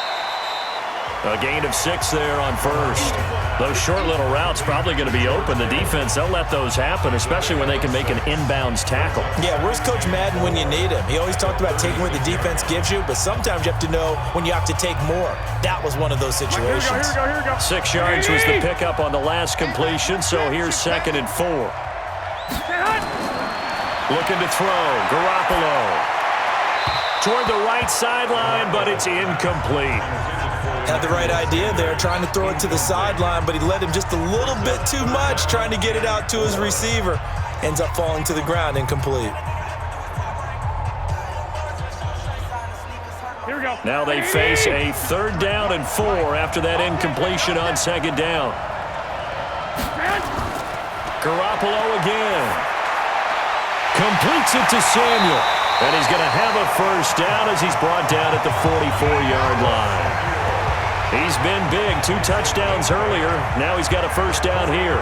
A gain of 6 there on 1st. Those short little routes probably going to be open. The defense, they'll let those happen, especially when they can make an inbounds tackle. Yeah, where's Coach Madden when you need him? He always talked about taking what the defense gives you, but sometimes you have to know when you have to take more. That was one of those situations. Here we go. 6 yards was the pickup on the last completion, so here's 2nd and 4. Looking to throw, Garoppolo. Toward the right sideline, but it's incomplete. Had the right idea there, trying to throw it to the sideline, but he led him just a little bit too much, trying to get it out to his receiver. Ends up falling to the ground, incomplete. Here we go. Now they face a 3rd down and 4 after that incompletion on 2nd down. Garoppolo again. Completes it to Samuel. And he's going to have a 1st down as he's brought down at the 44-yard line. He's been big, 2 touchdowns earlier. Now he's got a 1st down here.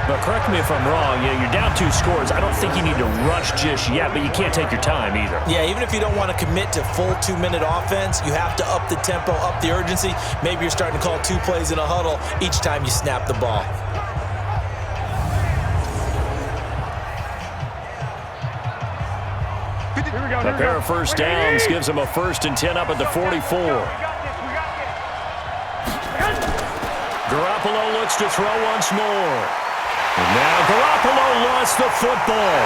But correct me if I'm wrong, you're down 2 scores. I don't think you need to rush just yet, but you can't take your time either. Yeah, even if you don't want to commit to full 2-minute offense, you have to up the tempo, up the urgency. Maybe you're starting to call 2 plays in a huddle each time you snap the ball. A pair of 1st downs gives him a 1st and 10 up at the 44. Garoppolo looks to throw once more. And now Garoppolo lost the football.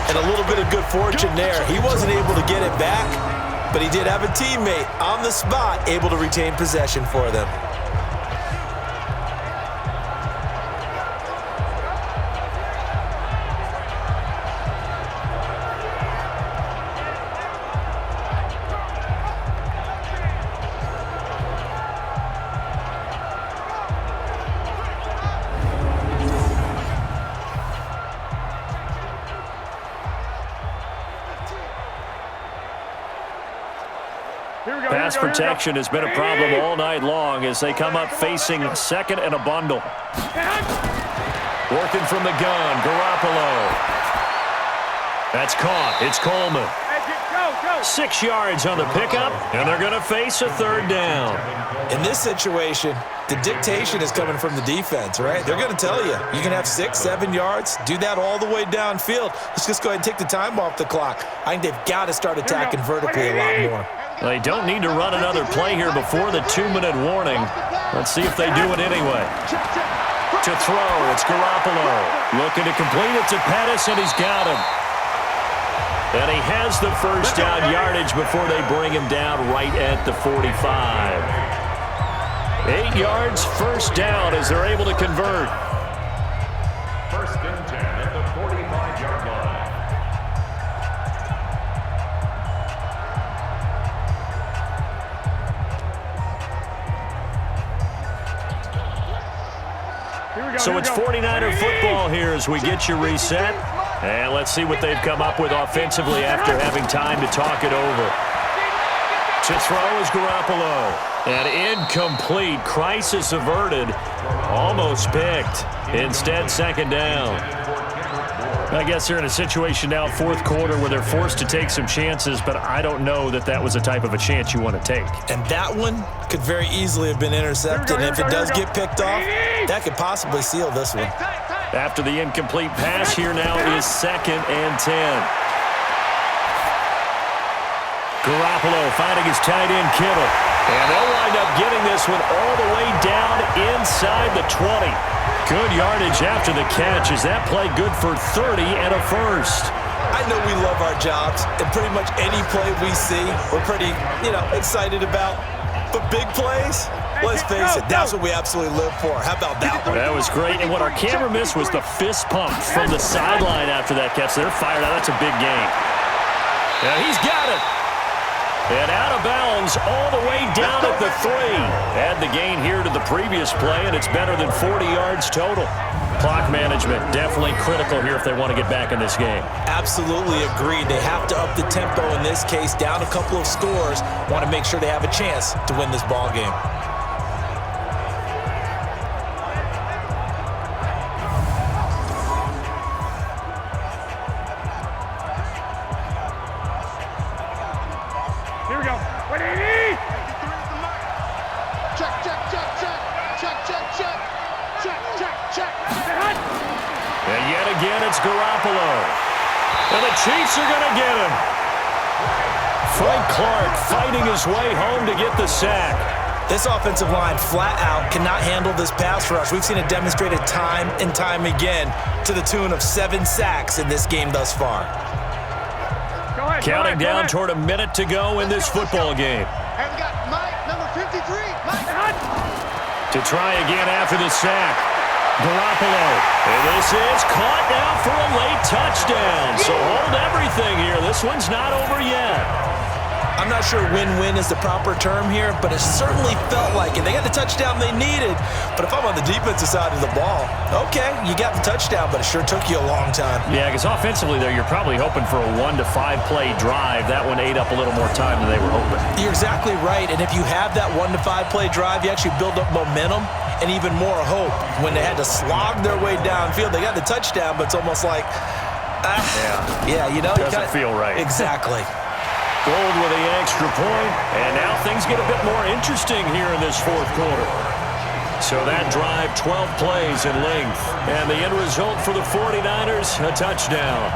And a little bit of good fortune there. He wasn't able to get it back, but he did have a teammate on the spot able to retain possession for them. Pass protection has been a problem all night long as they come up facing 2nd and a bundle. Working from the gun, Garoppolo. That's caught. It's Coleman. 6 yards on the pickup, and they're going to face a 3rd down. In this situation, the dictation is coming from the defense, right? They're going to tell you, you can have 6, 7 yards, do that all the way downfield. Let's just go ahead and take the time off the clock. I think they've got to start attacking vertically a lot more. They don't need to run another play here before the 2-minute warning. Let's see if they do it anyway. To throw, it's Garoppolo. Looking to complete it to Pettis, and he's got him. And he has the 1st down yardage before they bring him down right at the 45. 8 yards, 1st down as they're able to convert. 1st and 10 at the 45-yard line. So it's 49er football here as we get you reset. And let's see what they've come up with offensively after having time to talk it over. To throw is Garoppolo. And incomplete. Crisis averted. Almost picked. Instead, 2nd down. I guess they're in a situation now, 4th quarter, where they're forced to take some chances, but I don't know that that was the type of a chance you want to take. And that one could very easily have been intercepted. And if it does get picked off, that could possibly seal this one. After the incomplete pass, here now is 2nd and 10. Garoppolo finding his tight end, Kittle. And they'll wind up getting this one all the way down inside the 20. Good yardage after the catch. Is that play good for 30 and a 1st? I know we love our jobs, and pretty much any play we see, we're pretty, excited about. But big plays, let's face it, that's what we absolutely live for. How about that one? That was great. And what our camera missed was the fist pump from the sideline after that catch. They're fired out. That's a big game. Yeah, he's got it. And out of bounds all the way down at the 3. Add the gain here to the previous play, and it's better than 40 yards total. Clock management definitely critical here if they want to get back in this game. Absolutely agreed. They have to up the tempo in this case, down a couple of scores. Want to make sure they have a chance to win this ball game. Here we go. 180. Check, check, check, check. Check, check, check. Check, check, check. And yet again, it's Garoppolo. And the Chiefs are going to get him. Frank Clark fighting his way home to get the sack. This offensive line flat out cannot handle this pass rush. We've seen it demonstrated time and time again to the tune of 7 sacks in this game thus far. Go ahead, Counting go down ahead. toward a minute to go in this football game. And we got Mike, number 53. Mike. To try again after the sack. Garoppolo. And this is caught now for a late touchdown. So hold everything here. This one's not over yet. I'm not sure win-win is the proper term here, but it certainly felt like it. They got the touchdown they needed, but if I'm on the defensive side of the ball, okay, you got the touchdown, but it sure took you a long time. Yeah, because offensively there, you're probably hoping for a 1 to 5 play drive. That one ate up a little more time than they were hoping. You're exactly right, and if you have that 1 to 5 play drive, you actually build up momentum and even more hope. When they had to slog their way downfield, they got the touchdown, but it's almost like, you know. Doesn't feel right. Exactly. Gold with the extra point, and now things get a bit more interesting here in this fourth quarter. So that drive, 12 plays in length, and the end result for the 49ers, a touchdown.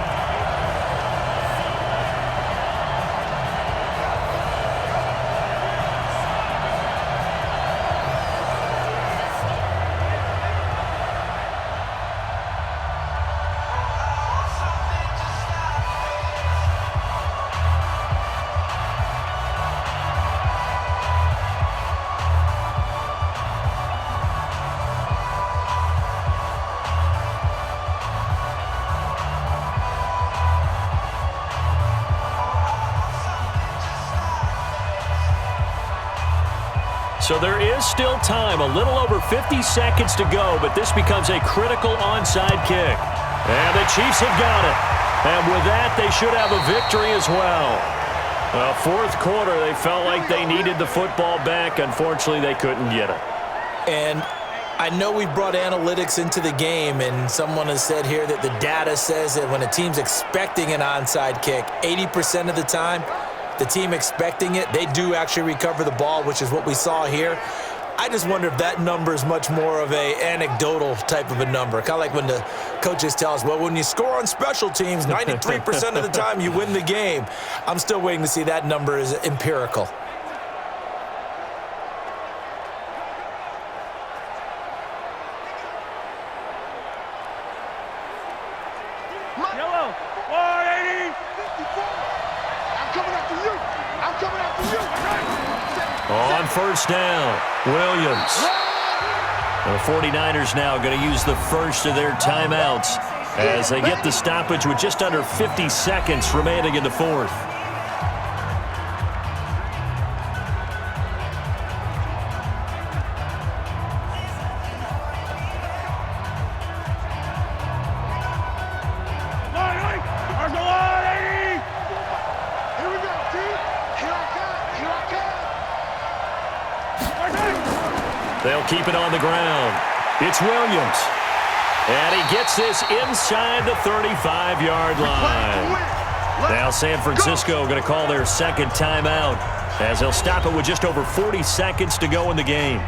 So there is still time, a little over 50 seconds to go, but this becomes a critical onside kick. And the Chiefs have got it. And with that, they should have a victory as well. Well, fourth quarter, they felt like they needed the football back. Unfortunately, they couldn't get it. And I know we brought analytics into the game, and someone has said here that the data says that when a team's expecting an onside kick, 80% of the time, the team expecting it, they do actually recover the ball, which is what we saw here. I just wonder if that number is much more of a anecdotal type of a number. Kind of like when the coaches tell us, well, when you score on special teams, 93% of the time you win the game. I'm still waiting to see that number is empirical. Yellow. 180. 54. I'm coming after you. I'm coming after you. On first down, Williams. The 49ers now going to use the first of their timeouts as they get the stoppage with just under 50 seconds remaining in the fourth. They'll keep it on the ground. It's Williams. And he gets this inside the 35-yard line. Now San Francisco going to call their second timeout as they'll stop it with just over 40 seconds to go in the game.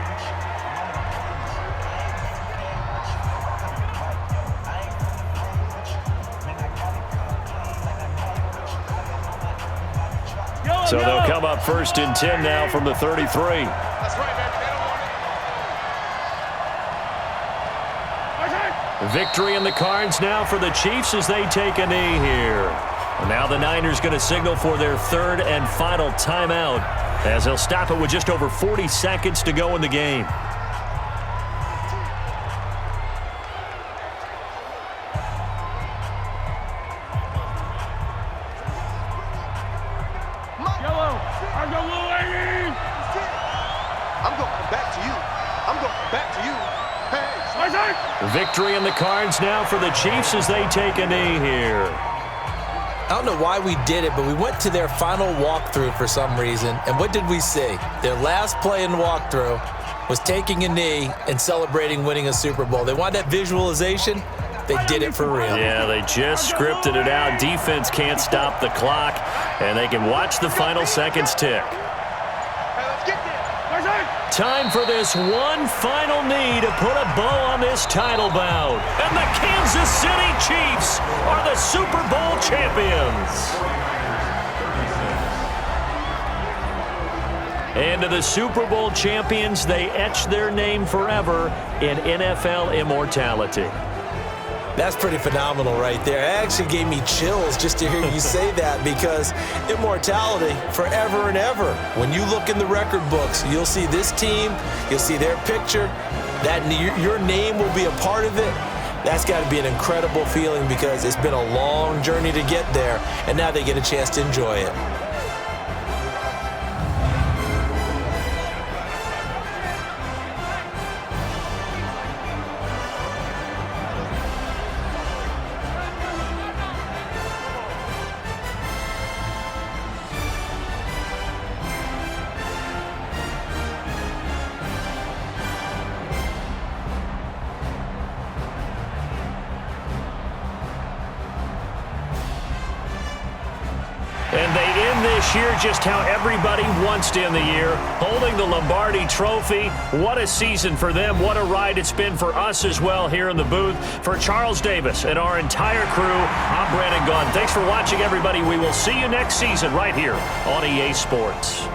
So they'll come up first and 10 now from the 33. That's right, baby. Victory in the cards now for the Chiefs as they take a knee here. And now the Niners going to signal for their third and final timeout as they'll stop it with just over 40 seconds to go in the game. Yellow. I'm going back to you. I'm going back to you. Hey. Victory in the cards now for the Chiefs as they take a knee here. I don't know why we did it, but we went to their final walkthrough for some reason, and what did we see? Their last play in the walkthrough was taking a knee and celebrating winning a Super Bowl. They want that visualization. They did it for real. Yeah, they just scripted it out. Defense can't stop the clock, and they can watch the final seconds tick. Time for this one final knee to put a bow on this title bout. And the Kansas City Chiefs are the Super Bowl champions. And to the Super Bowl champions, they etch their name forever in NFL immortality. That's pretty phenomenal right there. It actually gave me chills just to hear you say that, because immortality forever and ever. When you look in the record books, you'll see this team, you'll see their picture, that your name will be a part of it. That's got to be an incredible feeling, because it's been a long journey to get there, and now they get a chance to enjoy it. And they end this year just how everybody wants to end the year, holding the Lombardi Trophy. What a season for them. What a ride it's been for us as well here in the booth. For Charles Davis and our entire crew, I'm Brandon Gaudin. Thanks for watching, everybody. We will see you next season right here on EA Sports.